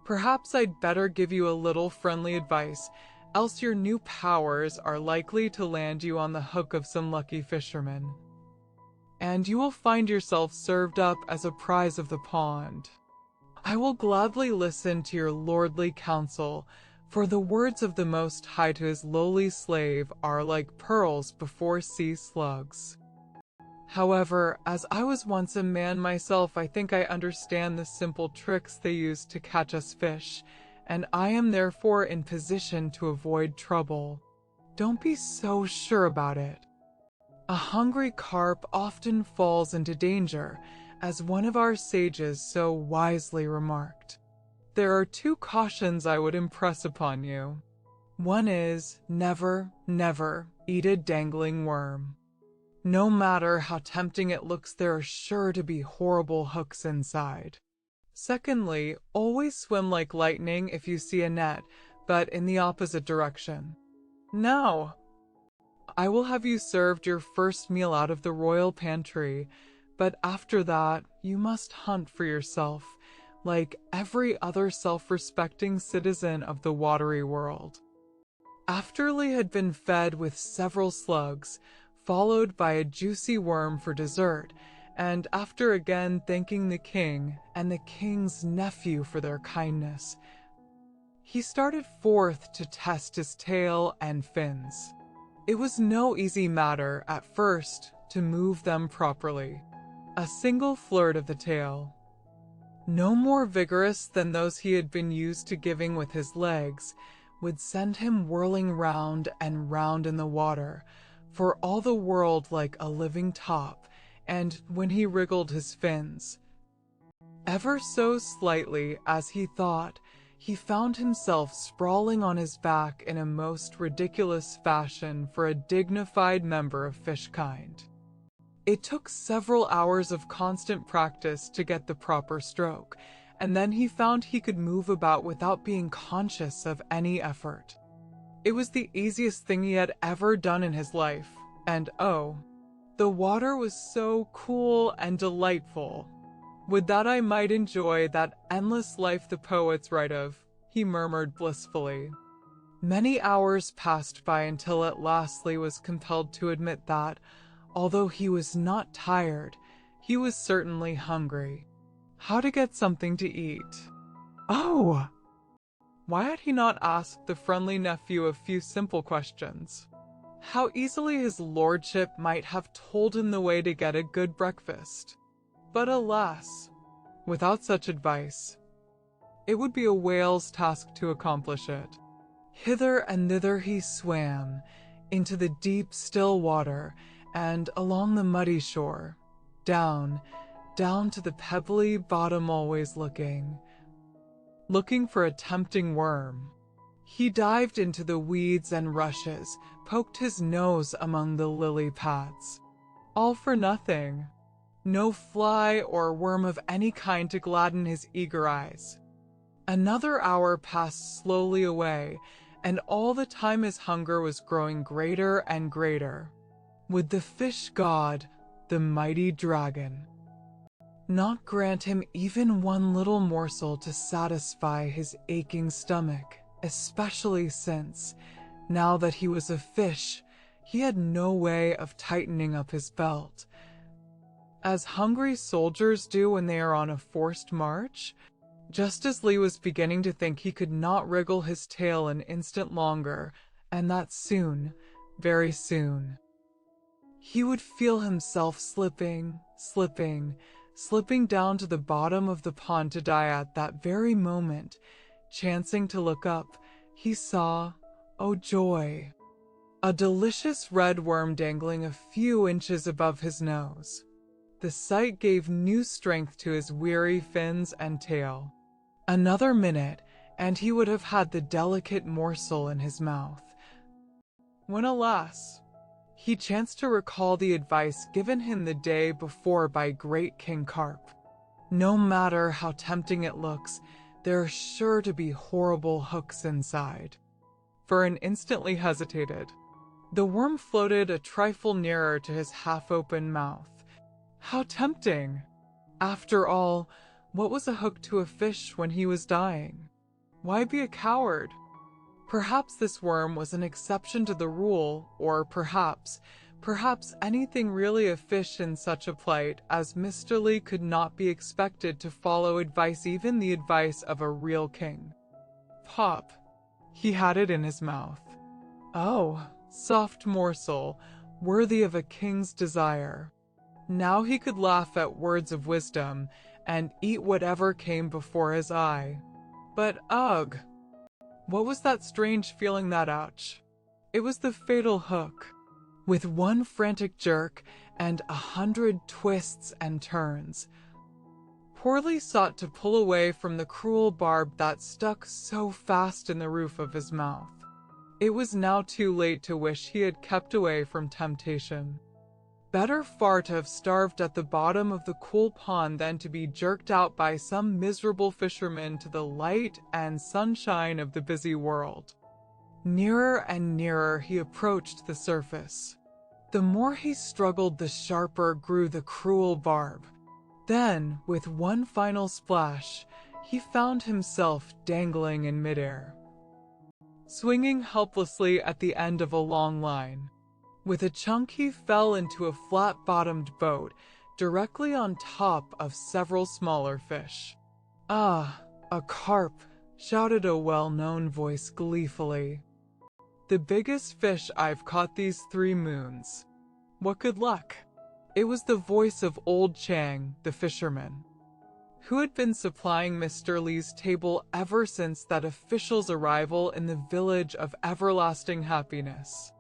Speaker 1: perhaps I'd better give you a little friendly advice, else your new powers are likely to land you on the hook of some lucky fisherman, and you will find yourself served up as a prize of the pond. I will gladly listen to your lordly counsel, for the words of the Most High to his lowly slave are like pearls before sea slugs. However, as I was once a man myself, I think I understand the simple tricks they use to catch us fish, and I am therefore in position to avoid trouble. Don't be so sure about it. A hungry carp often falls into danger, as one of our sages so wisely remarked. There are two cautions I would impress upon you. One is, never, never eat a dangling worm. No matter how tempting it looks, there are sure to be horrible hooks inside. Secondly, always swim like lightning if you see a net, but in the opposite direction. Now, I will have you served your first meal out of the royal pantry, but after that, you must hunt for yourself, like every other self-respecting citizen of the watery world. After Lee had been fed with several slugs, followed by a juicy worm for dessert, and after again thanking the king and the king's nephew for their kindness, he started forth to test his tail and fins. It was no easy matter, at first, to move them properly. A single flirt of the tail, no more vigorous than those he had been used to giving with his legs, would send him whirling round and round in the water, for all the world like a living top, and when he wriggled his fins, ever so slightly as he thought, he found himself sprawling on his back in a most ridiculous fashion for a dignified member of fishkind. It took several hours of constant practice to get the proper stroke, and then he found he could move about without being conscious of any effort. It was the easiest thing he had ever done in his life, and oh, The water was so cool and delightful. Would that I might enjoy that endless life the poets write of, he murmured blissfully. Many hours passed by until at last Lee was compelled to admit that, although he was not tired, he was certainly hungry. How to get something to eat? Oh! Why had he not asked the friendly nephew a few simple questions? How easily his lordship might have told him the way to get a good breakfast. But alas, without such advice, it would be a whale's task to accomplish it. Hither and thither he swam, into the deep still water, and along the muddy shore, down to the pebbly bottom always looking for a tempting worm. He dived into the weeds and rushes, poked his nose among the lily pads. All for nothing. No fly or worm of any kind to gladden his eager eyes. Another hour passed slowly away, and all the time his hunger was growing greater and greater. Would the fish god, the mighty dragon, not grant him even one little morsel to satisfy his aching stomach, especially since, now that he was a fish, he had no way of tightening up his belt, as hungry soldiers do when they are on a forced march? Just as Lee was beginning to think he could not wriggle his tail an instant longer, and that soon, very soon, he would feel himself slipping down to the bottom of the pond to die at that very moment, chancing to look up, he saw, oh joy, a delicious red worm dangling a few inches above his nose. The sight gave new strength to his weary fins and tail. Another minute, and he would have had the delicate morsel in his mouth. When, alas, he chanced to recall the advice given him the day before by great King Carp. No matter how tempting it looks, there are sure to be horrible hooks inside. For an instant he hesitated. The worm floated a trifle nearer to his half-open mouth. How tempting! After all, what was a hook to a fish when he was dying? Why be a coward? Perhaps this worm was an exception to the rule, or perhaps anything really a fish in such a plight, as Mr. Lee could not be expected to follow advice, even the advice of a real king. Pop! He had it in his mouth. Oh, soft morsel, worthy of a king's desire. Now he could laugh at words of wisdom, and eat whatever came before his eye. But ugh! What was that strange feeling, that ouch? It was the fatal hook. With one frantic jerk, and 100 twists and turns, Lee sought to pull away from the cruel barb that stuck so fast in the roof of his mouth. It was now too late to wish he had kept away from temptation. Better far to have starved at the bottom of the cool pond than to be jerked out by some miserable fisherman to the light and sunshine of the busy world. Nearer and nearer he approached the surface. The more he struggled, the sharper grew the cruel barb. Then, with one final splash, he found himself dangling in midair, swinging helplessly at the end of a long line. With a chunk he fell into a flat-bottomed boat, directly on top of several smaller fish. "Ah, a carp!" shouted a well-known voice gleefully. "The biggest fish I've caught these 3 moons. What good luck!" It was the voice of old Chang, the fisherman, who had been supplying Mr. Lee's table ever since that official's arrival in the village of everlasting happiness.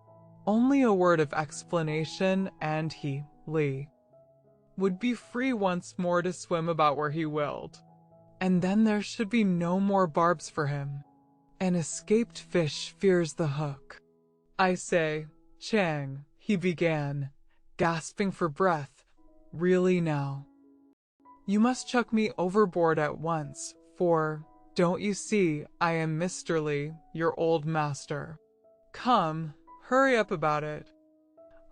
Speaker 1: Only a word of explanation, and he, Lee, would be free once more to swim about where he willed. And then there should be no more barbs for him. An escaped fish fears the hook. "I say, Chang," he began, gasping for breath, "really now, you must chuck me overboard at once, for, don't you see, I am Mr. Lee, your old master. Come, hurry up about it.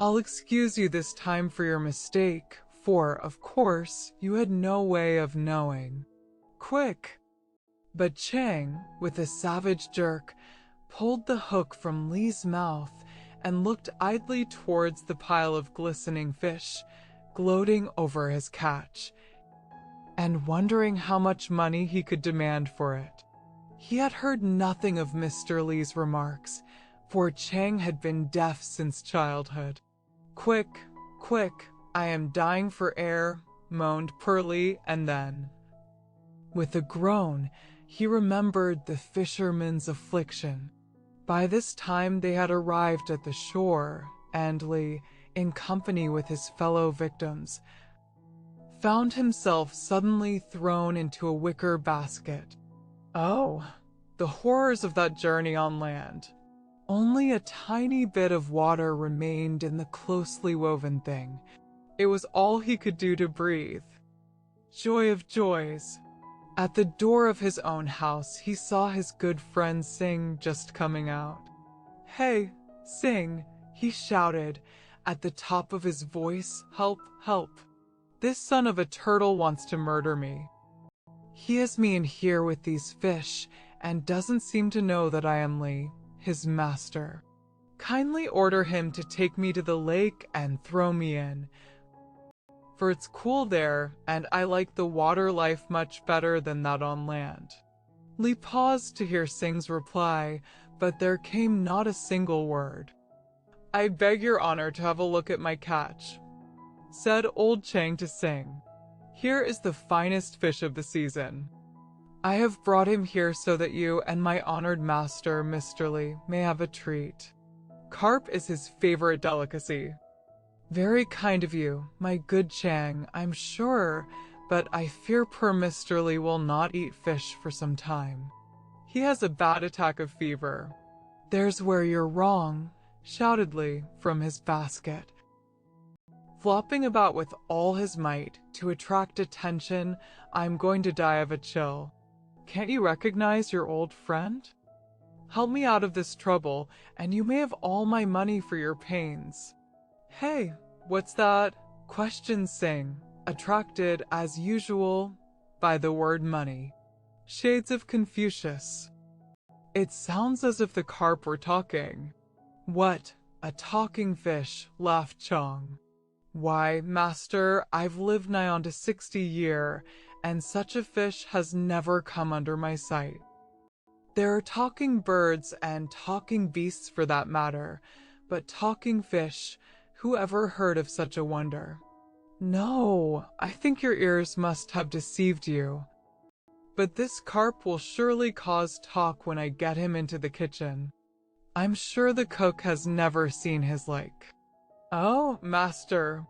Speaker 1: I'll excuse you this time for your mistake, for, of course, you had no way of knowing. Quick!" But Chang, with a savage jerk, pulled the hook from Li's mouth and looked idly towards the pile of glistening fish, gloating over his catch, and wondering how much money he could demand for it. He had heard nothing of Mr. Li's remarks, for Chang had been deaf since childhood. "Quick, quick, I am dying for air," moaned Pearlie, and then, with a groan, he remembered the fisherman's affliction. By this time they had arrived at the shore, and Li, in company with his fellow victims, found himself suddenly thrown into a wicker basket. Oh, the horrors of that journey on land. Only a tiny bit of water remained in the closely woven thing. It was all he could do to breathe. Joy of joys! At the door of his own house, he saw his good friend Sing just coming out. "Hey, Sing," he shouted at the top of his voice, "help, help. This son of a turtle wants to murder me. He has me in here with these fish and doesn't seem to know that I am Li, his master. Kindly order him to take me to the lake and throw me in, for it's cool there, and I like the water life much better than that on land." Li paused to hear Sing's reply, but there came not a single word. "I beg your honor to have a look at my catch," said old Chang to Sing. "Here is the finest fish of the season. I have brought him here so that you and my honored master, Mr. Li, may have a treat. Carp is his favorite delicacy." "Very kind of you, my good Chang, I'm sure, but I fear poor Mr. Li will not eat fish for some time. He has a bad attack of fever." "There's where you're wrong," shouted Li from his basket. Flopping about with all his might to attract attention, "I'm going to die of a chill. Can't you recognize your old friend? Help me out of this trouble, and you may have all my money for your pains." "Hey, what's that?" questioned Sing, attracted, as usual, by the word money. Shades of Confucius. "It sounds as if the carp were talking." "What, a talking fish?" laughed Chang. "Why, master, I've lived nigh on to 60 year, and such a fish has never come under my sight. There are talking birds and talking beasts for that matter, but talking fish, who ever heard of such a wonder?" "No, I think your ears must have deceived you. But this carp will surely cause talk when I get him into the kitchen. I'm sure the cook has never seen his like." "Oh, master,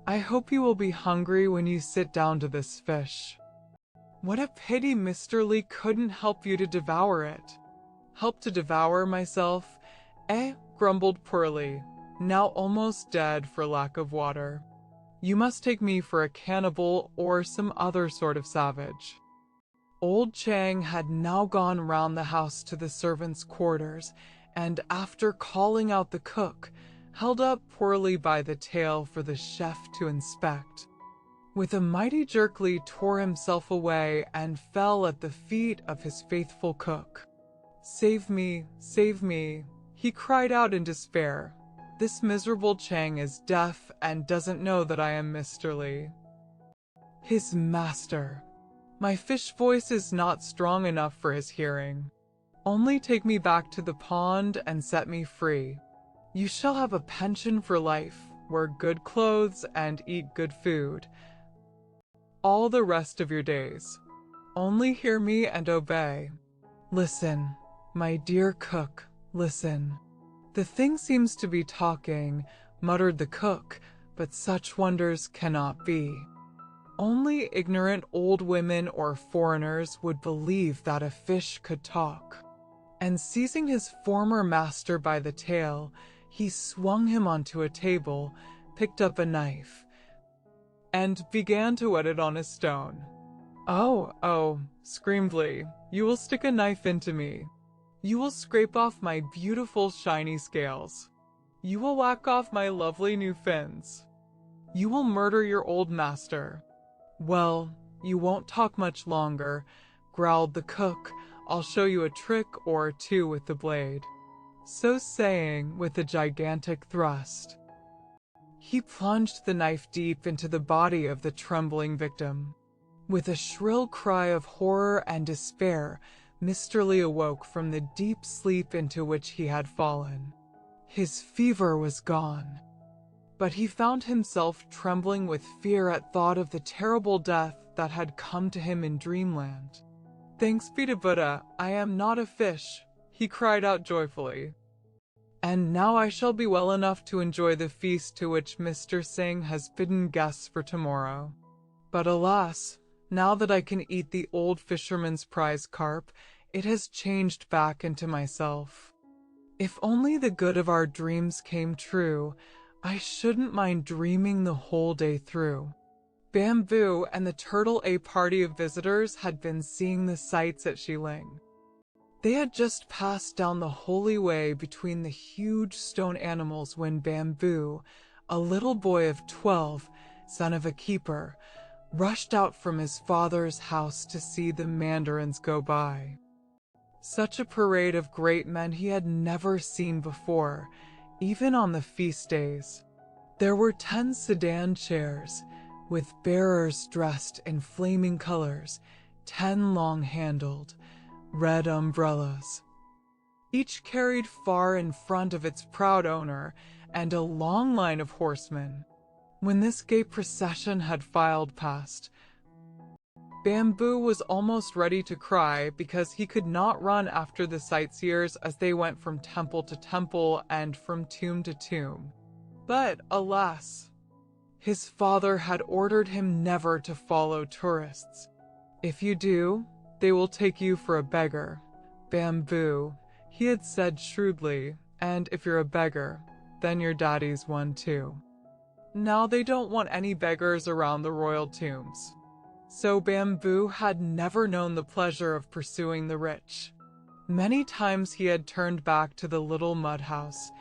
Speaker 1: I hope you will be hungry when you sit down to this fish. What a pity Mr. Li couldn't help you to devour it." "Help to devour myself? Eh?" grumbled Pearlie, now almost dead for lack of water. "You must take me for a cannibal or some other sort of savage." Old Chang had now gone round the house to the servants' quarters, and after calling out the cook, held up Pearlie by the tail for the chef to inspect. With a mighty jerk, Li tore himself away and fell at the feet of his faithful cook. "Save me, save me," he cried out in despair. "This miserable Chang is deaf and doesn't know that I am Mr. Li, his master. My fish voice is not strong enough for his hearing. Only take me back to the pond and set me free. You shall have a pension for life, wear good clothes, and eat good food all the rest of your days. Only hear me and obey. Listen, my dear cook, listen." "The thing seems to be talking," muttered the cook, "but such wonders cannot be. Only ignorant old women or foreigners would believe that a fish could talk." And seizing his former master by the tail, he swung him onto a table, picked up a knife, and began to whet it on a stone. "Oh, oh," screamed Li, "you will stick a knife into me. You will scrape off my beautiful shiny scales. You will whack off my lovely new fins. You will murder your old master. Well, you won't talk much longer, growled the cook. I'll show you a trick or two with the blade. So saying, with a gigantic thrust, he plunged the knife deep into the body of the trembling victim. With a shrill cry of horror and despair, Mr. Lee awoke from the deep sleep into which he had fallen. His fever was gone, but he found himself trembling with fear at thought of the terrible death that had come to him in dreamland. Thanks be to Buddha, I am not a fish, he cried out joyfully. And now I shall be well enough to enjoy the feast to which Mr. Singh has bidden guests for tomorrow. But alas, now that I can eat the old fisherman's prize carp, it has changed back into myself. If only the good of our dreams came true, I shouldn't mind dreaming the whole day through. Bamboo and the turtle, a party of visitors, had been seeing the sights at Xiling. They had just passed down the holy way between the huge stone animals when Bamboo, a little boy of 12, son of a keeper, rushed out from his father's house to see the mandarins go by. Such a parade of great men he had never seen before, even on the feast days. There were 10 sedan chairs, with bearers dressed in flaming colors, 10 long-handled, red umbrellas. Each carried far in front of its proud owner, and a long line of horsemen. When this gay procession had filed past, Bamboo was almost ready to cry because he could not run after the sightseers as they went from temple to temple and from tomb to tomb. But, alas, his father had ordered him never to follow tourists. If you do, they will take you for a beggar, Bamboo, he had said shrewdly, and if you're a beggar, then your daddy's one too. Now they don't want any beggars around the royal tombs. So Bamboo had never known the pleasure of pursuing the rich. Many times he had turned back to the little mud house,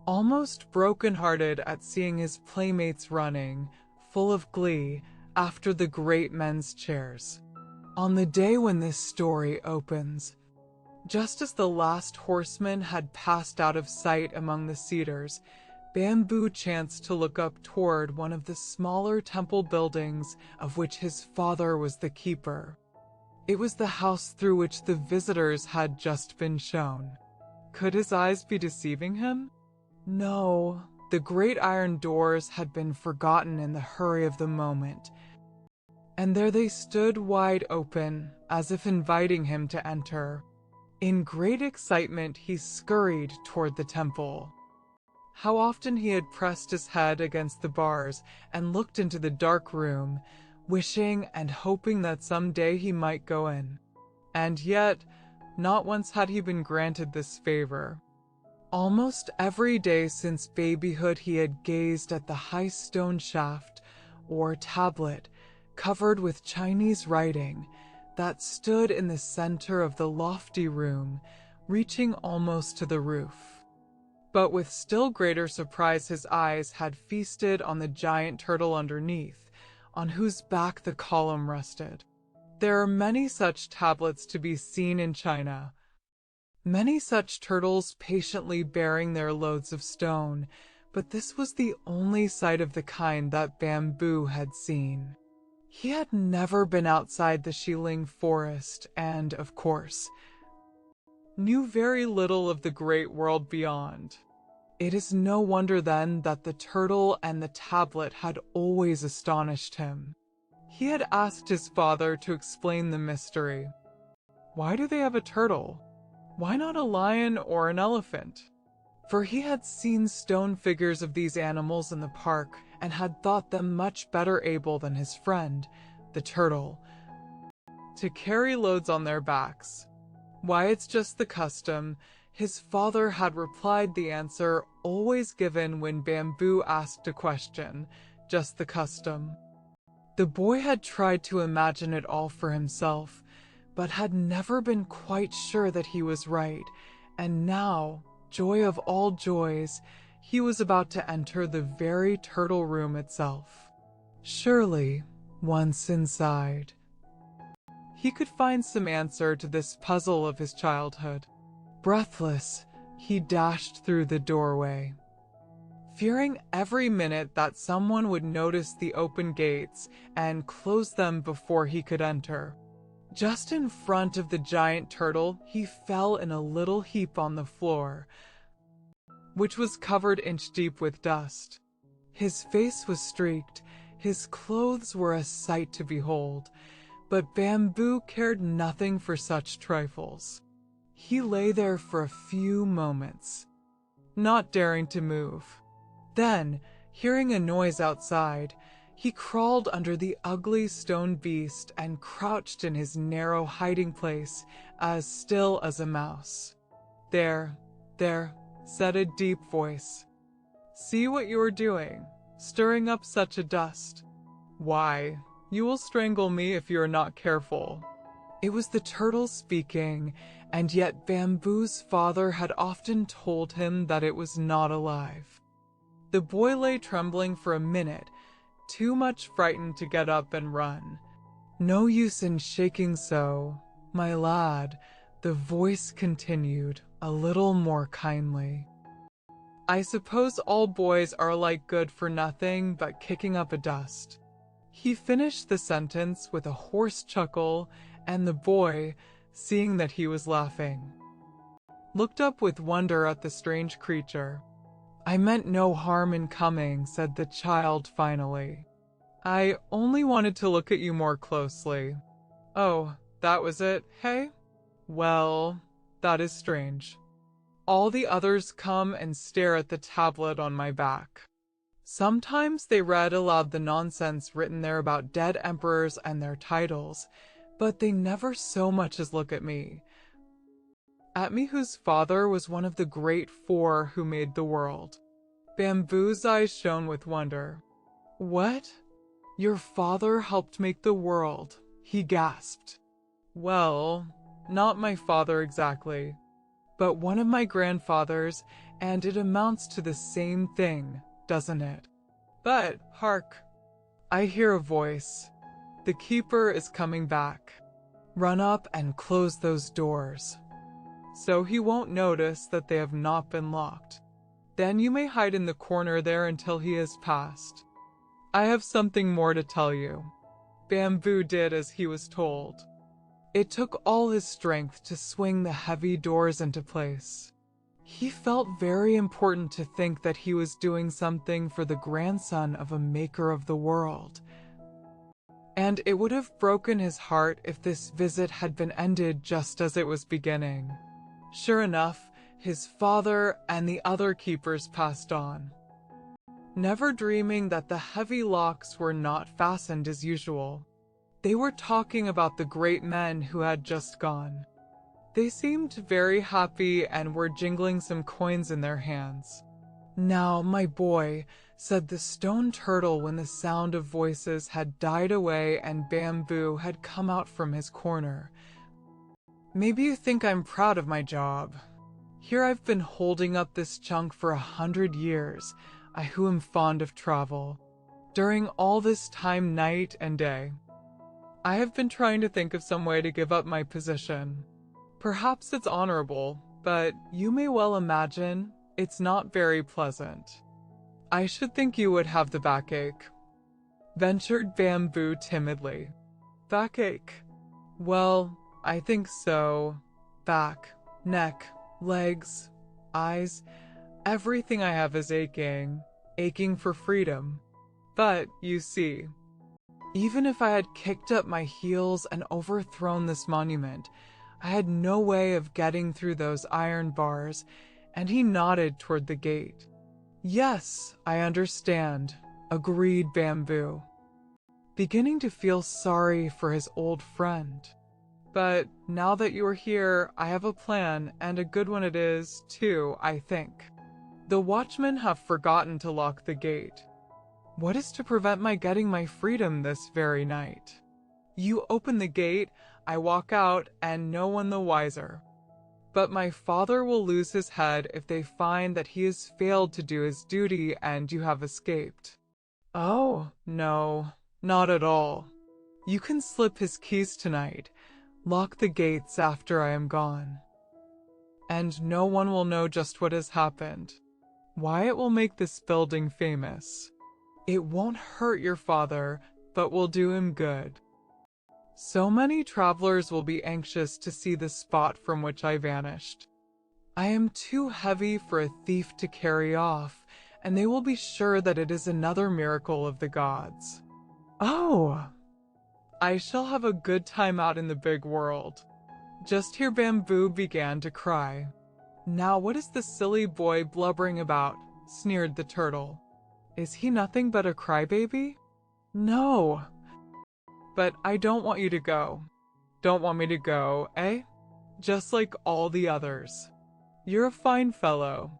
Speaker 1: almost broken-hearted at seeing his playmates running, full of glee, after the great men's chairs. On the day when this story opens, just as the last horseman had passed out of sight among the cedars, Bamboo chanced to look up toward one of the smaller temple buildings of which his father was the keeper. It was the house through which the visitors had just been shown. Could his eyes be deceiving him? No, the great iron doors had been forgotten in the hurry of the moment, and there they stood wide open, as if inviting him to enter. In great excitement, he scurried toward the temple. How often he had pressed his head against the bars and looked into the dark room, wishing and hoping that some day he might go in. And yet, not once had he been granted this favor. Almost every day since babyhood he had gazed at the high stone shaft, or tablet, covered with Chinese writing, that stood in the center of the lofty room, reaching almost to the roof. But with still greater surprise his eyes had feasted on the giant turtle underneath, on whose back the column rested. There are many such tablets to be seen in China, many such turtles patiently bearing their loads of stone, but this was the only sight of the kind that Bamboo had seen. He had never been outside the Xiling forest and, of course, knew very little of the great world beyond. It is no wonder then that the turtle and the tablet had always astonished him. He had asked his father to explain the mystery. Why do they have a turtle? Why not a lion or an elephant? For he had seen stone figures of these animals in the park and had thought them much better able than his friend, the turtle, to carry loads on their backs. Why, it's just the custom. His father had replied, the answer always given when Bamboo asked a question, just the custom. The boy had tried to imagine it all for himself, but had never been quite sure that he was right, and now, joy of all joys, He was about to enter the very turtle room itself. Surely, once inside, he could find some answer to this puzzle of his childhood. Breathless, he dashed through the doorway, fearing every minute that someone would notice the open gates and close them before he could enter. Just in front of the giant turtle, he fell in a little heap on the floor, which was covered inch-deep with dust. His face was streaked, his clothes were a sight to behold, but Bamboo cared nothing for such trifles. He lay there for a few moments, not daring to move. Then, hearing a noise outside, he crawled under the ugly stone beast and crouched in his narrow hiding place, as still as a mouse. There, said a deep voice. See what you are doing, stirring up such a dust. Why, you will strangle me if you are not careful. It was the turtle speaking, and yet Bamboo's father had often told him that it was not alive. The boy lay trembling for a minute, too much frightened to get up and run. No use in shaking so, my lad, the voice continued, a little more kindly. I suppose all boys are alike good for nothing but kicking up a dust. He finished the sentence with a hoarse chuckle, and the boy, seeing that he was laughing, looked up with wonder at the strange creature. I meant no harm in coming, said the child finally. I only wanted to look at you more closely. Oh, that was it, hey? Well, that is strange. All the others come and stare at the tablet on my back. Sometimes they read aloud the nonsense written there about dead emperors and their titles, but they never so much as look at me. At me whose father was one of the great four who made the world. Bamboo's eyes shone with wonder. What? Your father helped make the world, he gasped. Well, not my father exactly, but one of my grandfathers, and it amounts to the same thing, doesn't it? But, hark! I hear a voice. The keeper is coming back. Run up and close those doors, so he won't notice that they have not been locked. Then you may hide in the corner there until he has passed. I have something more to tell you. Bamboo did as he was told. It took all his strength to swing the heavy doors into place. He felt very important to think that he was doing something for the grandson of a maker of the world. And it would have broken his heart if this visit had been ended just as it was beginning. Sure enough, his father and the other keepers passed on, never dreaming that the heavy locks were not fastened as usual. They were talking about the great men who had just gone. They seemed very happy and were jingling some coins in their hands. Now, my boy, said the stone turtle when the sound of voices had died away and Bamboo had come out from his corner. Maybe you think I'm proud of my job. Here I've been holding up this chunk for 100 years, I who am fond of travel. During all this time, night and day, I have been trying to think of some way to give up my position. Perhaps it's honorable, but you may well imagine it's not very pleasant. I should think you would have the backache, ventured Bamboo timidly. Backache? Well, I think so. Back, neck, legs, eyes, everything I have is aching for freedom. But, you see, even if I had kicked up my heels and overthrown this monument, I had no way of getting through those iron bars, and he nodded toward the gate. Yes, I understand, agreed Bamboo, beginning to feel sorry for his old friend. But now that you are here, I have a plan, and a good one it is, too, I think. The watchmen have forgotten to lock the gate. What is to prevent my getting my freedom this very night? You open the gate, I walk out, and no one the wiser. But my father will lose his head if they find that he has failed to do his duty and you have escaped. Oh, no, not at all. You can slip his keys tonight, lock the gates after I am gone. And no one will know just what has happened. Why it will make this building famous. It won't hurt your father, but will do him good. So many travelers will be anxious to see the spot from which I vanished. I am too heavy for a thief to carry off, and they will be sure that it is another miracle of the gods. Oh! I shall have a good time out in the big world. Just here Bamboo began to cry. Now what is the silly boy blubbering about? Sneered the turtle. Is he nothing but a crybaby? No. But I don't want you to go. Don't want me to go, eh? Just like all the others. You're a fine fellow.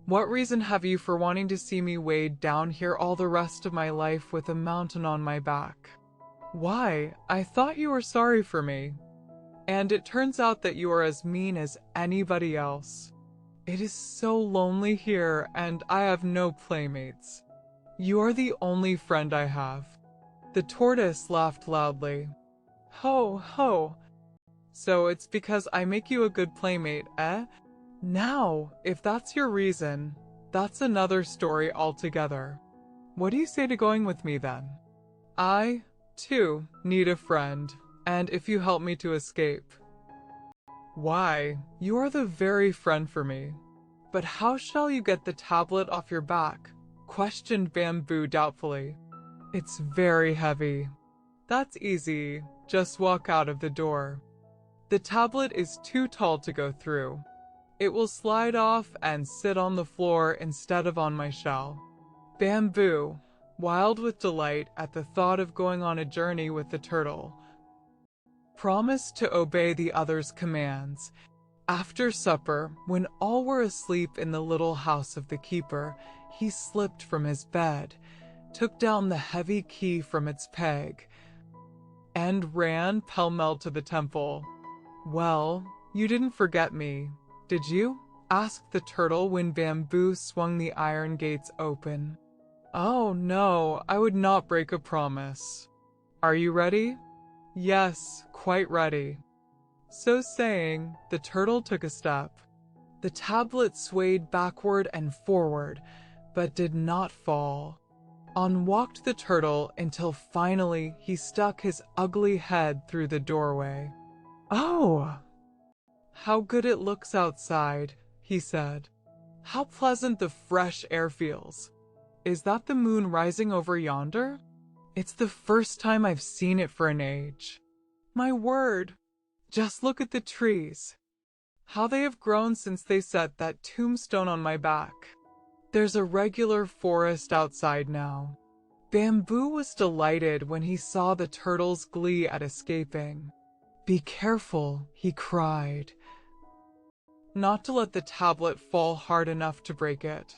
Speaker 1: What reason have you for wanting to see me weighed down here all the rest of my life with a mountain on my back? Why, I thought you were sorry for me. And it turns out that you are as mean as anybody else. It is so lonely here, and I have no playmates. You are the only friend I have. The tortoise laughed loudly. Ho, ho. So it's because I make you a good playmate, eh? Now, if that's your reason, that's another story altogether. What do you say to going with me then? I, too, need a friend, and if you help me to escape. Why, you are the very friend for me. But how shall you get the tablet off your back? Questioned Bamboo doubtfully. It's very heavy. That's easy. Just walk out of the door. The tablet is too tall to go through. It will slide off and sit on the floor instead of on my shell. Bamboo, wild with delight at the thought of going on a journey with the turtle, promised to obey the other's commands. After supper, when all were asleep in the little house of the keeper, he slipped from his bed, took down the heavy key from its peg, and ran pell-mell to the temple. Well, you didn't forget me, did you? Asked the turtle when Bamboo swung the iron gates open. Oh no, I would not break a promise. Are you ready? Yes, quite ready. So saying, the turtle took a step. The tablet swayed backward and forward, but did not fall. On walked the turtle until finally he stuck his ugly head through the doorway. Oh! How good it looks outside, he said. How pleasant the fresh air feels. Is that the moon rising over yonder? It's the first time I've seen it for an age. My word! Just look at the trees. How they have grown since they set that tombstone on my back. There's a regular forest outside now. Bamboo was delighted when he saw the turtle's glee at escaping. Be careful, he cried, not to let the tablet fall hard enough to break it.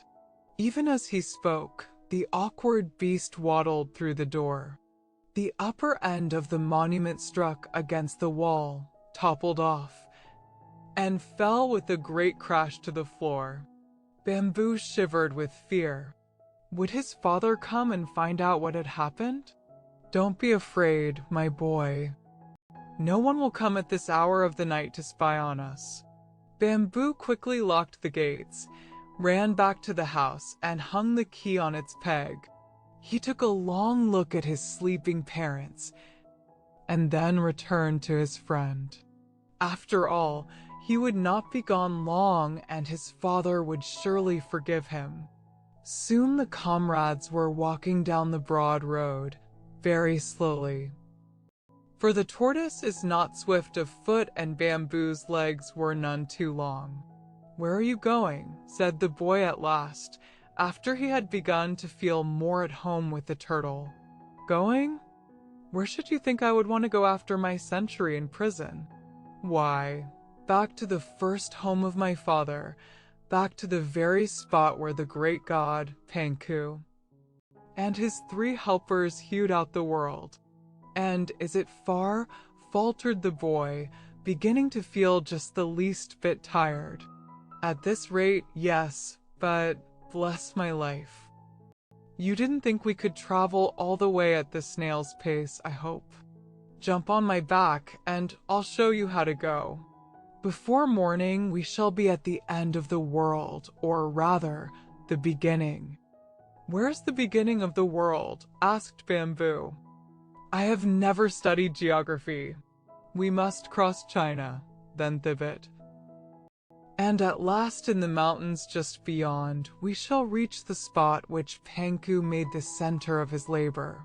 Speaker 1: Even as he spoke, the awkward beast waddled through the door. The upper end of the monument struck against the wall, toppled off, and fell with a great crash to the floor. Bamboo shivered with fear. Would his father come and find out what had happened? Don't be afraid, my boy. No one will come at this hour of the night to spy on us. Bamboo quickly locked the gates, ran back to the house, and hung the key on its peg. He took a long look at his sleeping parents, and then returned to his friend. After all, he would not be gone long, and his father would surely forgive him. Soon the comrades were walking down the broad road, very slowly. For the tortoise is not swift of foot, and Bamboo's legs were none too long. Where are you going? Said the boy at last, after he had begun to feel more at home with the turtle. Going? Where should you think I would want to go after my century in prison? Why, back to the first home of my father, back to the very spot where the great god, Panku, and his 3 helpers hewed out the world. And is it far? Faltered the boy, beginning to feel just the least bit tired. At this rate, yes, but bless my life. You didn't think we could travel all the way at this snail's pace, I hope. Jump on my back, and I'll show you how to go. Before morning, we shall be at the end of the world, or rather, the beginning. Where's the beginning of the world? Asked Bamboo. I have never studied geography. We must cross China, then Thibet. And at last in the mountains just beyond, we shall reach the spot which Panku made the center of his labor.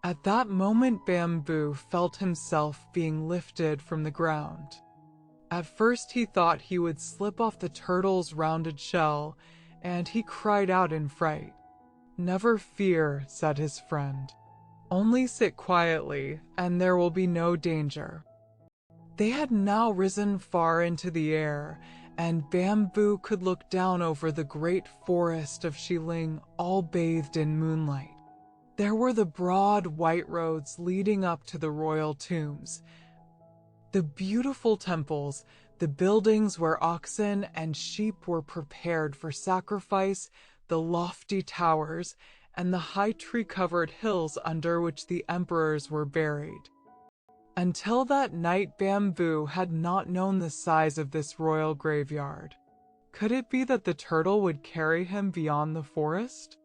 Speaker 1: At that moment Bamboo felt himself being lifted from the ground. At first he thought he would slip off the turtle's rounded shell, and he cried out in fright. Never fear, said his friend. Only sit quietly, and there will be no danger. They had now risen far into the air, and Bamboo could look down over the great forest of Xiling, all bathed in moonlight. There were the broad white roads leading up to the royal tombs, the beautiful temples, the buildings where oxen and sheep were prepared for sacrifice, the lofty towers, and the high tree-covered hills under which the emperors were buried. Until that night, Bamboo had not known the size of this royal graveyard. Could it be that the turtle would carry him beyond the forest?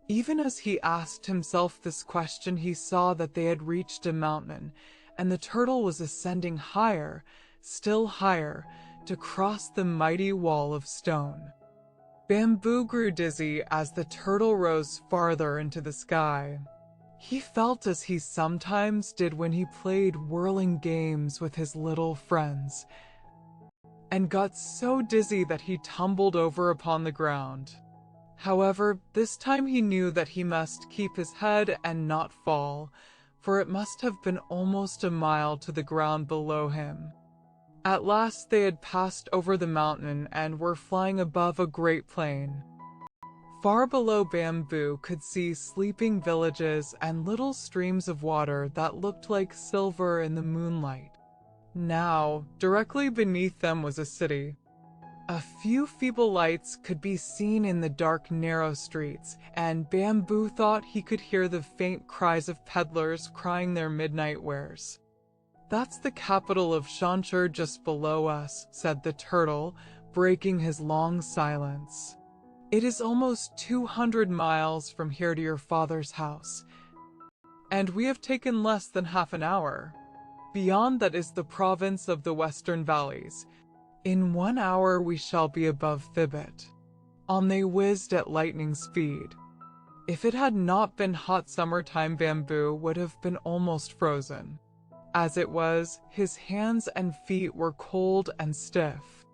Speaker 1: Even as he asked himself this question, he saw that they had reached a mountain, and the turtle was ascending higher, still higher, to cross the mighty wall of stone. Bamboo grew dizzy as the turtle rose farther into the sky. He felt as he sometimes did when he played whirling games with his little friends, and got so dizzy that he tumbled over upon the ground. However, this time he knew that he must keep his head and not fall, for it must have been almost a mile to the ground below him. At last they had passed over the mountain and were flying above a great plain. Far below, Bamboo could see sleeping villages and little streams of water that looked like silver in the moonlight. Now, directly beneath them was a city. A few feeble lights could be seen in the dark, narrow streets, and Bamboo thought he could hear the faint cries of peddlers crying their midnight wares. That's the capital of Shanshur just below us, said the turtle, breaking his long silence. It is almost 200 miles from here to your father's house, and we have taken less than half an hour. Beyond that is the province of the Western Valleys. In 1 hour we shall be above Thibet. On they whizzed at lightning speed. If it had not been hot summertime, Bamboo would have been almost frozen. As it was, his hands and feet were cold and stiff.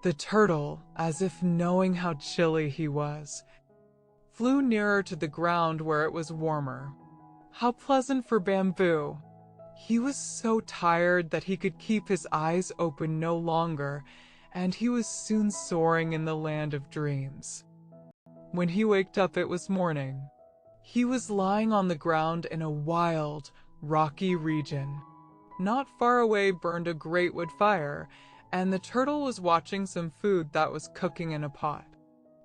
Speaker 1: The turtle, as if knowing how chilly he was, flew nearer to the ground where it was warmer. How pleasant for Bamboo! He was so tired that he could keep his eyes open no longer, and he was soon soaring in the land of dreams. When he waked up, it was morning. He was lying on the ground in a wild, rocky region. Not far away burned a great wood fire, and the turtle was watching some food that was cooking in a pot.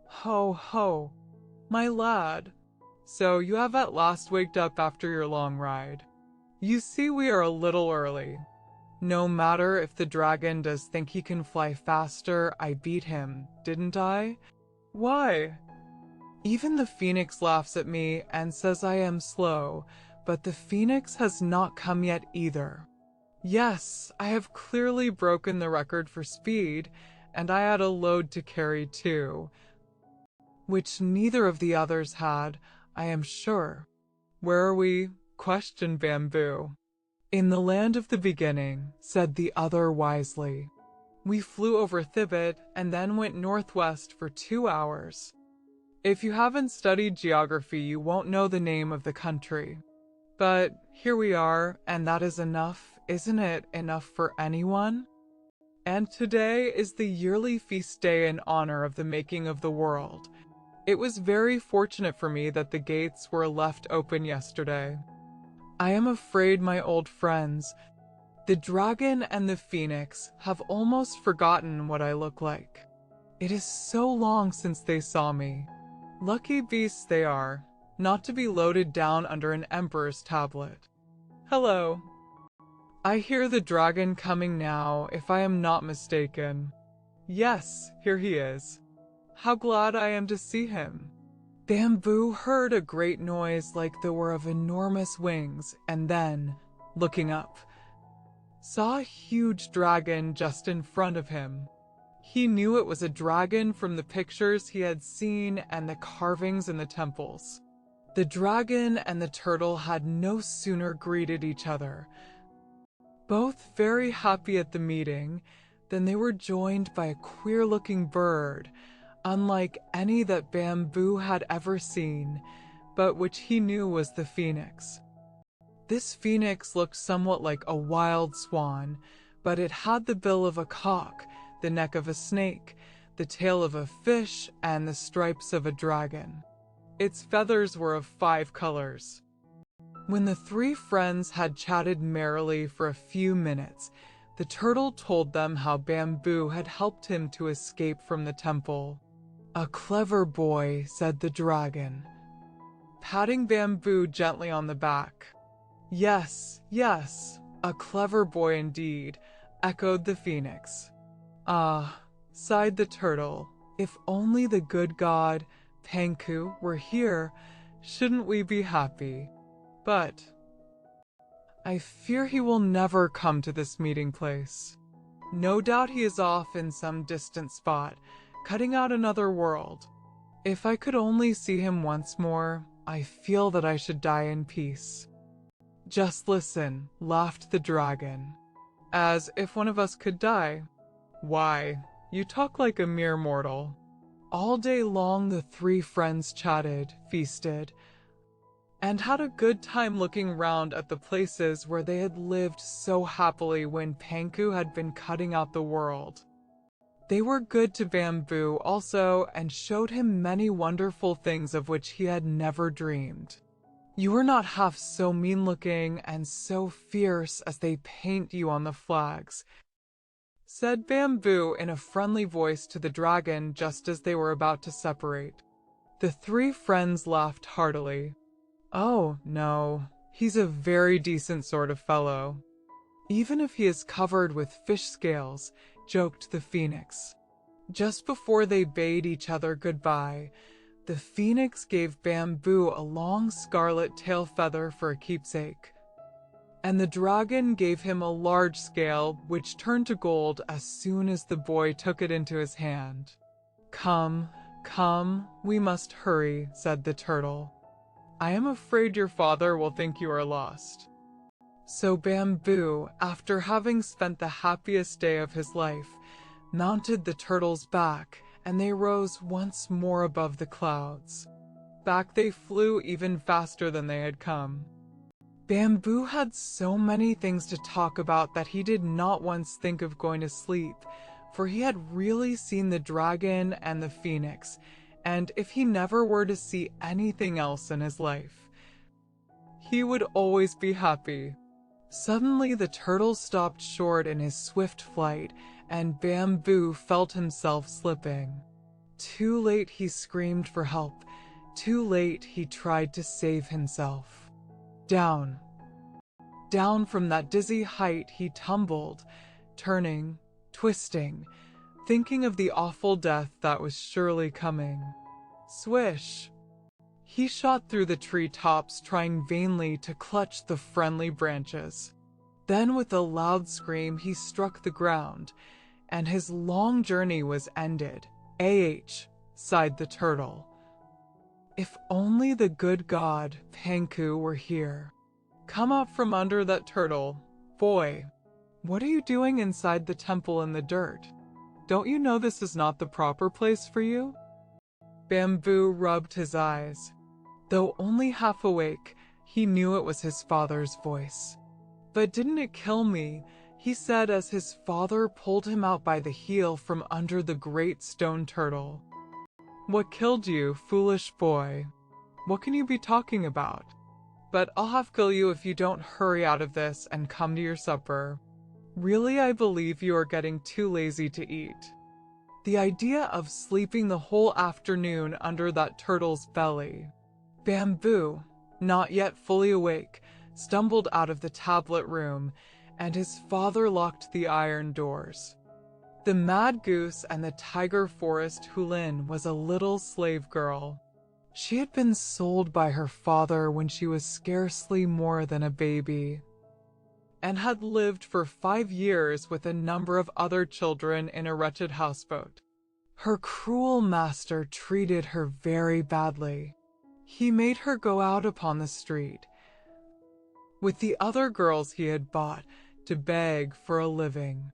Speaker 1: Ho, ho, my lad. So you have at last waked up after your long ride. You see we are a little early. No matter if the dragon does think he can fly faster, I beat him, didn't I? Why? Even the phoenix laughs at me and says I am slow, but the phoenix has not come yet either. Yes, I have clearly broken the record for speed, and I had a load to carry too, which neither of the others had, I am sure. Where are we? Questioned Bamboo. In the land of the beginning, said the other wisely. We flew over Thibet and then went northwest for 2 hours. If you haven't studied geography, you won't know the name of the country. But here we are, and that is enough. Isn't it enough for anyone? And today is the yearly feast day in honor of the making of the world. It was very fortunate for me that the gates were left open yesterday. I am afraid, my old friends, The dragon and the phoenix have almost forgotten what I look like. It is so long since they saw me. Lucky beasts they are, not to be loaded down under an emperor's tablet. Hello. I hear the dragon coming now, if I am not mistaken. Yes, here he is. How glad I am to see him. Bamboo heard a great noise like there were of enormous wings, and then, looking up, saw a huge dragon just in front of him. He knew it was a dragon from the pictures he had seen and the carvings in the temples. The dragon and the turtle had no sooner greeted each other, both very happy at the meeting, than they were joined by a queer-looking bird, unlike any that Bamboo had ever seen, but which he knew was the phoenix. This phoenix looked somewhat like a wild swan, but it had the bill of a cock, the neck of a snake, the tail of a fish, and the stripes of a dragon. Its feathers were of 5 colors. When the 3 friends had chatted merrily for a few minutes, the turtle told them how Bamboo had helped him to escape from the temple. "A clever boy," said the dragon, patting Bamboo gently on the back. "Yes, yes, a clever boy indeed," echoed the phoenix. "Ah," sighed the turtle, "if only the good god, Panku, were here, shouldn't we be happy? But I fear he will never come to this meeting place. No doubt he is off in some distant spot, cutting out another world. If I could only see him once more, I feel that I should die in peace." "Just listen," laughed the dragon. "As if one of us could die. Why, you talk like a mere mortal." All day long the 3 friends chatted, feasted, and had a good time looking round at the places where they had lived so happily when Panku had been cutting out the world. They were good to Bamboo also, and showed him many wonderful things of which he had never dreamed. "You are not half so mean-looking and so fierce as they paint you on the flags," said Bamboo in a friendly voice to the dragon just as they were about to separate. The 3 friends laughed heartily. "Oh, no, he's a very decent sort of fellow, even if he is covered with fish scales," joked the phoenix. Just before they bade each other goodbye, the phoenix gave Bamboo a long scarlet tail feather for a keepsake, and the dragon gave him a large scale which turned to gold as soon as the boy took it into his hand. "Come, come, we must hurry," said the turtle. "I am afraid your father will think you are lost." So Bamboo, after having spent the happiest day of his life, mounted the turtle's back, and they rose once more above the clouds. Back they flew even faster than they had come. Bamboo had so many things to talk about that he did not once think of going to sleep, for he had really seen the dragon and the phoenix, and if he never were to see anything else in his life, he would always be happy. Suddenly the turtle stopped short in his swift flight, and Bamboo felt himself slipping. Too late he screamed for help. Too late he tried to save himself. Down, down from that dizzy height he tumbled, turning, twisting, thinking of the awful death that was surely coming. Swish! He shot through the treetops, trying vainly to clutch the friendly branches. Then with a loud scream he struck the ground, and his long journey was ended. Sighed the turtle. "If only the good god, Panku, were here. Come up from under that turtle. Boy, what are you doing inside the temple in the dirt? Don't you know this is not the proper place for you?" Bamboo rubbed his eyes. Though only half awake, he knew it was his father's voice. "But didn't it kill me?" he said as his father pulled him out by the heel from under the great stone turtle. "What killed you, foolish boy? What can you be talking about? But I'll have to kill you if you don't hurry out of this and come to your supper." Really, I believe you are getting too lazy to eat. The idea of sleeping the whole afternoon under that turtle's belly. Bamboo, not yet fully awake, stumbled out of the tablet room, and his father locked the iron doors. The mad goose and the tiger forest Hulin was a little slave girl. She had been sold by her father when she was scarcely more than a baby, and had lived for 5 years with a number of other children in a wretched houseboat. Her cruel master treated her very badly. He made her go out upon the street with the other girls he had bought to beg for a living.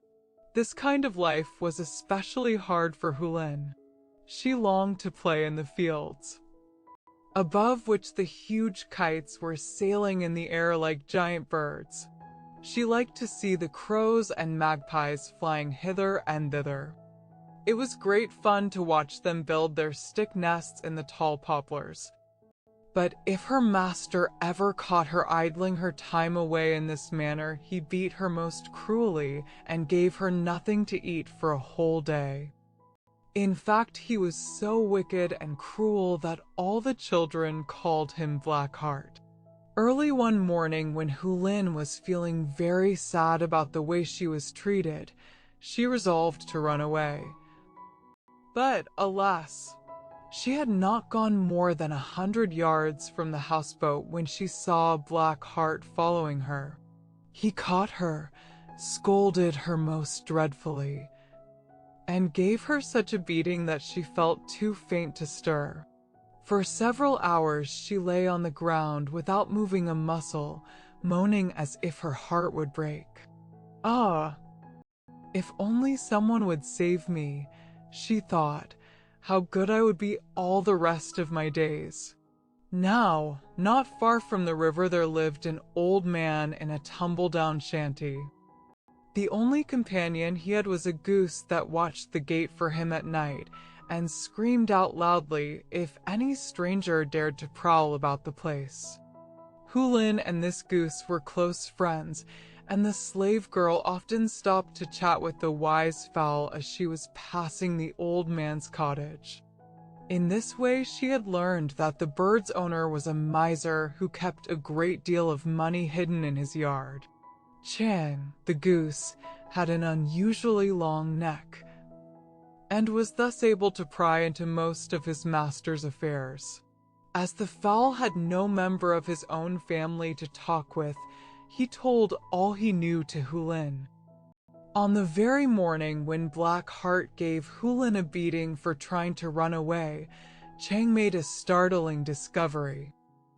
Speaker 1: This kind of life was especially hard for Hulin. She longed to play in the fields, above which the huge kites were sailing in the air like giant birds. She liked to see the crows and magpies flying hither and thither. It was great fun to watch them build their stick nests in the tall poplars. But if her master ever caught her idling her time away in this manner, he beat her most cruelly and gave her nothing to eat for a whole day. In fact, he was so wicked and cruel that all the children called him Blackheart. Early one morning, when Hulin was feeling very sad about the way she was treated, she resolved to run away. But alas, she had not gone more than 100 yards from the houseboat when she saw Blackheart following her. He caught her, scolded her most dreadfully, and gave her such a beating that she felt too faint to stir. For several hours she lay on the ground without moving a muscle, moaning as if her heart would break. Ah, if only someone would save me, she thought. How good I would be all the rest of my days. Now, not far from the river there lived an old man in a tumble-down shanty. The only companion he had was a goose that watched the gate for him at night and screamed out loudly if any stranger dared to prowl about the place. Hulin and this goose were close friends, and the slave girl often stopped to chat with the wise fowl as she was passing the old man's cottage. In this way, she had learned that the bird's owner was a miser who kept a great deal of money hidden in his yard. Chang, the goose, had an unusually long neck, and was thus able to pry into most of his master's affairs. As the fowl had no member of his own family to talk with, he told all he knew to Hulin. On the very morning when Blackheart gave Hulin a beating for trying to run away, Chang made a startling discovery.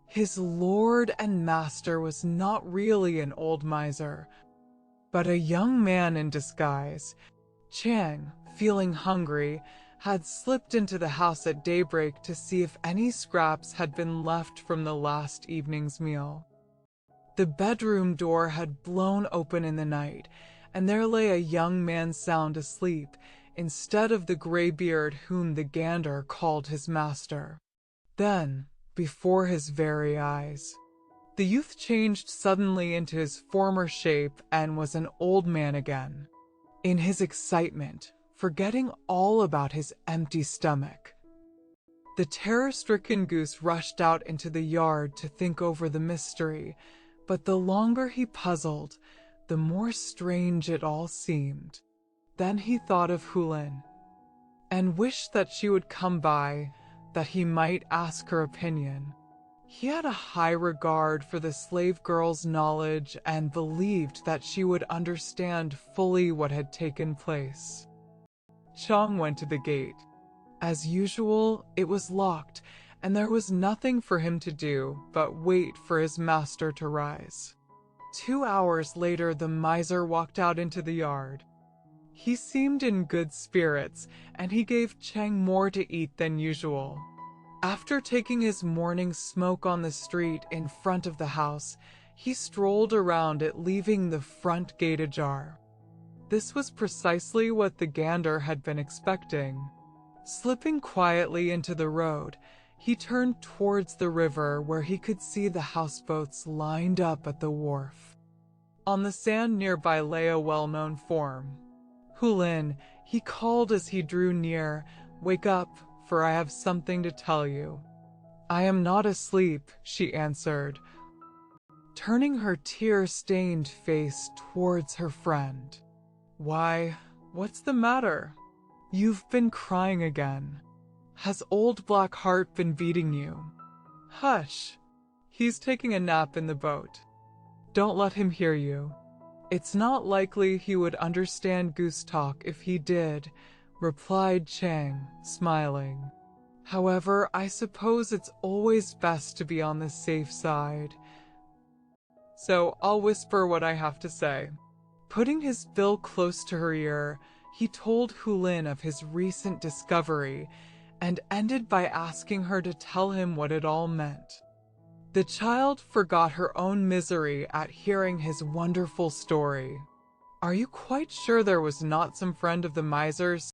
Speaker 1: His lord and master was not really an old miser, but a young man in disguise. Chang, feeling hungry, had slipped into the house at daybreak to see if any scraps had been left from the last evening's meal. The bedroom door had blown open in the night, and there lay a young man sound asleep, instead of the graybeard whom the gander called his master. Then, before his very eyes, the youth changed suddenly into his former shape and was an old man again. In his excitement, forgetting all about his empty stomach, the terror-stricken goose rushed out into the yard to think over the mystery, but the longer he puzzled, the more strange it all seemed. Then he thought of Hulin, and wished that she would come by, that he might ask her opinion. He had a high regard for the slave girl's knowledge and believed that she would understand fully what had taken place. Chang went to the gate. As usual, it was locked, and there was nothing for him to do but wait for his master to rise. 2 hours later, the miser walked out into the yard. He seemed in good spirits, and he gave Chang more to eat than usual. After taking his morning smoke on the street in front of the house, he strolled around it, leaving the front gate ajar. This was precisely what the gander had been expecting. Slipping quietly into the road, he turned towards the river where he could see the houseboats lined up at the wharf. On the sand nearby lay a well-known form. Hulin, he called as he drew near, wake up, for I have something to tell you. I am not asleep, she answered, turning her tear-stained face towards her friend. Why, what's the matter? You've been crying again. Has old Black Heart been beating you? Hush. He's taking a nap in the boat. Don't let him hear you. It's not likely he would understand goose talk if he did, replied Chang, smiling. However, I suppose it's always best to be on the safe side. So I'll whisper what I have to say. Putting his bill close to her ear, he told Hulin of his recent discovery and ended by asking her to tell him what it all meant. The child forgot her own misery at hearing his wonderful story. Are you quite sure there was not some friend of the miser's